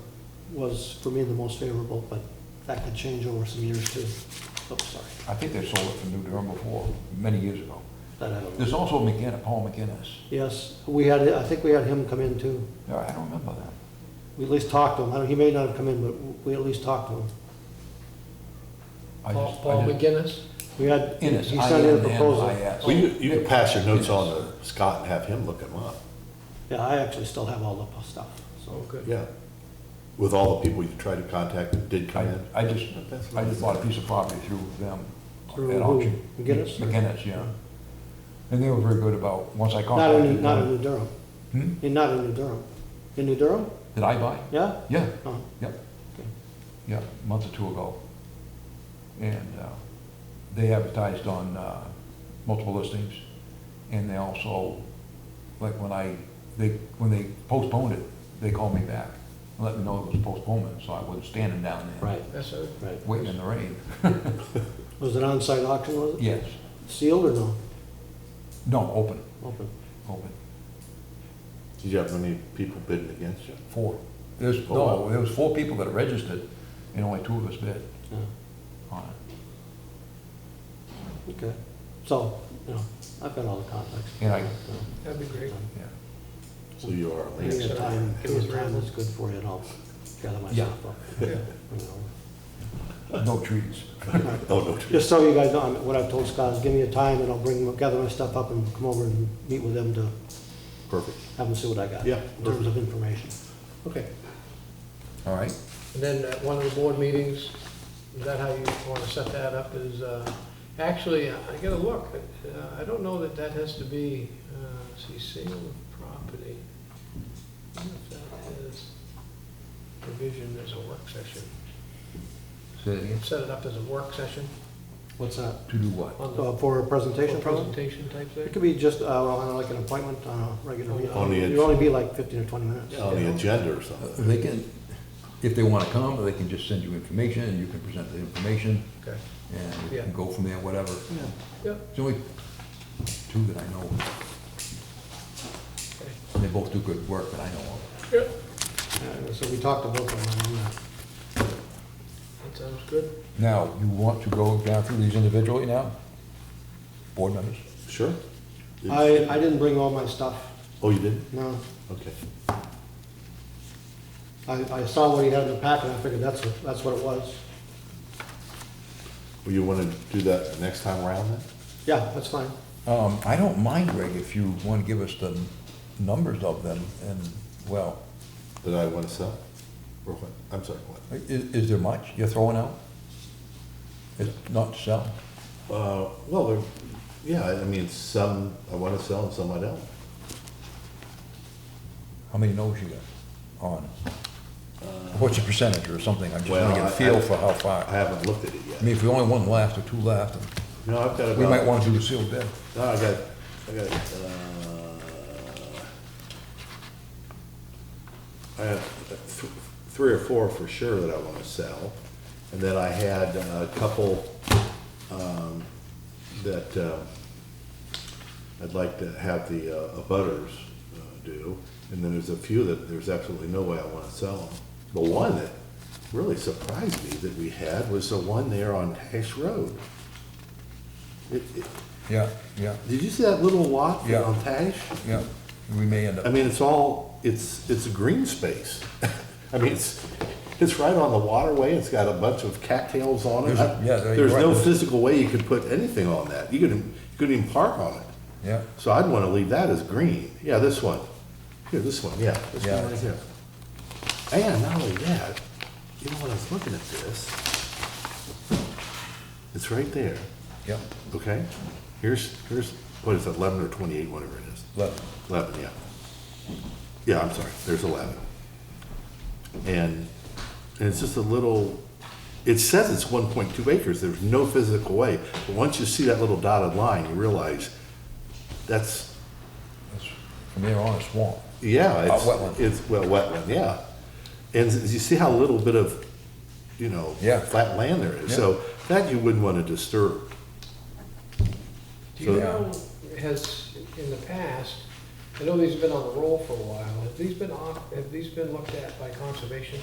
B: was for me the most favorable, but that could change over some years too. Oh, sorry,
A: I think they sold it from New Durham before, many years ago.
B: that I don't know.
A: There's also Paul McGinnis.
B: Yes, I think we had him come in too.
A: Yeah, I don't remember that.
B: We at least talked to him. He may not have come in, but we at least talked to him.
F: Paul McGinnis?
B: We had, he
A: Innis,
B: sent in a proposal.
A: I-N-N-I-S.
C: Well, you can pass your notes on to Scott and have him look them up.
B: Yeah, I actually still have all the stuff, so.
F: Oh, good.
C: Yeah. With all the people you tried to contact that did come in.
A: I just bought a piece of property through them
B: Through
A: at
B: who?
A: auction.
B: McGinnis?
A: McGinnis, yeah. And they were very good about, once I
B: Not
A: contacted
B: in, not in
A: them.
B: New Durham.
A: Hmm?
B: Not in New Durham. In New Durham?
A: Did I buy?
B: Yeah?
A: Yeah,
B: Oh,
A: yep,
B: okay.
A: yeah, a month or 2 ago. And they advertised on multiple listings. And they also, like when they postponed it, they called me back and let me know it was postponement, so I wasn't standing down there.
B: Right,
F: That's a,
B: right.
A: Waiting in the rain.
B: Was it on-site auction, was it?
A: Yes.
B: Sealed or no?
A: No, open,
B: Open.
A: open.
C: Did you have many people bidding against you?
A: 4. There was 4 people that registered and only 2 of us bid
B: Yeah.
A: on it.
B: Okay. So, I've got all the contacts.
A: And I,
F: that'd be great.
A: yeah.
C: So you are.
B: Give me a time that's good for you, and I'll gather myself up.
F: Yeah.
B: You know.
A: No trees.
C: Oh, no.
B: Just so you guys know, what I've told Scott is give me a time and I'll gather my stuff up and come over and meet with them to
C: Perfect.
B: have them see what I got.
C: Yeah,
B: In terms of information.
C: Okay.
A: All right.
F: And then at one of the board meetings, is that how you want to set that up, is, actually, I gotta look, I don't know that that has to be, see, sale of property. I don't know if that is provision as a work session.
A: Say it again.
F: Set it up as a work session
B: What's that?
A: To do what?
F: on the
B: For a presentation, probably?
F: presentation type
B: It
F: thing?
B: could be just, like an appointment on a regular meeting.
C: On the
B: It'd only be like 15 or 20 minutes.
C: On the agenda or something.
A: They can, if they want to come, they can just send you information and you can present the information
F: Okay,
A: and you
F: Yeah.
A: can go from there, whatever.
F: yeah,
A: There's only 2 that I know of.
F: okay.
A: And they both do good work that I know of.
F: Yeah.
B: So we talked about them on that.
F: That sounds good.
A: Now, you want to go down through these individually now? Board members?
C: Sure.
B: I didn't bring all my stuff,
C: Oh, you did?
B: no.
C: Okay.
B: I saw what he had in the packet, and I figured that's what it was.
C: Well, you want to do that next time around then?
B: Yeah, that's fine.
A: I don't mind, Greg, if you want to give us the numbers of them and, well,
C: That I want to sell? Or what? I'm sorry, what?
A: is there much you're throwing out? It's not to sell?
C: Well, yeah, I mean, some I want to sell and some I don't.
A: How many no's you got on? What's the percentage or something? I just want
C: Well,
A: to get a feel for how far.
C: I haven't looked at it yet.
A: I mean, if we only 1 left or 2 left,
C: No, I've got about.
A: we might want to do a sealed bid.
C: No, I got, I have 3 or 4 for sure that I want to sell. And then I had a couple that I'd like to have the abutters do. And then there's a few that there's absolutely no way I want to sell them. The one that really surprised me that we had was the one there on Hash Road.
A: Yeah, yeah,
C: Did you see that little lot
A: Yeah.
C: on Tash?
A: yeah. We may end
C: I
A: up,
C: mean, it's a green space. I mean, it's right on the waterway, it's got a bunch of cattails on it.
A: There's
C: There's
A: you're
C: no
A: right.
C: physical way you could put anything on that. You couldn't even park on it.
A: yeah.
C: So I'd want to leave that as green. Yeah, this one. Here, this one, yeah. This
A: Yeah.
C: one right here. And not only that, you know, when I was looking at this, it's right there,
A: Yeah,
C: okay? Here's, what is it, 11 or 28, whatever it is. 11, yeah. Yeah, I'm sorry, there's 11. And it's just a little, it says it's 1.2 acres, there's no physical way. But once you see that little dotted line, you realize that's,
A: it's from there on a swamp.
C: yeah,
A: Wetland.
C: it's, well, wetland, yeah. And you see how little bit of,
A: Yeah.
C: flat land there is.
A: Yeah.
C: So that you wouldn't want to disturb.
F: Do you
C: So-
F: know, has, in the past, I know these have been on the roll for a while, have these been looked at by conservation?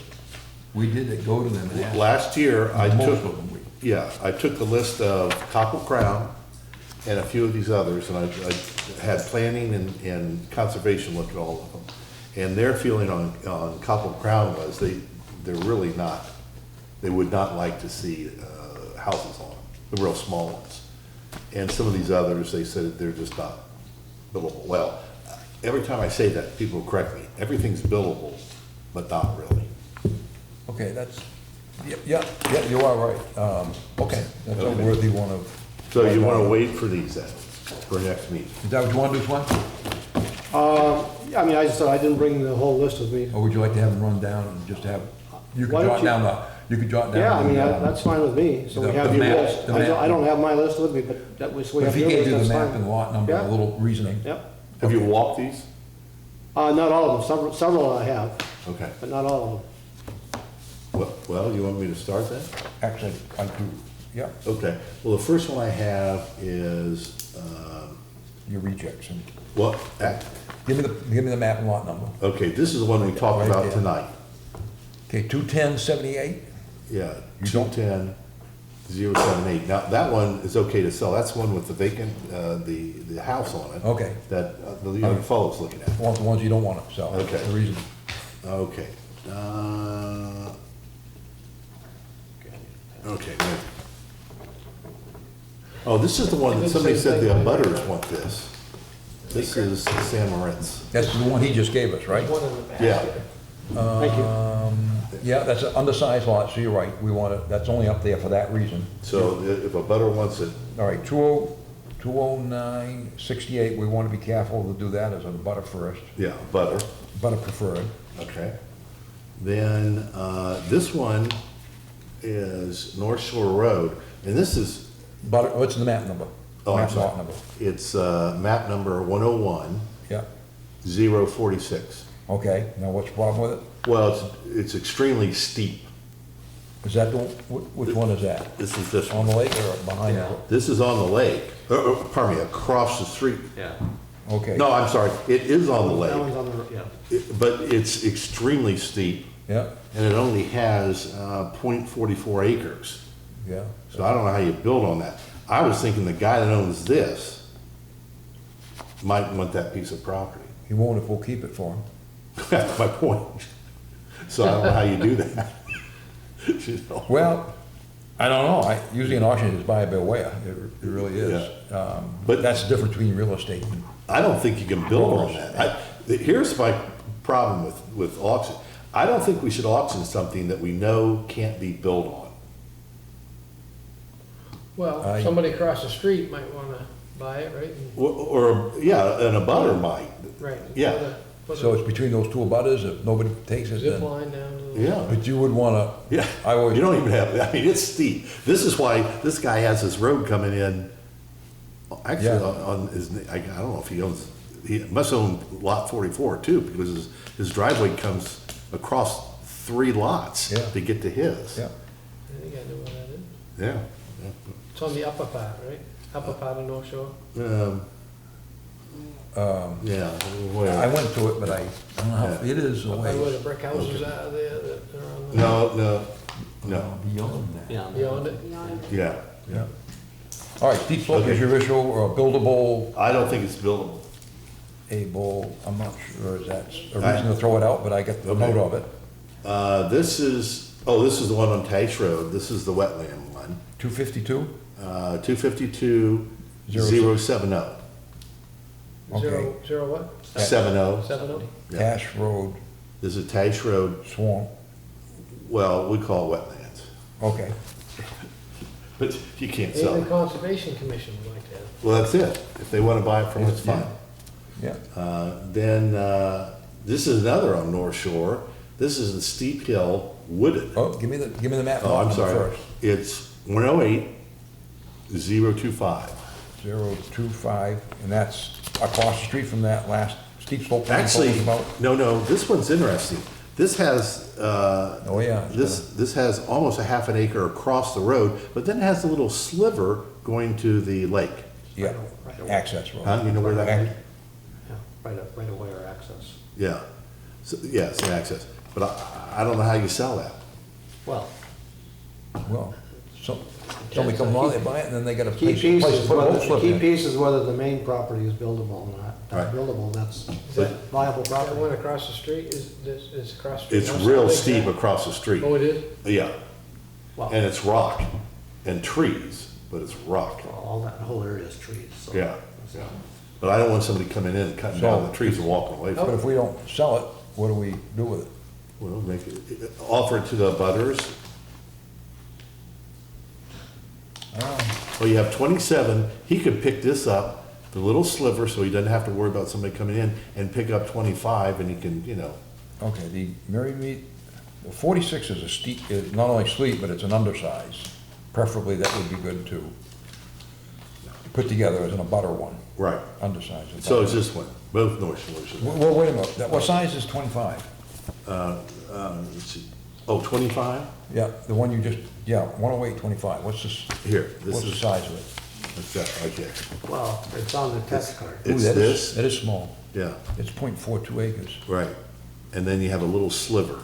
A: We did go to them and ask.
C: Last year, I
A: Most
C: took,
A: of them we-
C: yeah, I took the list of Copple Crown and a few of these others, and I had planning and conservation look at all of them. And their feeling on Copple Crown was they're really not, they would not like to see houses on them, the real small ones. And some of these others, they said they're just not buildable. Well, every time I say that, people correct me. Everything's buildable, but not really.
A: Okay, that's, yeah, you are right. Okay, that's a
C: Okay.
A: worthy one of.
C: So you want to wait for these then, for next meeting?
A: Is that what you want to do, Swan?
B: Yeah, I mean, I just said I didn't bring the whole list with me.
A: Or would you like to have them run down and just have, you can
B: Why don't
A: jot
B: you-
A: down You could jot down.
B: Yeah, I mean,
A: the,
B: that's fine with me, so we
A: the
B: have your
A: map-
B: list.
A: the
B: I
A: map.
B: don't have my list with me, but that was, we
A: But if
B: have
A: he
B: your
A: gave
B: list,
A: you the
B: that's
A: map
B: fine.
A: and lot number, a
B: Yeah.
A: little reasoning.
B: Yep.
C: Have you walked these?
B: Not all of them, several I have,
C: Okay.
B: but not all of them.
C: Well, you want me to start that?
A: Actually, I do, yeah,
C: Okay. Well, the first one I have is,
A: your rejects. And
C: what,
A: give me the map and lot number.
C: okay, this is the one we talked
A: Right
C: about
A: there.
C: tonight.
A: Okay, 21078?
C: Yeah,
A: You don't-
C: 210-078. Now, that one is okay to sell. That's the one with the vacant, the house on it.
A: Okay.
C: That the young fellow's looking at.
A: Want the ones you don't want to sell. That's
C: Okay.
A: the reason.
C: Okay. Okay, wait. Oh, this is the one that somebody said the abutters want this. This is San Moritz.
A: That's the one he just gave us, right?
F: One in the back.
C: Yeah.
B: Thank you.
A: Yeah, that's an undersized lot, so you're right. We want it, that's only up there for that reason.
C: So if a butter wants it,
A: All right, 20968, we want to be careful to do that as a butter first,
C: yeah, butter,
A: butter preferred.
C: okay. Then, this one is North Shore Road, and this is,
A: Butter, what's the map number?
C: oh, I'm
A: Map lot
C: sorry.
A: number.
C: It's, map number 101,
A: Yeah,
C: 046.
A: okay, now what's the problem with it?
C: Well, it's extremely steep.
A: Is that the, which one is that?
C: This is this
A: On
C: one.
A: the lake or behind
B: Yeah.
A: it?
C: This is on the lake, pardon me, across the street.
B: Yeah.
A: Okay.
C: No, I'm sorry, it is on the
B: That one's
C: lake,
B: on the, yeah.
C: but it's extremely steep,
A: Yeah,
C: and it only has, .44 acres.
A: yeah.
C: So I don't know how you build on that. I was thinking the guy that owns this might want that piece of property.
A: He won't if we'll keep it for him.
C: That's my point. So I don't know how you do that. You know?
A: Well, I don't know. Usually an auction is buyer beware. It really is.
C: But-
A: But that's the difference between real estate and,
C: I don't think you can build on that. Here's my problem with auction. I don't think we should auction something that we know can't be built on.
F: Well,
A: I-
F: somebody across the street might wanna buy it, right? And-
C: Yeah, and a butter might.
F: Right.
C: Yeah.
F: Put a
A: so it's between those two abutters. If nobody takes it,
F: Zip
A: then.
F: line down to the.
C: Yeah.
A: But you would wanna,
C: Yeah,
A: I always-
C: you don't even have, I mean, it's steep. This is why this guy has his road coming in, actually,
A: Yeah.
C: on his, I don't know if he owns, he must own lot 44 too, because his driveway comes across 3 lots
A: Yeah.
C: to get to his.
A: yeah.
F: I think I know where that is.
C: Yeah.
F: It's on the upper part, right? Upper part of North Shore.
C: Yeah,
A: I
C: where?
A: went to it, but I don't know how,
C: Yeah.
A: it is a
F: Up by where the
A: way.
F: brick houses are there that are on the.
C: No,
A: Beyond that.
B: Yeah.
F: Beyond it?
C: yeah.
A: Yeah. All right, steep slope is
C: Okay.
A: your issue, or buildable,
C: I don't think it's buildable.
A: able, I'm not sure if that's a reason to throw it out, but I get the
C: Okay.
A: note of it.
C: This is the one on Tash Road. This is the wetland one.
A: 252?
C: 252-070.
A: Okay.
F: Zero what?
C: 70.
F: 70?
C: Yeah.
A: Cash Road,
C: This is Tash Road.
A: Swamp,
C: Well, we call it wetlands,
A: okay.
C: but you can't sell
F: Maybe the
C: it.
F: Conservation Commission would like to have.
C: Well, that's it. If they want to buy it from us, fine.
A: Yeah,
C: Then, this is another on North Shore. This is a steep hill, wooded.
A: oh, give me the map.
C: Oh, I'm
A: number
C: sorry.
A: first.
C: It's 108-025.
A: 025, and that's across the street from that last steep slope. we
C: Actually,
A: talked about.
C: no, this one's interesting. This has,
A: Oh, yeah.
C: this has almost a half an acre across the road, but then it has a little sliver going to the lake.
A: Yeah,
B: Right away.
A: access road.
C: Huh? You know where that is?
B: Yeah, right away or access.
C: Yeah. So, yeah, it's an access. But I don't know how you sell that.
B: Well,
A: Well, somebody comes along, they buy it, and then they got a
B: key
A: place
B: piece
A: to
B: is
A: put a
B: whether,
A: whole
B: the
A: slip
B: key
A: in.
B: piece is whether the main property is buildable or not.
C: Right.
B: Not buildable, that's
C: But-
B: viable
F: That one
B: property.
F: across the street is across the street.
C: It's
F: House
C: real
F: big
C: steep
F: that?
C: across the street.
F: Oh, it is?
C: Yeah,
B: Well,
C: and it's rock and trees, but it's rock.
B: all that whole area is trees, so.
C: Yeah, yeah. But I don't want somebody coming in and cutting down the trees and walking away from
A: But
C: it.
A: if we don't sell it, what do we do with it?
C: Well, offer it to the butters. Well, you have 27, he could pick this up, the little sliver, so he doesn't have to worry about somebody coming in, and pick up 25, and he can,
A: Okay, the Mary Mead, Well, 46 is a steep, is not only steep, but it's an undersize. Preferably, that would be good to put together as an abutter one,
C: Right.
A: undersized.
C: So is this one, both North Shores.
A: Well, wait a minute, what size is 25?
C: Let's see, oh, 25?
A: Yeah, the one you just, yeah, 108, 25, what's this,
C: Here, this
A: what's the
C: is,
A: size of it?
C: what's that, right there.
B: Well, it's on the test card.
A: Ooh,
C: It's
A: that is-
C: this,
A: That is small,
C: yeah,
A: it's .42 acres.
C: right. And then you have a little sliver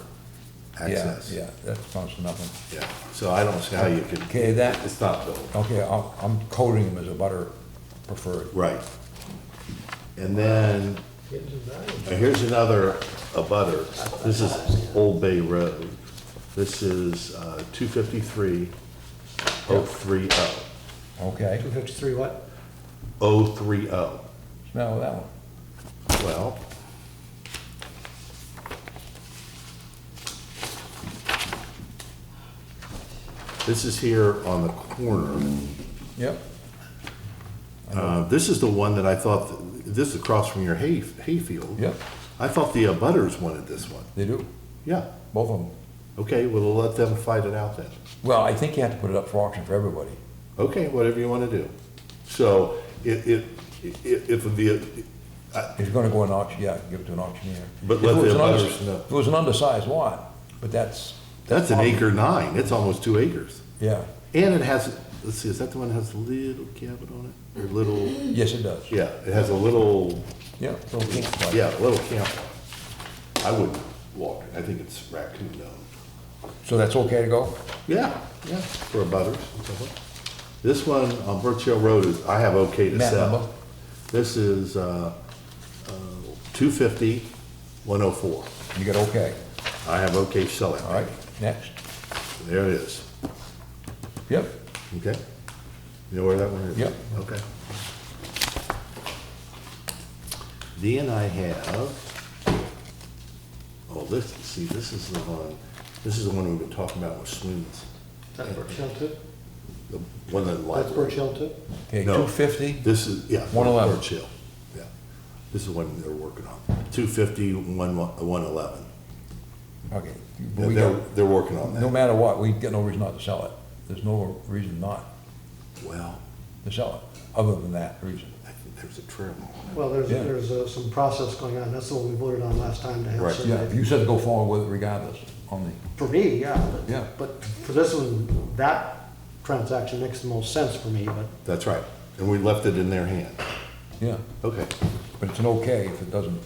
A: Yeah,
C: access.
A: yeah, that counts for nothing.
C: Yeah, so I don't see how you can.
A: Okay, that-
C: It's not built.
A: Okay, I'm coding them as a butter preferred.
C: Right. And then,
F: Kids and values.
C: here's another abutter. This is Old Bay Road. This is 253-030.
A: Okay,
B: 253 what?
C: 030.
A: smell that one.
C: Well, this is here on the corner.
A: Yep,
C: This is the one that I thought, this is across from your hayfield.
A: yep,
C: I thought the abutters wanted this one.
A: they do,
C: Yeah,
A: both of them.
C: okay, we'll let them fight it out then.
A: Well, I think you have to put it up for auction for everybody.
C: Okay, whatever you want to do. So it would be,
A: If you're gonna go in auction, yeah, give it to an auctioneer.
C: But
A: If
C: let
A: it was
C: the
A: an
C: abutters know.
A: If it was an undersized lot, but that's.
C: that's an acre 9, it's almost 2 acres.
A: Yeah,
C: And it has, let's see, is that the one that has a little cabin on it? Or little,
A: yes, it does.
C: yeah, it has a little,
A: Yeah, little pink spot.
C: yeah, a little camp. I wouldn't walk it, I think it's raccoon owned.
A: So that's okay to go?
C: Yeah, yeah, for abutters. This one on Birch Hill Road is, I have okay to
A: Map
C: sell.
A: number?
C: This is 250-104.
A: You got okay.
C: I have okay to sell it.
A: All right, next.
C: There it is.
A: Yep,
C: Okay? You know where that one is?
A: Yep.
C: Okay. Then I have, oh, this, see, this is the one we've been talking about with Sweeney's.
B: That's Birch Hill too?
C: The one that.
B: That's Birch Hill too?
A: okay,
C: No.
A: 250,
C: This is, yeah.
A: 111.
C: Birch Hill, yeah. This is one they're working on. 250-111.
A: okay.
C: Yeah,
A: But we got-
C: they're working on
A: No
C: that.
A: matter what, we get no reason not to sell it. There's no reason not
C: Well,
A: to sell it, other than that reason.
C: I think there's a trail.
B: Well,
A: Yeah.
B: there's some process going on. That's the one we voted on last time to have
C: Right.
A: Yeah,
B: surveyed.
A: you said to go forward with it regardless, only.
B: For me, yeah.
A: Yeah.
B: But for this one, that transaction makes the most sense for me, but
C: That's right. And we left it in their hand.
A: Yeah,
C: Okay.
A: but it's an okay if it doesn't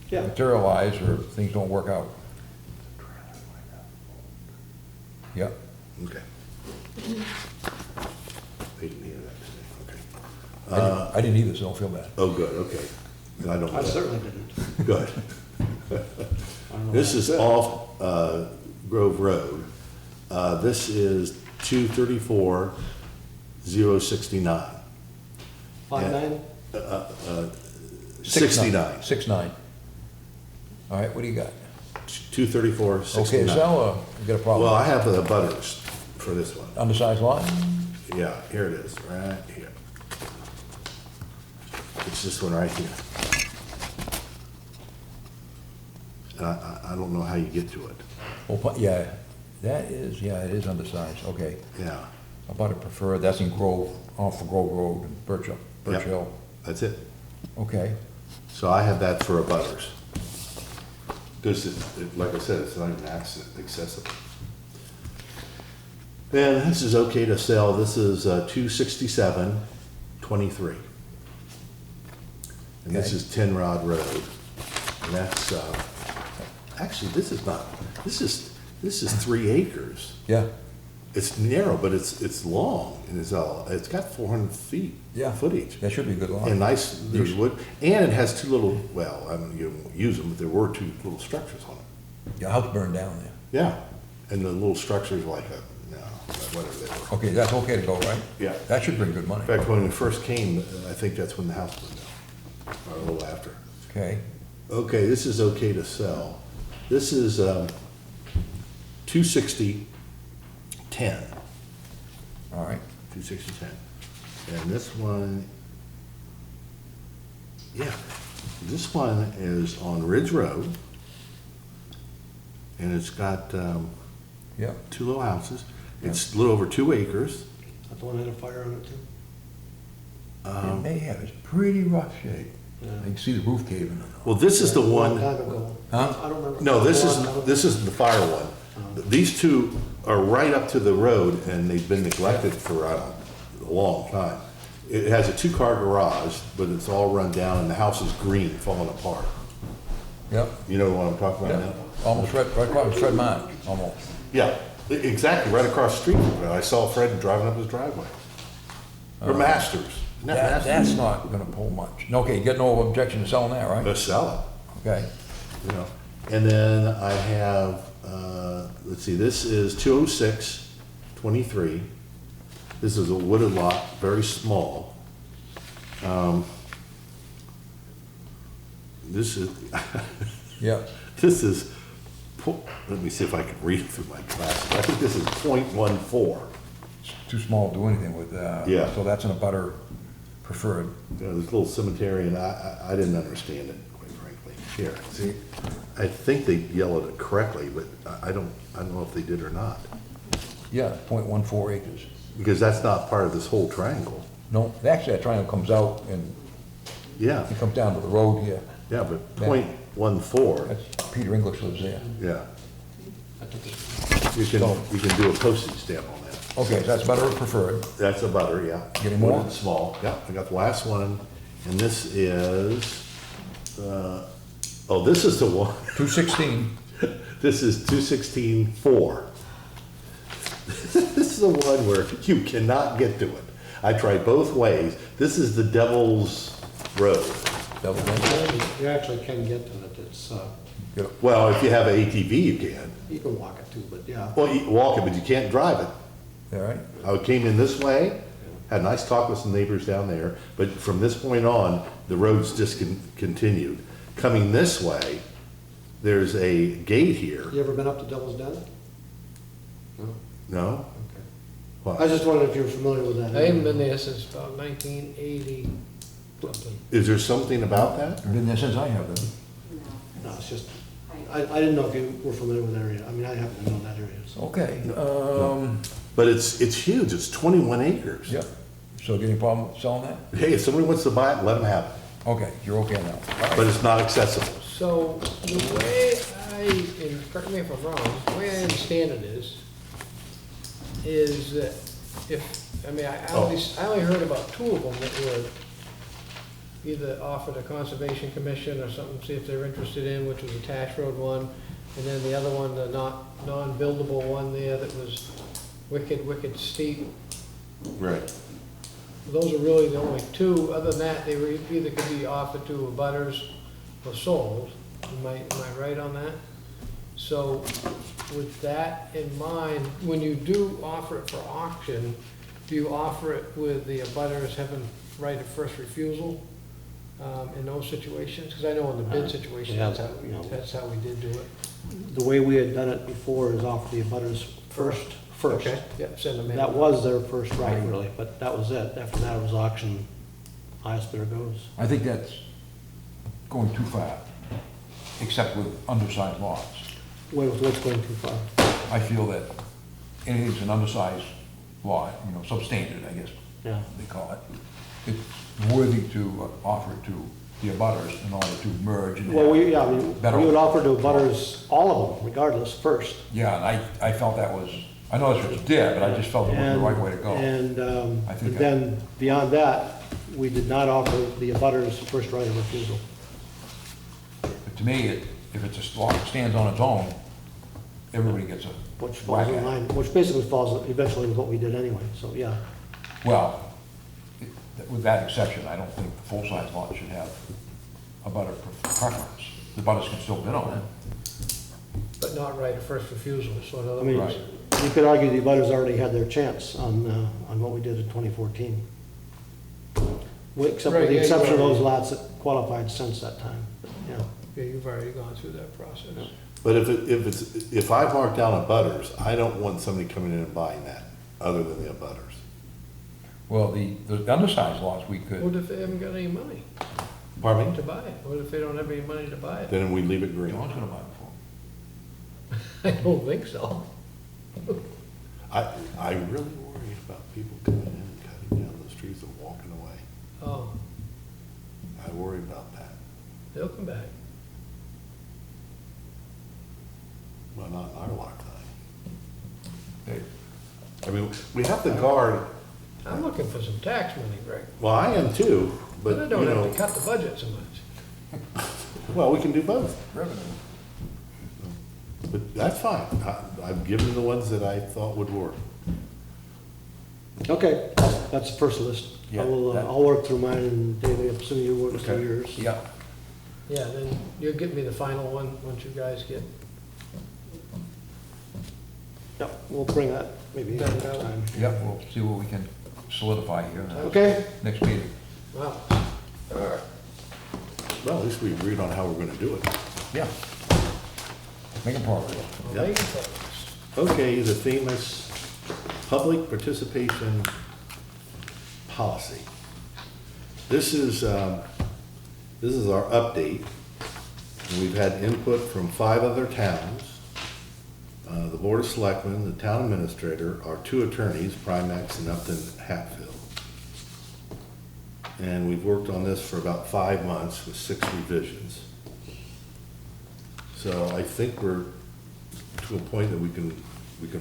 B: yeah.
A: materialize or things don't work out. Yeah,
C: Okay. They didn't hear that today, okay.
A: I didn't either, so don't feel bad.
C: Oh, good, okay. I don't know.
B: I certainly didn't.
C: Good.
B: I don't know
C: This
B: why.
C: is off Grove Road. This is 234-069.
B: 5-9?
C: 69.
A: 6-9. All right, what do you got?
C: 234-69.
A: Okay, sell or you got a problem?
C: Well, I have the butters for this one.
A: Undersized lot?
C: Yeah, here it is, right here. It's this one right here. And I don't know how you get to it.
A: Yeah, it is undersized, okay.
C: Yeah,
A: About it preferred, that's in Grove, off of Grove Road and Birch
C: Yep.
A: Hill.
C: that's it.
A: Okay,
C: So I have that for butters. This is, like I said, it's not even accessible. And this is okay to sell. This is 267-23. And this
A: Okay.
C: is 10 Rod Road. And that's, actually, this is 3 acres.
A: yeah,
C: It's narrow, but it's long, and it's got 400 feet
A: Yeah.
C: footage.
A: that should be a good lot.
C: And nice, there's wood, and it has 2 little, well, I mean, you won't use them, but there were 2 little structures on it.
A: Your house burned down there.
C: Yeah, and the little structures like whatever they were.
A: Okay, that's okay to go, right?
C: Yeah.
A: That should bring good money.
C: In fact, when we first came, I think that's when the house burned down, or a little after.
A: Okay,
C: Okay, this is okay to sell. This is 260-10.
A: all right.
C: 260-10. And this one, yeah, this one is on Ridge Road. and it's got,
A: Yeah,
C: 2 little houses. It's a little over 2 acres.
B: That's the one that had a fire on it too.
A: it may have, it's pretty rough shape.
B: Yeah.
A: You can see the roof caving.
C: Well, this is the
B: Long
C: one,
B: time ago.
A: Huh?
B: I don't remember.
C: no, this
B: Long time ago.
C: is the fire one. These two are right up to the road, and they've been neglected for, I don't know, a long time. It has a 2-car garage, but it's all run down, and the house is green, falling apart.
A: Yep,
C: You know what I'm talking about
A: yep,
C: now?
A: almost right across Fred Mark, almost.
C: Yeah, exactly, right across the street from it. I saw Fred driving up his driveway. Or Masters. Isn't that
A: That's
C: Masters?
A: not gonna pull much. Okay, you got no objection to selling that, right?
C: Let's sell it.
A: Okay,
C: You know, and then I have, let's see, this is 206-23. This is a wooded lot, very small. This is,
A: yeah,
C: this is, let me see if I can read it through my glasses. I think this is .14.
A: it's too small to do anything with,
C: Yeah.
A: so that's in a butter preferred.
C: You know, this little cemetery, and I didn't understand it, quite frankly. Here, see, I think they yellowed it correctly, but I don't know if they did or not.
A: Yeah, 0.14 acres.
C: Because that's not part of this whole triangle.
A: No, actually, that triangle comes out and
C: Yeah,
A: it comes down to the road here.
C: yeah, but
A: Yeah.
C: .14,
A: That's, Peter English lives there.
C: yeah.
B: I took it.
C: You can do a postage stamp on that.
A: Okay, so that's butter preferred.
C: That's a butter, yeah.
A: Any more?
C: Wooded Small, yeah, I got the last one, and this is, oh, this is the one,
A: 216,
C: this is 216-4. This is the one where you cannot get to it. I tried both ways. This is the Devil's Road.
A: double density.
B: You actually can get to it. It's,
C: Well, if you have an ATV, you can.
B: you can walk it too, but yeah.
C: Well, you walk it, but you can't drive it.
A: All right,
C: I came in this way, had a nice talk with some neighbors down there, but from this point on, the road's discontinued. Coming this way, there's a gate here.
B: You ever been up to Devil's Den? No?
C: No?
B: Okay.
C: What?
B: I was just wondering if you're familiar with that.
F: I haven't been there since about 1980 something.
C: Is there something about that?
A: been there since I have them.
B: No, it's just, I didn't know if you were familiar with that area. I mean, I happen to know that area, so.
A: Okay,
C: But it's huge, it's 21 acres.
A: yeah, so get any problem with selling that?
C: Hey, if somebody wants to buy it, let them have it,
A: Okay, you're okay now.
C: but it's not accessible.
F: So the way and correct me if I'm wrong, the way I understand it is that if, I mean, I only heard about 2 of them that were either offered a conservation commission or something, see if they're interested in, which was a Tash Road one, and then the other one, the non-buildable one there that was wicked steep.
C: Right.
F: Those are really the only 2. Other than that, they were either could be offered to abutters or sold. Am I right on that? So with that in mind, when you do offer it for auction, do you offer it with the abutters having right of first refusal in those situations? Because I know in the bid situation,
B: Yeah,
F: that's how we did do it.
B: The way we had done it before is offer the abutters first.
F: Okay, yep, send them in.
B: That was their first right, really, but that was it. After that, it was auction, highest bidder goes.
A: I think that's going too far, except with undersized lots.
B: What's going too far?
A: I feel that anything's an undersized lot, substandard, I guess
B: Yeah.
A: they call it. It's worthy to offer it to the abutters in order to merge and
B: Well,
A: have
B: we would offer to abutters, all of them, regardless, first.
A: Yeah, and I felt that was, I know that's what you did, but I just felt it wasn't the right way to go.
B: And
A: I think
B: but then, beyond that, we did not offer the abutters first right of refusal.
A: But to me, if it's a lot that stands on its own, everybody gets a
B: Which falls
A: whack
B: in
A: at it.
B: line, which basically falls eventually with what we did anyway, so, yeah.
A: Well, with that exception, I don't think the full-size lot should have a butter preference. The butters can still bid on it.
F: But not right of first refusal, so in other
B: I mean,
F: words,
B: you could argue the abutters already had their chance on what we did in 2014. Except
F: Right,
B: with the
F: yeah,
B: exception of
F: you
B: those lots that qualified since that time, yeah.
F: yeah, you've already gone through that process.
C: But if I mark down abutters, I don't want somebody coming in and buying that, other than the abutters.
A: Well, the undersized lots, we could,
F: What if they haven't got any money
C: Pardon me?
F: to buy it? What if they don't have any money to buy it?
C: Then we leave it green.
A: John's gonna buy them for them.
F: I don't think so.
C: I really worry about people coming in and cutting down those trees and walking away.
F: Oh,
C: I worry about that.
F: they'll come back.
C: Well, not in our lifetime.
A: Hey,
C: I mean, we have to guard,
F: I'm looking for some tax money, Greg,
C: well, I am too, but,
F: but I
C: you
F: don't have
C: know,
F: to cut the budget so much.
C: well, we can do both.
A: revenue.
C: But that's fine. I've given the ones that I thought would work.
B: Okay, that's the first list.
A: Yeah,
B: I'll work through mine and David, assuming you work through
C: Okay.
B: yours.
A: Yeah,
F: Yeah, then you'll give me the final one, once you guys get,
B: Yep, we'll bring that maybe
F: Got it
B: next
F: out.
B: time.
A: yeah, we'll see what we can solidify here.
B: Okay,
A: Next meeting.
F: wow,
C: Well, at least we agreed on how we're gonna do it.
A: Yeah. Making progress.
F: we're making progress.
C: Okay, the famous public participation policy. This is our update. And we've had input from 5 other towns. The Board of Selectmen, the Town Administrator, our 2 attorneys, Primex and Upton Hatfield. And we've worked on this for about 5 months with 6 revisions. So I think we're to a point that we can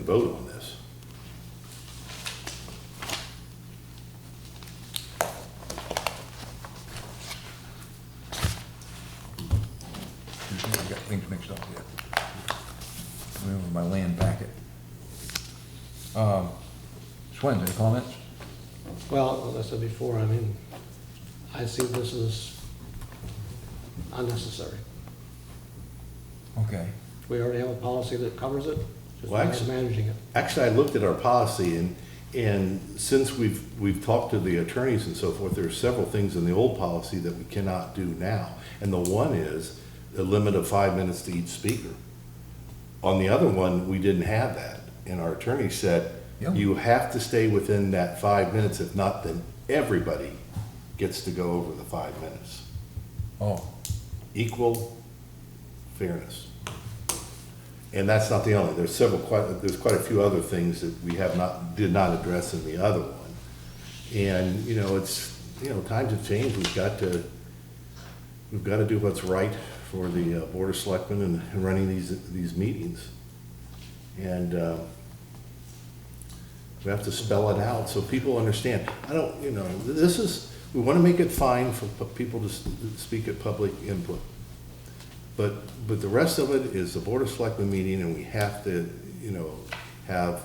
C: vote on this.
A: Excuse me, I got things mixed up here. Remember my land packet. Swens, any comments?
B: well, as I said before, I mean, I see this as unnecessary.
A: Okay.
B: We already have a policy that covers it, just
C: Well,
B: not
C: actually-
B: managing it.
C: Actually, I looked at our policy and since we've talked to the attorneys and so forth, there are several things in the old policy that we cannot do now. And the one is a limit of 5 minutes to each speaker. On the other one, we didn't have that. And our attorney said,
A: Yeah.
C: you have to stay within that 5 minutes. If not, then everybody gets to go over the 5 minutes.
A: Oh,
C: Equal fairness. And that's not the only, there's quite a few other things that we did not address in the other one. And, times have changed, we've got to do what's right for the Board of Selectmen and running these meetings. And we have to spell it out so people understand. We want to make it fine for people to speak at public input. But the rest of it is the Board of Selectmen meeting, and we have to, have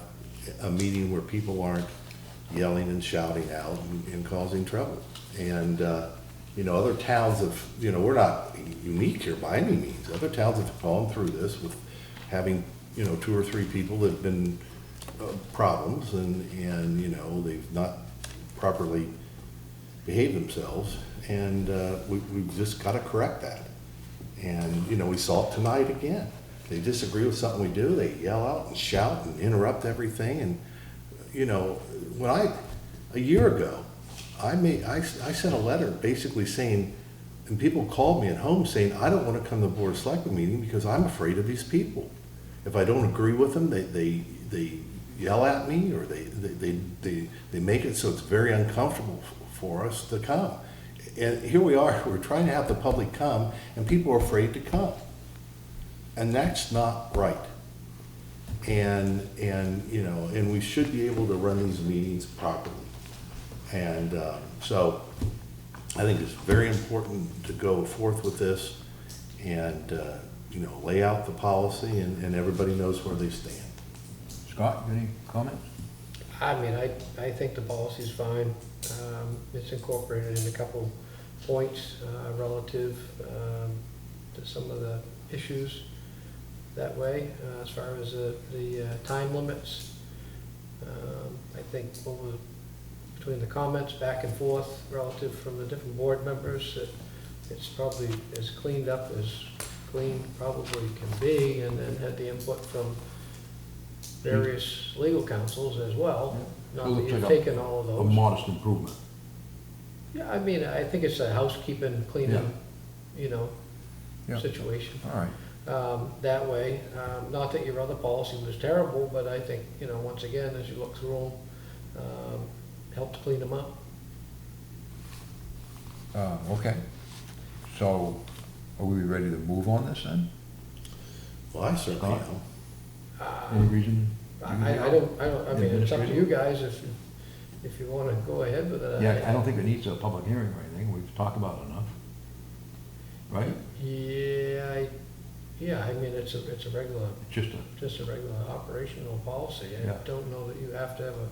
C: a meeting where people aren't yelling and shouting out and causing trouble. And, other towns have, we're not unique here by any means. Other towns have gone through this with having, 2 or 3 people that have been problems and they've not properly behaved themselves. And we've just got to correct that. And, we saw it tonight again. They disagree with something we do, they yell out and shout and interrupt everything. And, a year ago, I sent a letter basically saying, and people called me at home saying, I don't want to come to the Board of Selectmen meeting because I'm afraid of these people. If I don't agree with them, they yell at me, or they make it so it's very uncomfortable for us to come. And here we are, we're trying to have the public come, and people are afraid to come. And that's not right. And we should be able to run these meetings properly. And so I think it's very important to go forth with this and, lay out the policy and everybody knows where they stand.
A: Scott, any comments?
F: I mean, I think the policy's fine. It's incorporated in a couple points relative to some of the issues that way, as far as the time limits. I think between the comments back and forth relative from the different board members, that it's probably as cleaned up as clean probably can be, and then had the input from various legal counsels as well. Not that you've taken all of
A: A
F: those.
A: modest improvement.
F: Yeah, I mean, I think it's a housekeeping, cleaning,
A: Yeah.
F: situation.
A: All right.
F: that way. Not that your other policy was terrible, but I think, once again, as you look through them, help to clean them up.
A: Okay. So, are we ready to move on this then?
C: Well, I certainly am.
A: Any reason?
F: I mean, it's up to you guys if you wanna go ahead with it.
A: Yeah, I don't think it needs a public hearing or anything, we've talked about it enough. Right?
F: Yeah, I mean, it's a regular,
A: It's
F: just a regular operational policy.
A: Yeah.
F: I don't know that you have to have a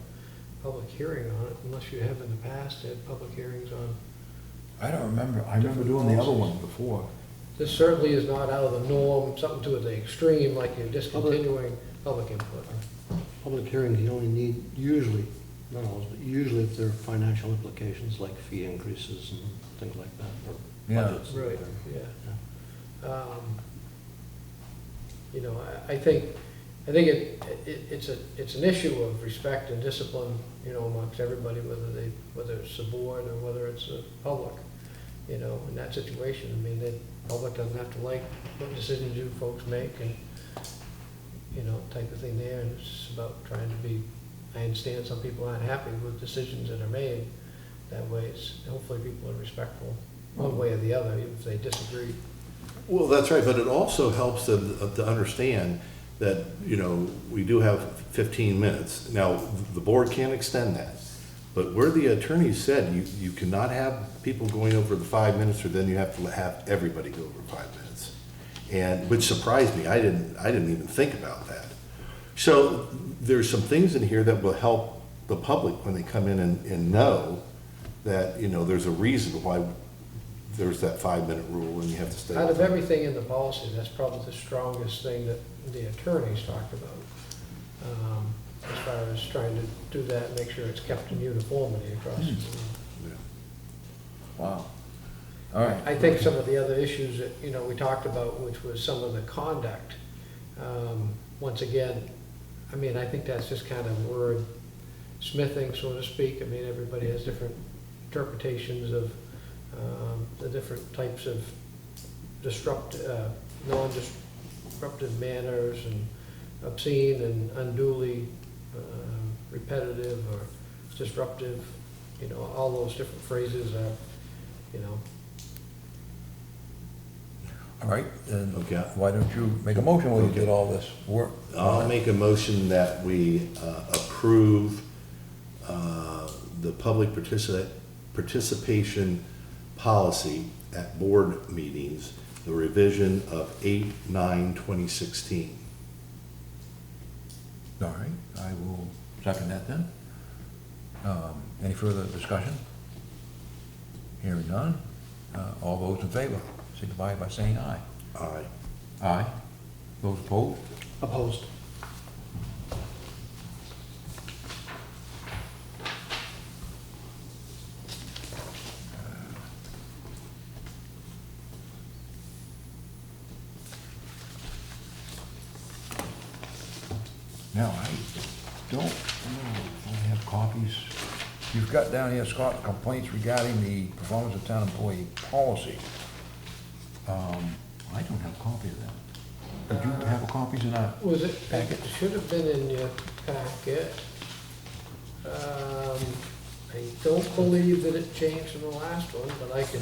F: public hearing on it unless you have in the past had public hearings on.
A: I don't remember, I remember doing the other one before.
F: This certainly is not out of the norm, something to the extreme, like you're discontinuing public input.
B: Public hearings, you only need usually, not always, but usually if there are financial implications like fee increases and things like that. or
A: Yeah.
B: budgets.
F: Right, yeah. I think it's an issue of respect and discipline, amongst everybody, whether it's the board or whether it's the public, in that situation. I mean, the public doesn't have to like what decisions you folks make and, type of thing there. And it's about trying to be, I understand some people aren't happy with decisions that are made. That way, hopefully people are respectful one way or the other, even if they disagree.
C: Well, that's right, but it also helps them to understand that, we do have 15 minutes. Now, the board can't extend that, but where the attorney said you cannot have people going over the 5 minutes, or then you have to have everybody go over 5 minutes. And, which surprised me, I didn't even think about that. So there's some things in here that will help the public when they come in and know that, there's a reason why there's that 5-minute rule and you have to stay.
F: Out of everything in the policy, that's probably the strongest thing that the attorneys talked about, as far as trying to do that and make sure it's kept in uniformity across the board.
C: Yeah.
A: Wow. All right.
F: I think some of the other issues that, we talked about, which was some of the conduct, once again, I mean, I think that's just kind of word smithing, so to speak. I mean, everybody has different interpretations of the different types of non-disruptive manners and obscene and unduly repetitive or disruptive, all those different phrases are,
A: All right, then
C: Okay.
A: why don't you make a motion while you did all this work?
C: I'll make a motion that we approve the public participation policy at board meetings, the revision of 8/9/2016.
A: All right, I will second that then. Any further discussion? Hearing none. All those in favor, signify by saying aye.
C: Aye.
A: Aye. Those opposed?
B: Opposed.
A: Now, I don't know if I have copies. You've got down here, Scott, complaints regarding the performance of town employee policy. I don't have a copy of that. Did you have a copies in that?
F: Was it,
A: Packet.
F: it should have been in your packet. I don't believe that it changed from the last one, but I can,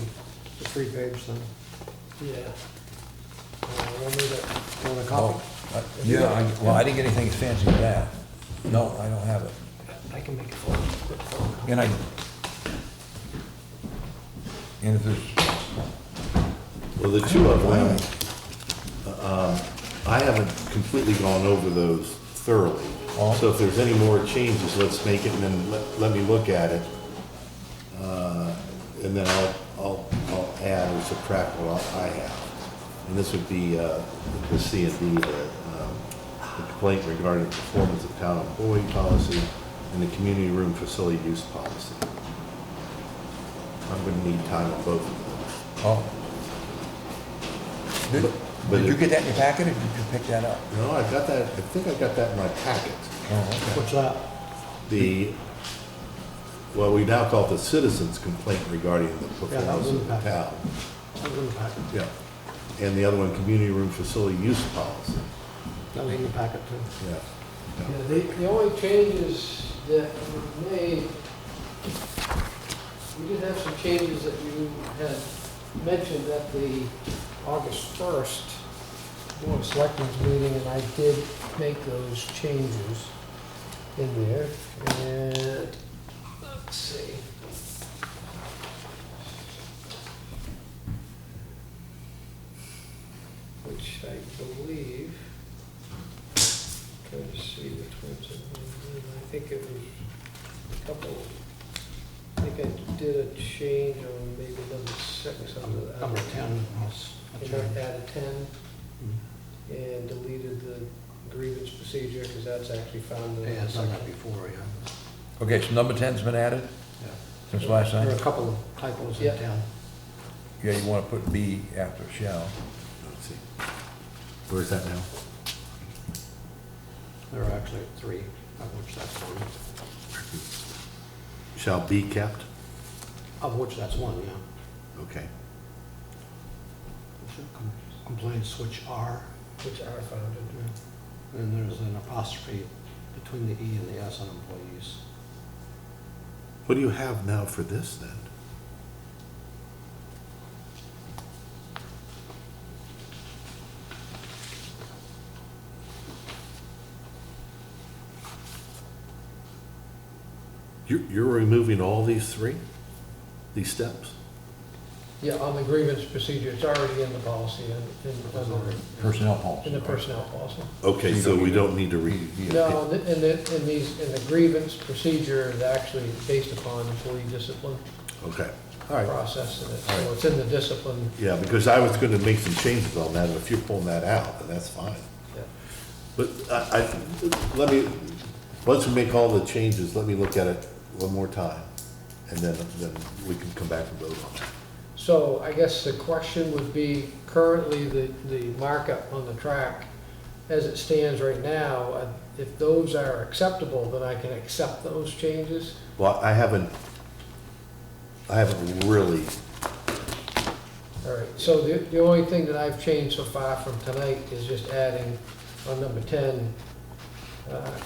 B: It's a 3-page thing.
F: yeah. Want me to,
B: You want a copy?
A: Yeah, well, I didn't get anything as fancy as that. No, I don't have it.
F: I can make a quick phone call.
A: And if there's,
C: Well, the two of them, I haven't completely gone over those thoroughly.
A: Oh.
C: So if there's any more changes, let's make it and then let me look at it. And then I'll add or subtract what I have. And this would be the C and D, the complaint regarding the performance of town employee policy and the community room facility use policy. I'm gonna need time on both of those.
A: oh. Did you get that in your packet, or did you pick that up?
C: No, I got that, I think I got that in my packet.
A: Oh, okay.
B: What's that?
C: Well, we now call it the citizens complaint regarding the
B: Yeah, that was
C: performance
B: in
C: of
B: the
C: the
B: packet.
C: town.
B: That was in the packet.
C: Yeah. and the other one, community room facility use policy.
B: That was in the packet too.
C: Yeah.
F: Yeah, the only changes that were made, we did have some changes that you had mentioned at the August 1st Board of Selectmen's meeting, and I did make those changes in there. And, let's see. Which I believe, trying to see which ones I think it was a couple, I think I did a change on maybe number 6 under that.
B: Number 10 was a
F: And
B: change.
F: I added 10 and deleted the grievance procedure, because that's actually found in
B: Yeah,
F: the
B: it's done that
F: second.
B: before, yeah.
A: Okay, so number 10's been added
B: Yeah.
A: since last
B: There
A: time?
B: are a couple of typos in
F: Yeah.
B: 10.
A: Yeah, you want to put B after shall.
C: Let's see. Where's that now?
B: There are actually 3, of which that's one.
C: Shall be kept?
B: Of which that's one, yeah.
C: Okay.
B: Complaints which are,
F: Which are founded.
B: and there's an apostrophe between the E and the S on employees.
C: What do you have now for this then? You're removing all these 3? These steps?
F: Yeah, on the grievance procedure, it's already in the policy
A: Personnel
F: in
A: policy.
F: the personnel policy.
C: Okay, so we don't need to read.
F: No, in the grievance procedure is actually based upon employee discipline
C: Okay, all right.
F: process in it, so it's in the discipline.
C: Yeah, because I was gonna make some changes on that, and if you're pulling that out, then that's fine.
F: Yeah.
C: But let me, once we make all the changes, let me look at it one more time, and then we can come back and vote on it.
F: So I guess the question would be, currently, the markup on the track, as it stands right now, if those are acceptable, then I can accept those changes?
C: Well, I haven't really,
F: All right, so the only thing that I've changed so far from tonight is just adding on number 10,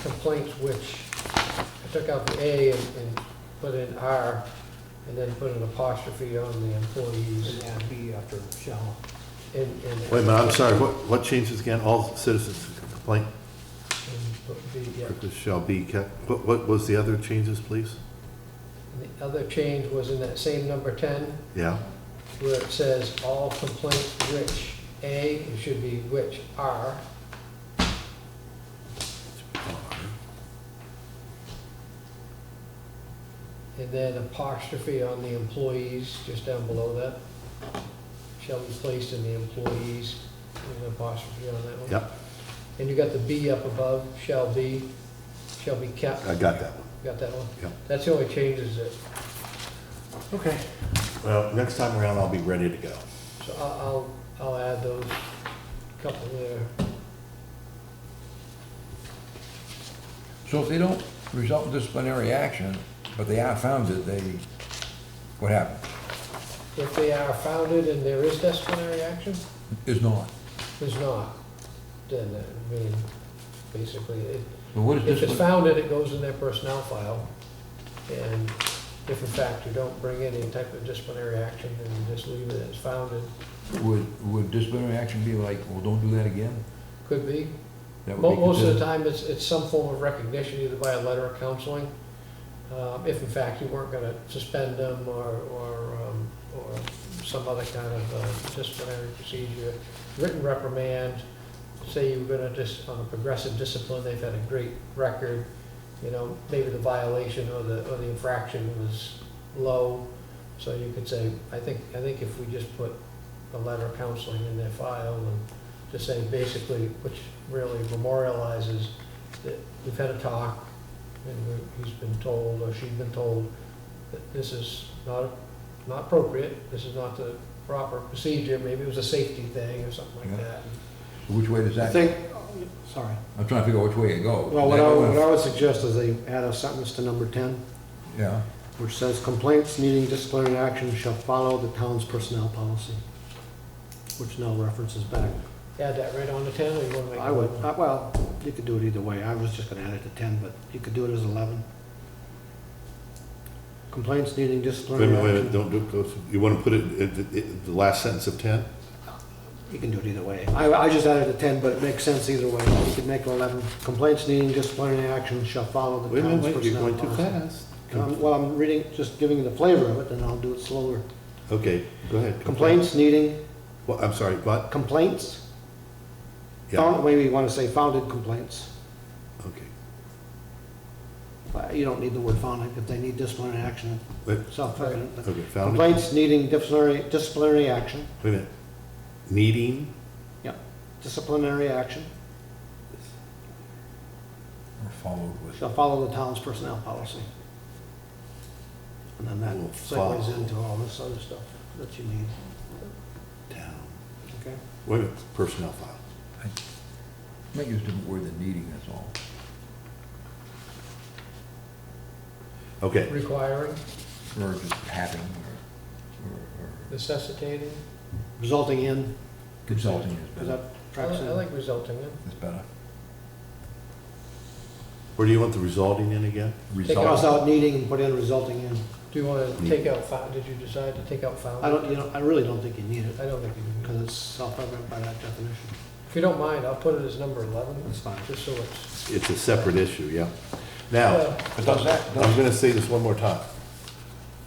F: complaints which, I took out the A and put in R, and then put an apostrophe on the employees.
B: And add B after shall.
C: wait a minute, I'm sorry, what changes again? All citizens complaint
F: And put B, yeah.
C: purpose shall be kept. What was the other changes, please?
F: And the other change was in that same number 10,
C: Yeah,
F: where it says all complaints which, A, it should be which are, and then apostrophe on the employees, just down below that. Shall be placed in the employees, with an apostrophe on that one.
C: yep,
F: And you got the B up above, shall be kept.
C: I got that one.
F: Got that one?
C: Yep.
F: That's the only changes that,
C: Okay. Well, next time around, I'll be ready to go.
F: so I'll add those couple there.
A: So if they don't result in disciplinary action, but they are founded, what happens?
F: If they are founded and there is disciplinary action,
A: Is not.
F: there's not, then, I mean, basically,
A: But what is
F: if it's
A: discipline?
F: founded, it goes in their personnel file. And if in fact you don't bring any type of disciplinary action, then you just leave it as founded,
A: Would disciplinary action be like, well, don't do that again?
F: could be.
A: That would be
F: Most of the
A: considered-
F: time, it's some form of recognition, either by a letter of counseling, if in fact you weren't gonna suspend them or some other kind of disciplinary procedure, written reprimand, say you were gonna just, on a progressive discipline, they've had a great record, you know, maybe the violation or the infraction was low, so you could say, I think if we just put a letter of counseling in their file and just say basically, which really memorializes that we've had a talk, and he's been told, or she's been told, that this is not appropriate, this is not the proper procedure, maybe it was a safety thing or something like
A: Yeah.
F: that.
A: Which way does
B: I
A: that?
B: think, sorry.
A: I'm trying to figure out which way it goes.
B: Well,
A: Does
B: what
A: that go in-
B: I would suggest is they add a sentence to number 10,
A: Yeah,
B: which says complaints needing disciplinary action shall follow the town's personnel policy. which now references back.
F: Add that right on to 10, or you wanna make it
B: I would,
F: 11?
B: well, you could do it either way. I was just gonna add it to 10, but you could do it as 11. Complaints needing
C: Wait a
B: disciplinary
C: minute, wait a minute,
B: action.
C: don't do it, you want to put it at the last sentence of 10?
B: You can do it either way. I just added a 10, but it makes sense either way. You could make it 11. Complaints needing disciplinary action shall follow the
C: Wait a
B: town's
C: minute, wait, you're
B: personnel
C: going too
B: policy.
C: fast.
B: Well, I'm reading, just giving you the flavor of it, and I'll do it slower.
C: Okay, go ahead.
B: Complaints needing,
C: Well, I'm sorry, what?
B: complaints,
C: Yeah,
B: maybe you want to say founded complaints.
C: okay.
B: You don't need the word founded if they need disciplinary action,
C: Wait,
B: self-evident. but
C: okay, found it.
B: Complaints needing disciplinary action,
C: Wait a minute. Needing,
B: disciplinary action
A: Or followed with.
B: shall follow the town's personnel policy. And then that
C: Will
B: segues
C: follow.
B: into all this other stuff that you need,
C: town,
B: okay?
C: wait a minute, personnel file.
A: Might use a different word than needing, that's all.
C: Okay,
F: Requiring,
A: Or just having, or
F: necessitating,
B: Resulting in,
A: consulting is
B: is
A: better.
B: that
F: I
B: tracks in?
F: like resulting in.
A: Is better.
C: where do you want the resulting in again?
B: Cross out needing and put in resulting in.
F: Do you wanna take out did you decide to take out found?
B: I really don't think you need it,
F: I don't think you do.
B: because it's self-evident by that definition.
F: If you don't mind, I'll put it as number 11.
B: That's fine.
F: Just so it's.
C: It's a separate issue, yeah. Now,
A: But does that,
C: I'm gonna say this one more time.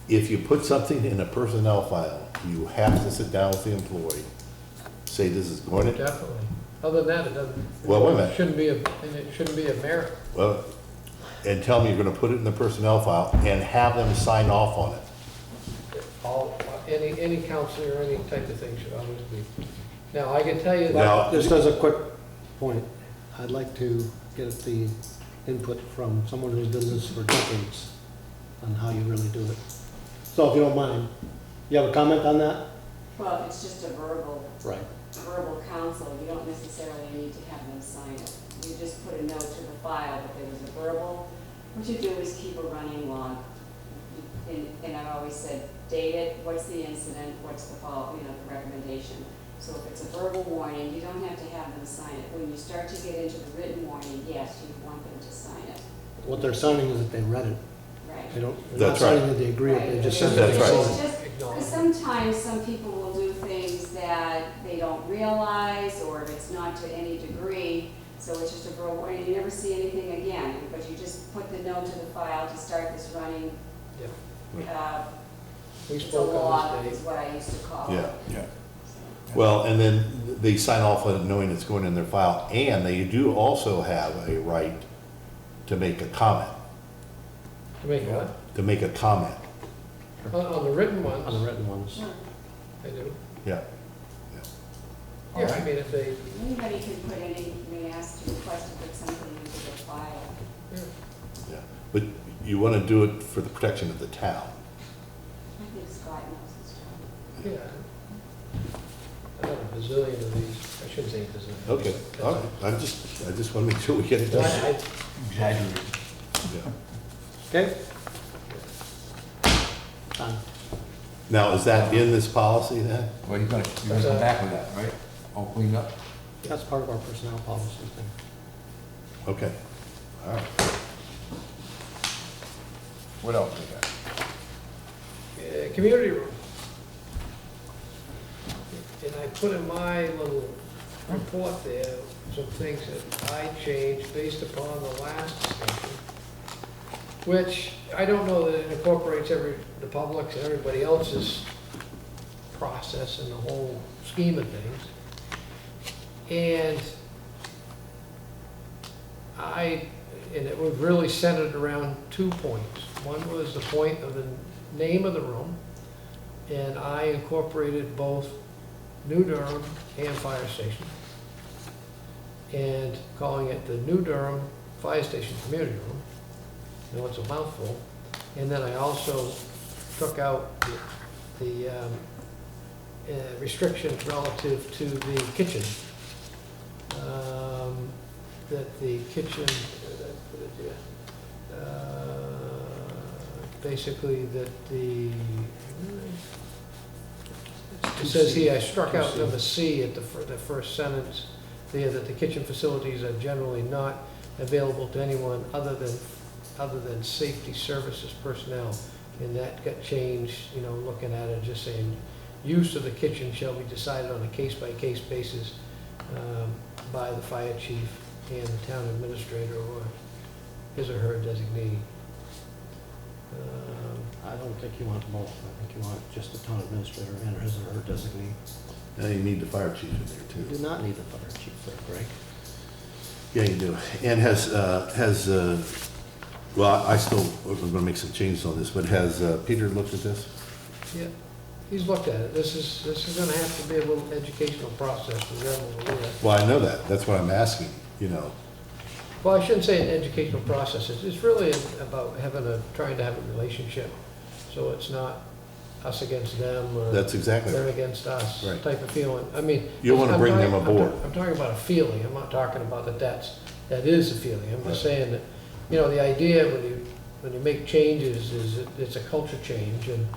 C: If you put something in a personnel file, you have to sit down with the employee, say this is going to,
F: Definitely. Other than that, it doesn't.
C: Well, wait a minute.
F: It shouldn't be a merit.
C: well, and tell me you're gonna put it in the personnel file and have them sign off on it.
F: Any counselor or any type of thing should always be. Now, I can tell you
C: Now-
F: that,
B: Just as a quick point, I'd like to get the input from someone who's done this for decades on how you really do it. So if you don't mind, you have a comment on that?
L: Well, if it's just a verbal
B: Right.
L: counsel, you don't necessarily need to have them sign it. You just put a note to the file that there was a verbal. What you do is keep a running log. And I've always said, date it, what's the incident, what's the the recommendation. So if it's a verbal warning, you don't have to have them sign it. When you start to get into the written warning, yes, you want them to sign it.
B: What they're signing is that they read it.
L: Right.
B: They don't, they're not
C: That's right.
B: signing that they agree with it, they just
L: Right.
B: said that
C: That's
B: they
C: right.
B: saw
L: It's
B: it.
L: just, because sometimes some people will do things that they don't realize, or if it's not to any degree, so it's just a verbal warning, you never see anything again, but you just put the note to the file to start this running,
F: yeah, we
L: it's a
F: spoke on
L: log,
F: this
L: is
F: day.
L: what I used to call it.
C: Yeah.
A: yeah.
C: Well, and then they sign off on it knowing it's going in their file, and they do also have a right to make a comment,
F: To make what?
C: to make a comment.
F: On the written ones,
B: On the written ones.
L: Sure.
F: I do.
C: Yeah.
F: Yeah, I mean, if they,
L: Anybody can put may ask to request to put something into their file.
F: yeah.
C: Yeah, but you want to do it for the protection of the town.
L: I think Scott knows his job.
F: Yeah. I have a bazillion of these, I shouldn't say a bazillion.
C: Okay, all right, I just want to make sure we get it done.
A: Exaggerated.
C: Yeah.
B: Okay? Done.
C: Now, is that in this policy then?
A: Well, you're gonna come back with that, right? All cleaned up?
B: That's part of our personnel policy thing.
C: Okay, all right.
A: What else we got?
F: Community room. And I put in my little report there some things that I changed based upon the last discussion, which I don't know that it incorporates the public's and everybody else's process and the whole scheme of things. And it was really centered around 2 points. One was the point of the name of the room, and I incorporated both New Durham and Fire Station, and calling it the New Durham Fire Station Community Room. I know it's a mouthful. And then I also took out the restrictions relative to the kitchen. That the kitchen, basically that the, it's It says here, I struck out number C at the first sentence there, that the kitchen facilities are generally not available to anyone other than safety services personnel. And that got changed, you know, looking at it, just saying, use of the kitchen shall be decided on a case-by-case basis by the fire chief and the town administrator or his or her designee.
B: I don't think you want both. I think you want just the town administrator and his or her designee.
C: Now you need the fire chief in
B: You
C: there
B: do
C: too.
B: not need the fire chief there, Greg.
C: Yeah, you do. And well, I still, we're gonna make some changes on this, but has Peter looked at this?
F: Yeah, he's looked at it. This is gonna have to be a little educational process for them over there.
C: Well, I know that. That's what I'm asking, you know.
F: Well, I shouldn't say an educational process. It's really about trying to have a relationship. So it's not us against them or
C: That's exactly
F: them
C: right.
F: against us
C: Right.
F: type of feeling. I mean.
C: You wanna
F: I'm
C: bring them
F: talking-
C: aboard.
F: I'm talking about a feeling. I'm not talking about that is a feeling. I'm just saying that, you know, the idea when you make changes is it's a culture change. And,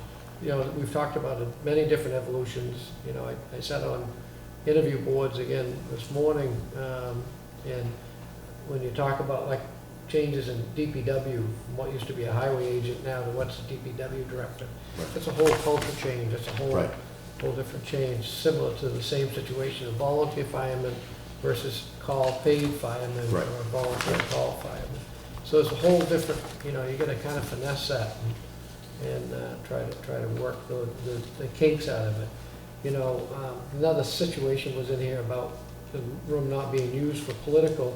F: you know, we've talked about it, many different evolutions. You know, I sat on interview boards again this morning, and when you talk about like changes in DPW, from what used to be a highway agent now to what's a DPW director,
C: Right.
F: it's a whole culture change, it's a
C: Right.
F: whole different change, similar to the same situation of volunteer firemen versus paid firemen
C: Right.
F: or volunteer call firemen. So it's a whole different, you know, you gotta kind of finesse that and try to work the kinks out of it. You know, another situation was in here about the room not being used for political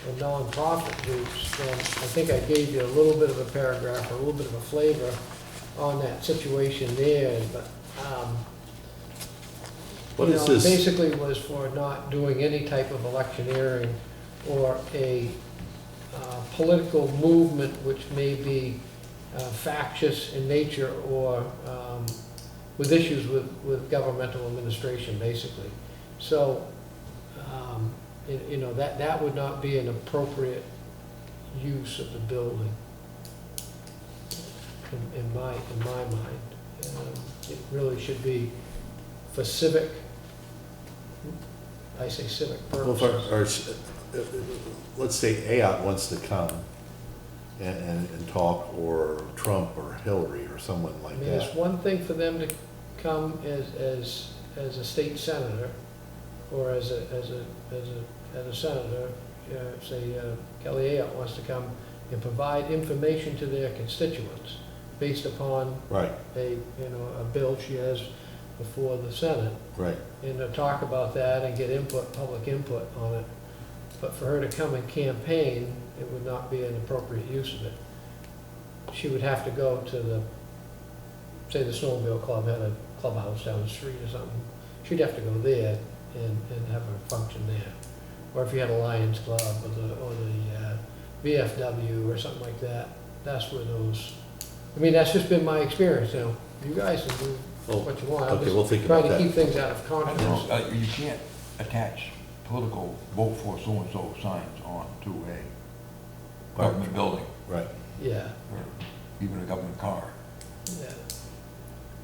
F: or nonprofit groups, and I think I gave you a little bit of a paragraph, or a little bit of a flavor on that situation there, but,
C: What
F: you
C: is
F: know,
C: this?
F: basically was for not doing any type of electioneering or a political movement which may be factious in nature or with issues with governmental administration, basically. So, you know, that would not be an appropriate use of the building, in my mind. It really should be for civic, I say civic
C: Well,
F: purposes.
C: let's say AOT wants to come and talk, or Trump or Hillary or someone
F: I
C: like
F: mean, it's
C: that.
F: one thing for them to come as a state senator, or as a senator, say Kelly Ayotte wants to come and provide information to their constituents based upon
C: Right,
F: a bill she has before the Senate,
C: right.
F: and to talk about that and get public input on it. But for her to come and campaign, it would not be an appropriate use of it. She would have to go to say the Snowmobile Club had a clubhouse down the street or something. She'd have to go there and have a function there. Or if you had a Lions Club or the VFW or something like that, that's where those, I mean, that's just been my experience, you know. You guys can do what you want. I'm
C: Okay,
F: just
C: we'll think
F: trying
C: about
F: to
C: that.
F: keep things out of
A: I don't
F: confidence.
A: know, you can't attach political vote for so-and-so signs on to a government building,
C: Right.
F: Yeah,
A: or even a government car.
F: yeah.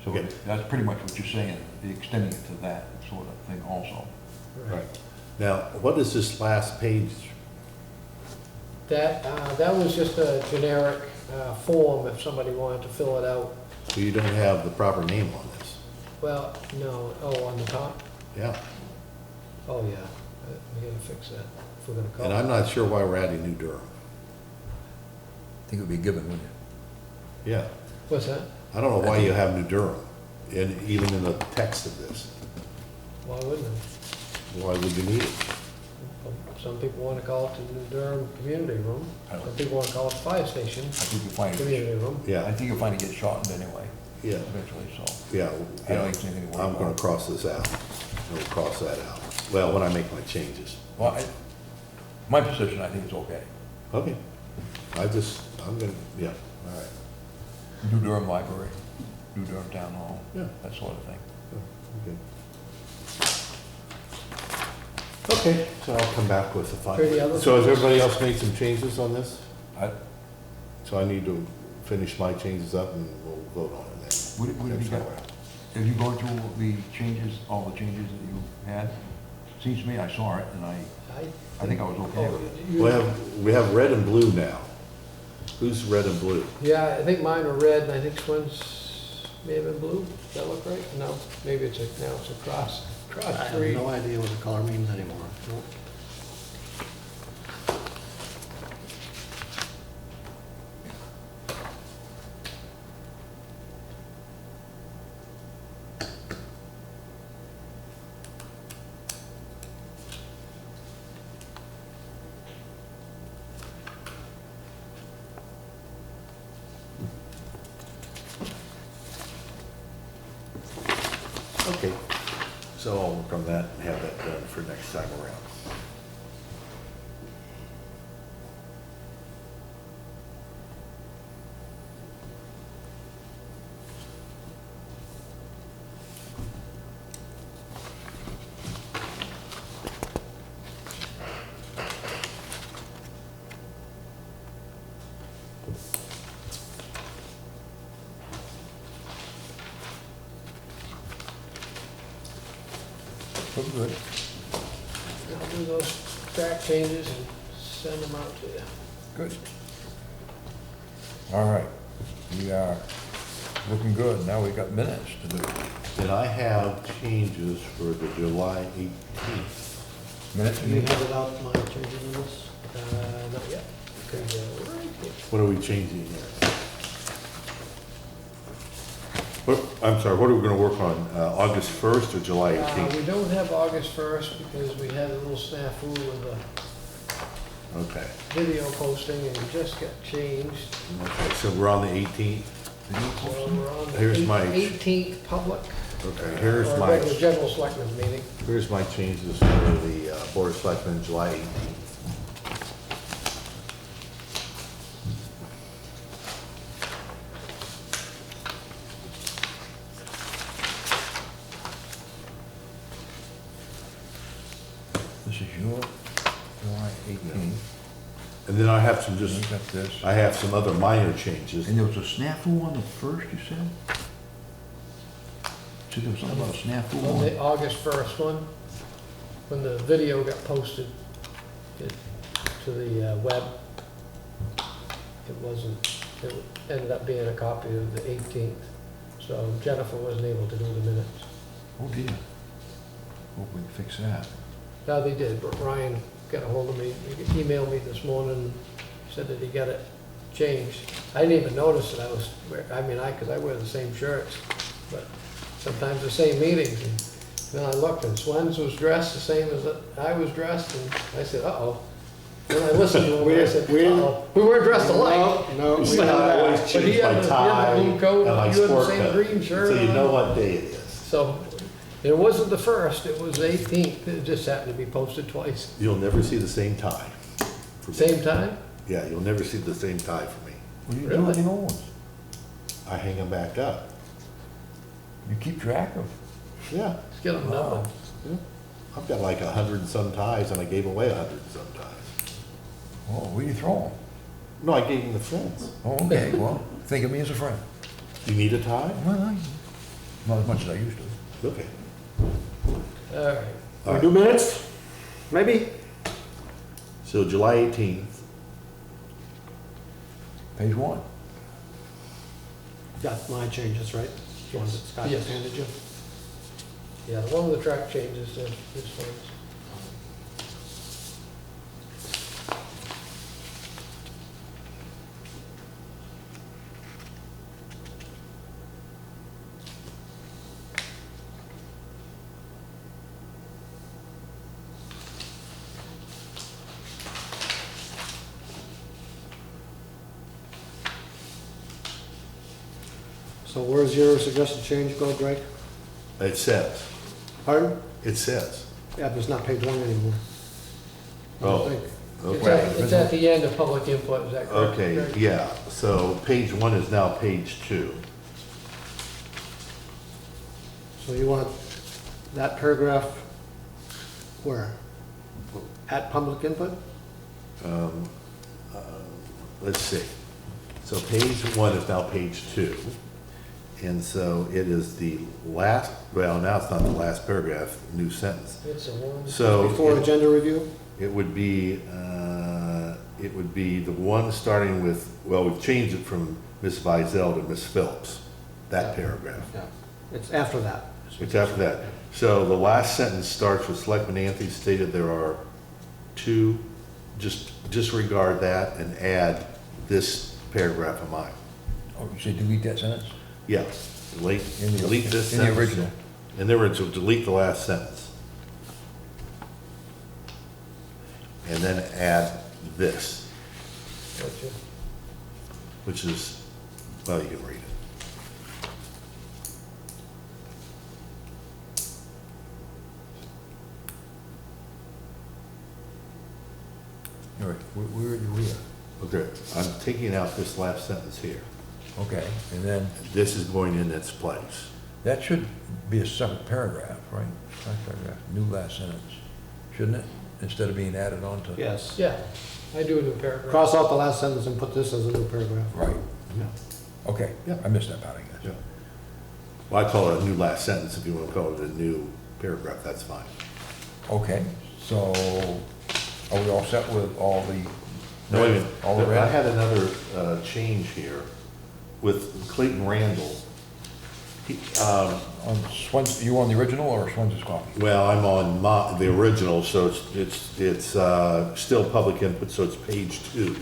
A: So
C: Okay.
A: that's pretty much what you're saying, extending it to that sort of thing also.
C: Right. Now, what is this last page?
F: That was just a generic form if somebody wanted to fill it out.
C: So you don't have the proper name on this?
F: Well, no, on the top?
C: Yeah.
F: Oh, yeah, we gotta fix that if we're gonna call it.
C: And I'm not sure why we're adding New Durham.
A: I think it would be given, wouldn't it?
C: Yeah.
F: What's that?
C: I don't know why you have New Durham, even in the text of this.
F: Why wouldn't it?
C: Why would you need it?
F: Some people wanna call it the New Durham Community Room.
A: I don't-
F: Some people wanna call it Fire Station
A: I think you'll find
F: Community
A: it,
F: Room.
A: I
C: Yeah,
A: think you'll find it gets shortened anyway,
C: yeah,
A: eventually, so.
C: yeah.
A: I don't think it's anything to worry
C: I'm gonna
A: about.
C: cross this out. We'll cross that out. Well, when I make my changes.
A: Well, my position, I think it's okay.
C: Okay. I'm gonna, yeah, all right.
A: New Durham Library, New Durham Town Hall,
C: Yeah.
A: that sort of thing.
C: Okay, so I'll come back with the
F: Pretty
C: final.
F: other
C: So has
F: things?
C: everybody else made some changes on this?
A: I,
C: So I need to finish my changes up and we'll vote on it then.
A: what have you got? Have you gone through the changes, all the changes that you had? Seems to me I saw it, and I think I was okay with it.
C: We have red and blue now. Who's red and blue?
F: Yeah, I think mine were red, and I think Swen's may have been blue. Does that look right? No, maybe now it's a cross
B: I have
F: breed.
B: no idea what the color means anymore. Nope.
C: Okay, so I'll work on that and have that done for next time around.
A: Look good.
F: I'll do those track changes and send them out to you.
A: Good. All right, we are looking good. Now we got minutes to do.
C: And I have changes for the July 18th.
A: Minutes,
B: Have you handed out my changes in this?
F: Not yet. Okay, right here.
C: What are we changing here? What, I'm sorry, what are we gonna work on, August 1st or July
F: We
C: 18th?
F: don't have August 1st because we had a little snafu with the
C: Okay,
F: video posting and it just got changed.
C: okay, so we're on the 18th?
F: So we're on the
C: Here's my-
F: 18th public.
C: Okay, here's
F: or
C: my,
F: regular general selectmen's meeting.
C: here's my changes for the Board of Selectmen, July 18th.
A: this is your July 18th.
C: And then I have some
A: You
C: just,
A: got this.
C: I have some other minor changes.
A: And there was a snafu on the first, you said? See, there was something about a snafu
F: On
A: on
F: the August 1st one, when the video got posted to the web, it wasn't, it ended up being a copy of the 18th. So Jennifer wasn't able to do the minutes.
A: Oh dear. Hope we can fix that.
F: No, they did, but Ryan got a hold of me, he emailed me this morning, said that he got it changed. I didn't even notice that I was, because I wear the same shirts, but sometimes the same meetings. And then I looked and Swen's was dressed the same as I was dressed, and I said, uh-oh. Then I listened to him and I said, uh-oh, we weren't dressed alike.
B: No,
C: You
B: we
C: see
B: don't
C: how I
B: have
C: always
B: that.
F: But he
C: change
F: had
C: my
F: the- he had the
C: tie
F: blue coat,
C: and my
F: you had the
C: sport
F: same
C: coat,
F: green shirt
C: so you
F: on.
C: know what day it is.
F: So it wasn't the 1st, it was the 18th, it just happened to be posted twice.
C: You'll never see the same tie. for me.
F: Same time?
C: Yeah, you'll never see the same tie for me.
A: What do you do
F: Really?
A: with the old ones?
C: I hang them back up.
A: You keep track of?
C: Yeah,
F: Let's get them
A: Wow.
F: numbered.
C: I've got like 100 and some ties, and I gave away 100 and some ties.
A: Oh, where do you throw them?
C: No, I gave them to friends.
A: Oh, okay, well, think of me as a friend.
C: You need a tie?
A: Well, not as much as I used to.
C: Okay.
F: All right.
C: All
B: We do
C: right.
B: minutes? Maybe?
C: So July 18th,
A: Page 1.
B: Got my changes, right? The ones that Scott
F: Yes.
B: just handed you?
F: Yeah, the one with the track changes, this one's.
B: So where's your suggested change go, Greg?
C: it says,
B: Pardon?
C: it says.
B: Yeah, but it's not page 1 anymore. I don't
C: Oh,
B: think.
F: It's at the end of public input, is that correct?
C: okay,
F: Greg?
C: yeah, so page 1 is now page 2.
B: So you want that paragraph where? At public input?
C: Let's see. So page 1 is now page 2. And so it is the last, well, now it's not the last paragraph, new sentence.
F: It's a one.
C: So
B: Before agenda review?
C: it would be the one starting with, well, we've changed it from Ms. Vizel to Ms. Phillips, that paragraph.
B: Yeah. It's after that.
C: It's after that. So the last sentence starts with Selectman Anthony stated there are two, just disregard that and add this paragraph of mine.
A: Oh, you say delete that sentence?
C: Yeah, delete this
A: In the
C: sentence.
A: original.
C: In the original, delete the last sentence. And then add this,
F: Gotcha.
C: which is, well, you can read it.
A: All right, where are you?
C: Okay, I'm taking out this last sentence here.
A: Okay, and then
C: This is going in its place.
A: that should be a separate paragraph, right? Second paragraph, new last sentence, shouldn't it? Instead of being added on to.
B: Yes.
F: Yeah, I do a new paragraph.
B: Cross out the last sentence and put this as a new paragraph.
A: Right,
C: Yeah.
A: okay,
C: Yeah.
A: I missed that part, I
C: Yeah.
A: guess.
C: Well, I call it a new last sentence. If you want to call it a new paragraph, that's fine.
A: Okay, so are we all set with all the?
C: No, wait a minute.
A: All the
C: I
A: red?
C: had another change here with Clayton Randall.
A: On Swens, you on the original or Swenson's copy?
C: Well, I'm on the original, so it's still public input, so it's page 2.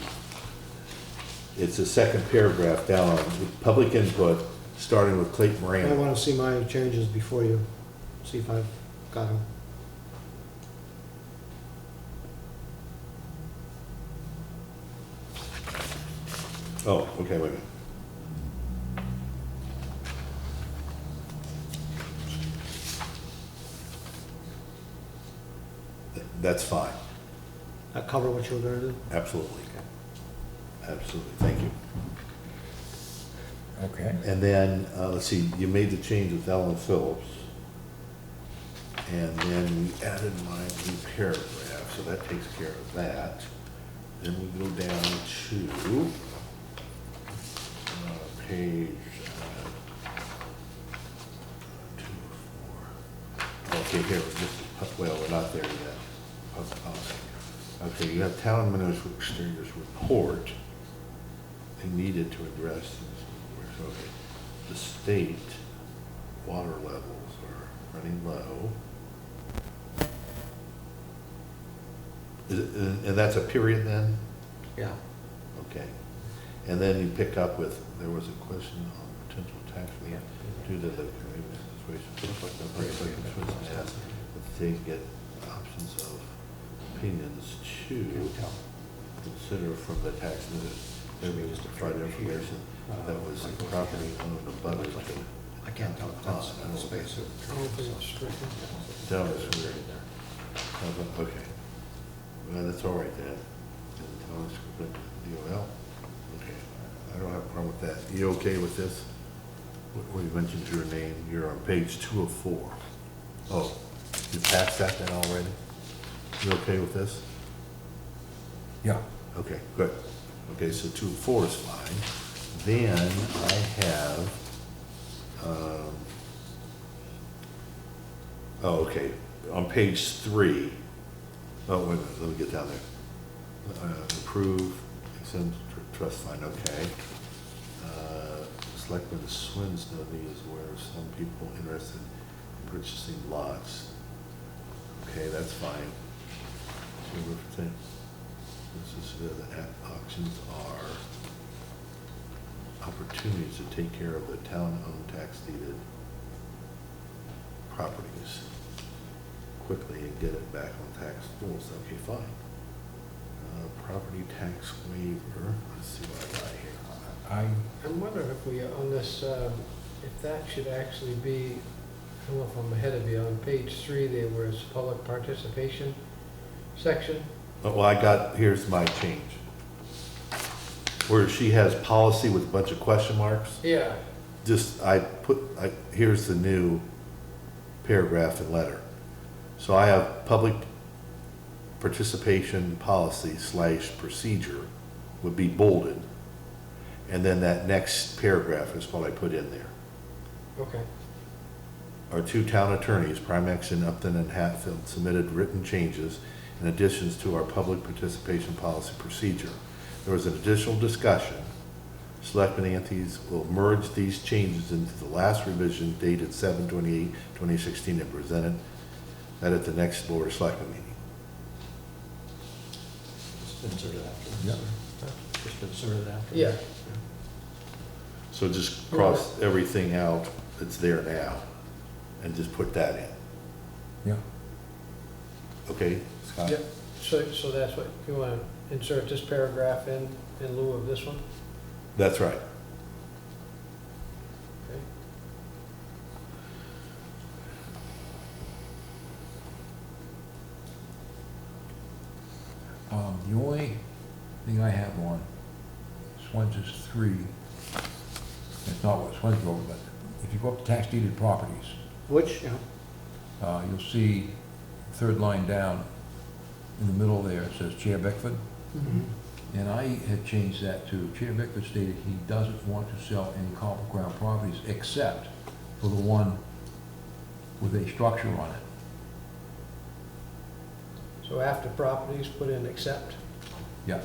C: It's the second paragraph down on public input, starting with Clayton
B: I
C: Randall.
B: want to see my changes before you, see if I've got them.
C: Oh, okay, wait a minute. That's fine,
B: That cover what you were gonna do?
C: absolutely. Absolutely, thank you.
A: Okay,
C: And then, let's see, you made the change with Ellen Phillips. And then we added my new paragraph, so that takes care of that. Then we go down to page 2, 4. Okay, here, well, we're not there yet. Public policy. Okay, you have town administrator's report. They needed to address this. Okay. The state water levels are running low. And that's a period then?
B: Yeah.
C: Okay. And then you pick up with, there was a question on potential tax relief due to the situation. Asked if they get options of opinions to consider from the tax There was to provide information that was property owned above it. I can't tell if that's in the space.
F: I don't think it's stricken.
C: That was weird. Okay. Well, that's all right then. DOL. Okay. I don't have a problem with that. You okay with this? Where you mentioned your name, you're on page 204. Oh, you passed that then already? You okay with this?
A: yeah,
C: Okay, good. Okay, so 204 is fine. Then I have, oh, okay, on page 3. Oh, wait a minute, let me get down there. Approve, extend trust fund, okay. Selectman Swinsnody is where some people interested in purchasing lots. Okay, that's fine. See what we think. This is where the auctions are opportunities to take care of the town-owned tax-deeded properties quickly and get it back on tax rules. Okay, fine. Property tax waiver, let's see what I got here.
F: I'm wondering if we, on this, if that should actually be, I don't know if I'm ahead of you, on page 3 there where it's public participation section.
C: Well, I got, here's my change. Where she has policy with a bunch of question marks,
F: Yeah,
C: just, here's the new paragraph and letter. So I have public participation policy / procedure would be bolded. And then that next paragraph is what I put in there.
F: Okay.
C: Our two town attorneys, Primex in Upton and Hatfield, submitted written changes in additions to our public participation policy procedure. There was an additional discussion. Selectmen entities will merge these changes into the last revision dated 7/28/2016 and present that at the next Board of Selectmen meeting.
B: Just insert it after.
A: Yeah.
B: Just insert it after.
F: Yeah,
C: So just cross everything out that's there now and just put that in.
A: Yeah.
C: Okay, Scott?
F: yeah, so that's what, you wanna insert this paragraph in lieu of this one?
C: That's right.
F: Okay.
A: The only thing I have on Swen's 3, it's not what Swen's over, but if you go up to tax deeded properties,
B: Which, you know,
A: you'll see third line down in the middle there, it says Chair Bickford. And I had changed that to Chair Bickford stated he doesn't want to sell any Copper Crown properties except for the one with a structure on it.
F: So after properties, put in accept?
A: Yeah.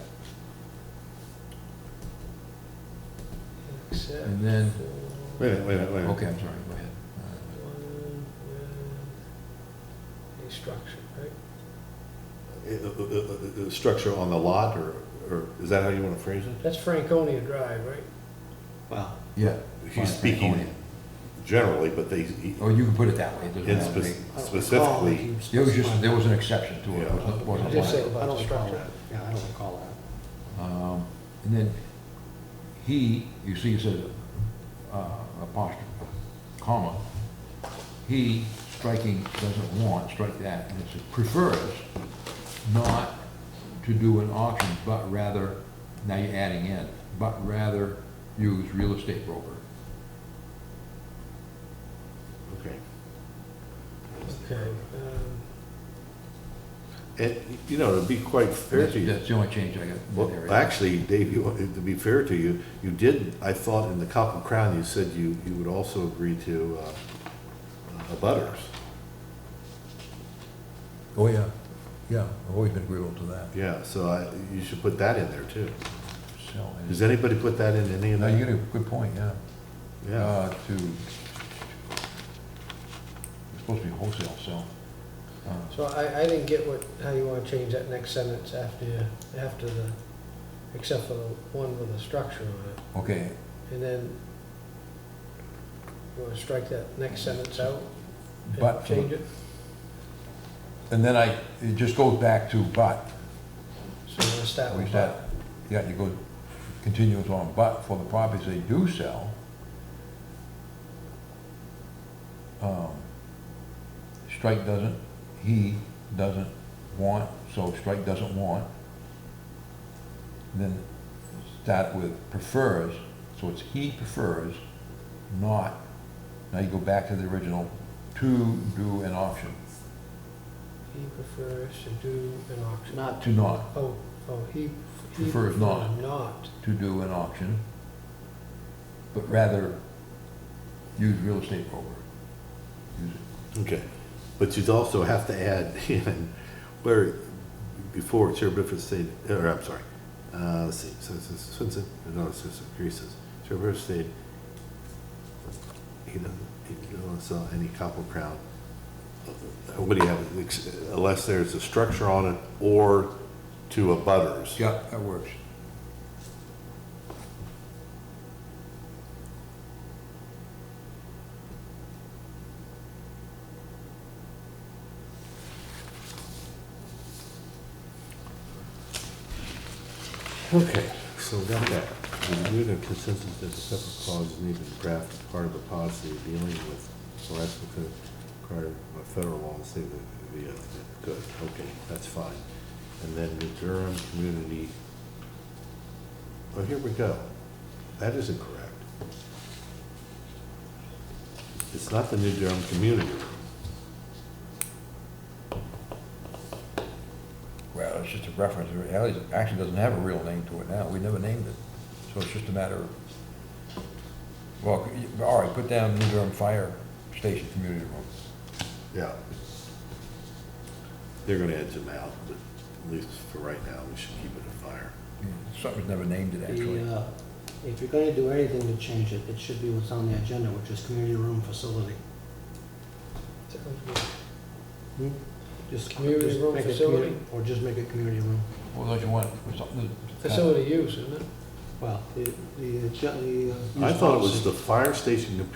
F: Accept.
A: And then,
C: Wait a minute, wait a minute, wait a minute.
A: okay, I'm sorry, go ahead.
F: One with a structure, right?
C: The structure on the lot, or is that how you want to phrase it?
F: That's Franconia Drive, right?
B: well,
A: Yeah.
C: He's speaking generally, but they,
A: Or you can put it that way, it doesn't
C: in
A: have to be.
B: I don't recall
C: specifically,
B: him
A: There was just,
B: specifying
A: there was an
B: that.
A: exception to it. It wasn't- wasn't
F: Just say
A: like-
F: about
B: I
F: the
B: don't recall
F: structure.
B: that. Yeah, I don't recall that.
A: And then he, you see it says apostrophe, comma, he, striking doesn't want, strike that, and it says prefers not to do an auction, but rather, now you're adding in, but rather use real estate broker.
C: okay.
F: Okay.
C: And, you know, to be quite fair
A: That's
C: to you,
A: that's the only change I got. in that
C: well,
A: area.
C: actually, Dave, to be fair to you, you did, I thought in the Copper Crown, you said you would also agree to abutters.
A: Oh, yeah, yeah, I've always been agreeable to that.
C: Yeah, so you should put that in there too.
A: Sell any-
C: Does anybody put that in any of
A: No,
C: that?
A: you get a good point, yeah.
C: Yeah,
A: It's supposed to be wholesale, so.
F: So I didn't get how you want to change that next sentence after the, except for the one with the structure on it.
A: Okay,
F: And then you want to strike that next sentence out? and
A: But-
F: Change it?
A: and then it just goes back to but.
F: So you want to start
A: We
F: with
A: start,
F: but?
A: yeah, you go, continuous on, but for the properties they do sell, strike doesn't, he doesn't want, so strike doesn't want. Then start with prefers, so it's he prefers not, now you go back to the original, to do an auction,
F: He prefers to do an auction.
B: Not
A: to not,
F: Oh, he
A: Prefers not.
F: Not.
A: to do an auction, but rather use real estate broker. Use it.
C: okay. But you'd also have to add in where, before Chair Bifford stated, or I'm sorry, let's see, so it says, no, it says, increases. Chair Bifford stated, he doesn't want to sell any Copper Crown. What do you have, unless there's a structure on it or to abutters?
A: Yeah, that works.
C: Okay, so we got that. Reviewed and consensus that the separate clause is needed to draft as part of the policy dealing with harassment required by federal law and state the, good, okay, that's fine. And then the Durham community, oh, here we go. That isn't correct. It's not the New Durham community room.
A: Well, it's just a reference, it actually doesn't have a real name to it now, we never named it, so it's just a matter of Well, all right, put down New Durham Fire Station Community Room.
C: Yeah. They're gonna edge them out, but at least for right now, we should keep it a fire.
A: Something's never named it, actually.
B: If you're gonna do anything to change it, it should be what's on the agenda, which is community room facility. Hmm?
F: Community
B: just
F: room
B: make it
F: facility?
B: Or just make it community room.
A: Well, don't you want something to?
F: Facility use, isn't it?
B: Well, the.
C: I thought it was the fire station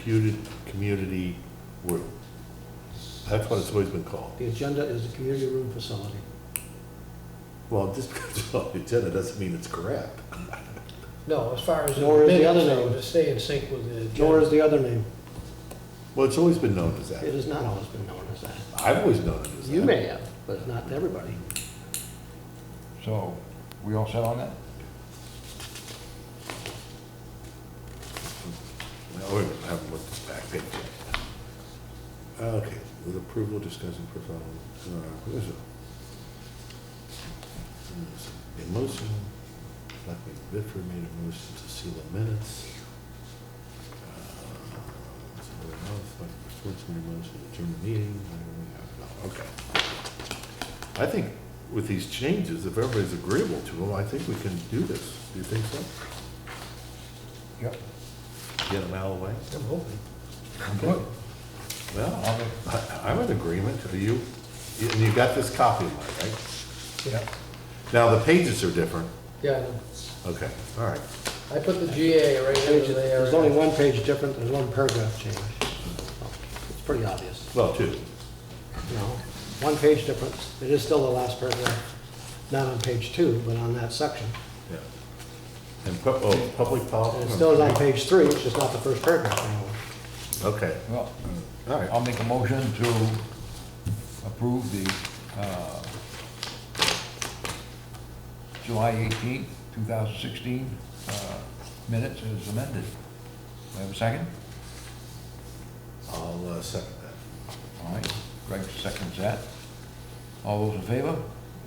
C: community room. That's what it's always been called.
B: The agenda is the community room facility.
C: Well, just because it's on the agenda doesn't mean it's correct.
F: No, as far as the
B: Nor is the other
F: minutes, though,
B: name.
F: to stay in sync with the agenda.
B: Nor is the other name.
C: Well, it's always been known as
B: It
C: that.
B: has not always been known as that.
C: I've always known it as that.
B: You may have, but not everybody.
A: So, we all set on that?
C: No, wait a minute, I haven't looked at this back page yet. Okay, with approval, discussing personnel, what is it? A motion, Selectman Bittford made a motion to seal the minutes. Somebody else, Selectman Schwartz made a motion to adjourn the meeting. No, okay. I think with these changes, if everybody's agreeable to them, I think we can do this. Do you think so?
A: Yep.
C: Get them out of the way?
F: I'm hoping.
A: I'm good.
C: Well, I'm in agreement. Are you, and you got this copy of mine, right?
F: Yeah.
C: Now, the pages are different.
F: Yeah, I know.
C: Okay, all right.
F: I put the GA right into there.
B: There's only one page different, there's one paragraph change. It's pretty obvious.
C: Well, two.
B: You know, one page difference. It is still the last paragraph, not on page 2, but on that section.
C: Yeah. And public policy.
B: And it still is on page 3, it's just not the first paragraph anymore.
C: Okay,
A: Well,
C: all right.
A: I'll make a motion to approve the July 18th, 2016 minutes as amended. Do I have a second?
C: I'll second that.
A: All right, Greg seconds that. All those in favor,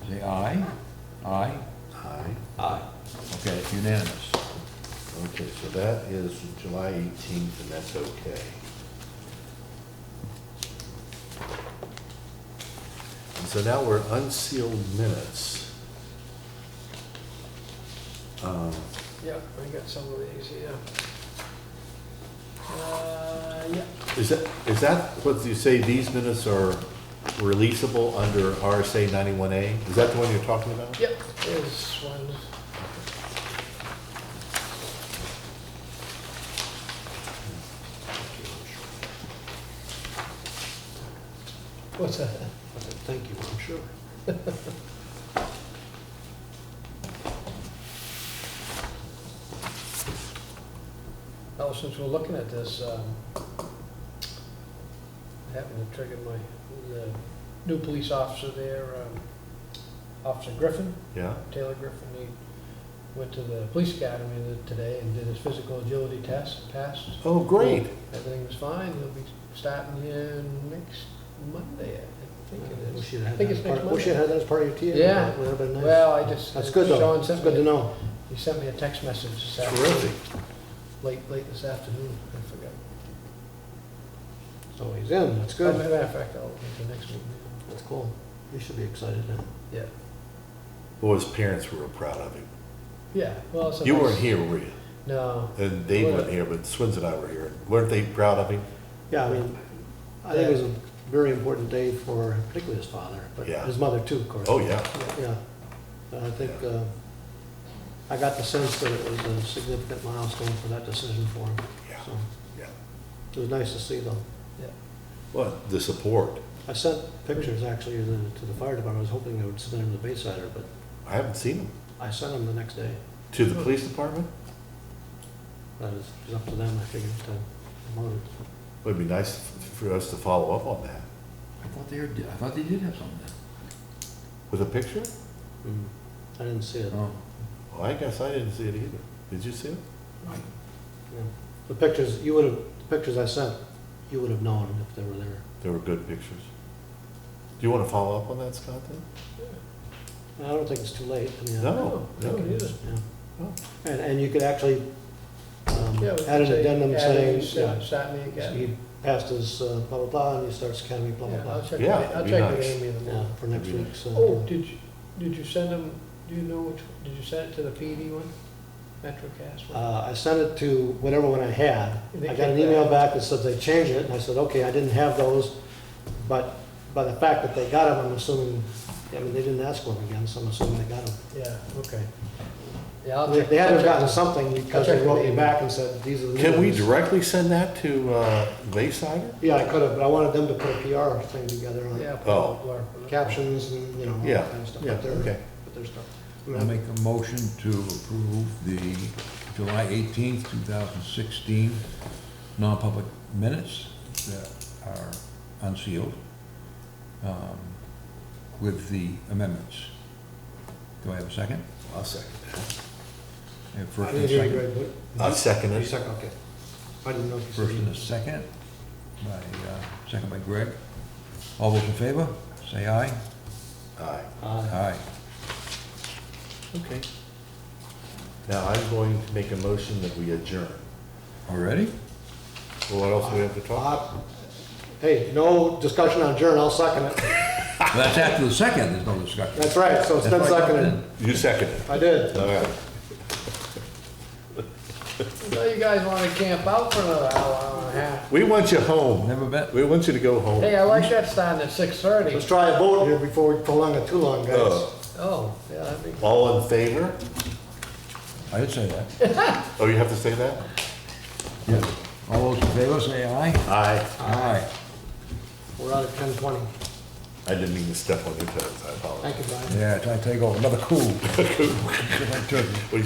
A: say aye. Aye.
C: Aye.
B: Aye.
A: Okay, it's unanimous.
C: Okay, so that is July 18th, and that's okay. And so now we're unsealed minutes.
F: Yeah, I got some of these here. Yeah.
C: Is that what you say, these minutes are releasable under RSA 91A? Is that the one you're talking about?
F: Yep, there's one. What's that?
B: I said, thank you, I'm sure.
F: Oh, since we're looking at this, I happened to trigger the new police officer there, Officer Griffin,
C: Yeah?
F: Taylor Griffin. He went to the police academy today and did his physical agility test, passed.
C: Oh, great.
F: Everything was fine. He'll be starting here next Monday, I think it is.
B: Wish you'd had
F: I think
B: that
F: it's
B: as
F: next
B: part- wish you
F: Monday.
B: had that as part of your TA.
F: Yeah.
B: That would have been nice.
F: Well, I just.
B: That's good though,
F: Sean
B: it's
F: sent
B: good
F: me-
B: to know.
F: He sent me a text message this afternoon.
C: Terrific.
F: Late this afternoon, I forgot.
B: So he's in, that's
F: As a
B: good.
F: matter of fact, I'll make the next meeting.
B: That's cool. You should be excited then.
F: Yeah.
C: Well, his parents were proud of him.
F: Yeah, well, it's a
C: You
F: nice-
C: weren't here, were you?
F: No.
C: And Dave wasn't here, but Swins and I were here. Weren't they proud of him?
B: Yeah, I mean, I think it was a very important day for particularly his father, but
C: Yeah.
B: his mother too, of course.
C: Oh, yeah.
B: Yeah. And I think, I got the sense that it was a significant milestone for that decision for him.
C: Yeah.
B: So
C: Yeah.
B: it was nice to see though.
F: Yeah.
C: Well, the support.
B: I sent pictures actually to the fire department. I was hoping they would submit them to Baysider, but
C: I haven't seen them.
B: I sent them the next day.
C: To the police department?
B: That is, it was up to them, I figured, to promote it.
C: Would be nice for us to follow up on that.
A: I thought they did have something
C: With a picture?
B: I didn't see it.
A: there. Oh,
C: Well, I guess I didn't see it either. Did you see it?
B: Yeah. The pictures, the pictures I sent, you would have known if they were there.
C: They were good pictures. Do you want to follow up on that, Scott, then?
B: I don't think it's too late. I mean,
C: No,
F: No,
C: no.
F: it isn't.
B: Yeah.
C: Oh.
B: And you could actually
F: Yeah, we
B: Added
F: could say
B: addendum
F: added,
B: saying, yeah,
F: Satmy Academy.
B: he passed his blah, blah, blah, and he starts academy, blah, blah,
F: Yeah, I'll
B: blah.
F: check,
C: Yeah,
F: I'll
C: it'd be
F: check with
C: nice.
F: Amy in the
B: Yeah,
F: morning.
B: for next
C: Maybe
B: week's.
F: Oh, did you send them, do you know which, did you send it to the PD one? MetroCast one?
B: I sent it to whatever one I had.
F: And they
B: I got an
F: came
B: email
F: back.
B: back that said they changed it, and I said, okay, I didn't have those, but by the fact that they got them, I'm assuming, I mean, they didn't ask for them again, so I'm assuming they got them.
F: Yeah, okay. Yeah, I'll
B: They
F: check.
B: they had to
F: I'll
B: have
F: check
B: gotten
F: with-
B: something because
F: I'll check
B: they wrote
F: with
B: me
F: Amy.
B: back and said, these are the new
C: Can we
B: ones."
C: directly send that to Bayside?
B: Yeah, I could have, but I wanted them to put a PR thing together on
F: Yeah.
C: Oh.
F: blur.
B: captions and, you know, all
C: Yeah,
B: that kind of stuff.
C: yeah,
B: Put their-
C: okay.
B: put their stuff.
A: I'll make a motion to approve the July 18th, 2016 non-public minutes that are unsealed with the amendments. Do I have a second?
C: I'll second
A: I have
B: I
A: first and
B: didn't
A: a
B: hear you,
A: second.
B: Greg, what?
C: I'll second
B: You
C: it.
B: second, okay. I didn't know if you said.
A: First and a second second by Greg. All those in favor, say aye.
C: Aye.
A: Aye.
C: Okay. Now I'm going to make a motion that we adjourn.
A: Already?
C: Well, what else do we have to talk?
B: Hey, no discussion on adjourn, I'll second it.
A: Well, that's after the second, there's no discussion.
B: That's right, so it's been
A: That's why I jumped
B: seconded.
C: You second it.
B: I did.
C: All right.
F: So you guys wanna camp out for another hour and a half?
C: We want you home.
A: Never bet.
C: We want you to go home.
F: Hey, I like that starting at 6:30.
B: Let's try a vote here before we prolong it too long, guys.
F: Oh, yeah, that'd be.
C: All in favor?
A: I did say that.
C: Oh, you have to say that?
A: Yes. All those in favor, say aye.
C: Aye.
A: Aye.
B: We're out at 10:20.
C: I didn't mean to step on your toes. I apologize.
B: Thank you, Brian.
A: Yeah, try to take over another coup.
C: What do you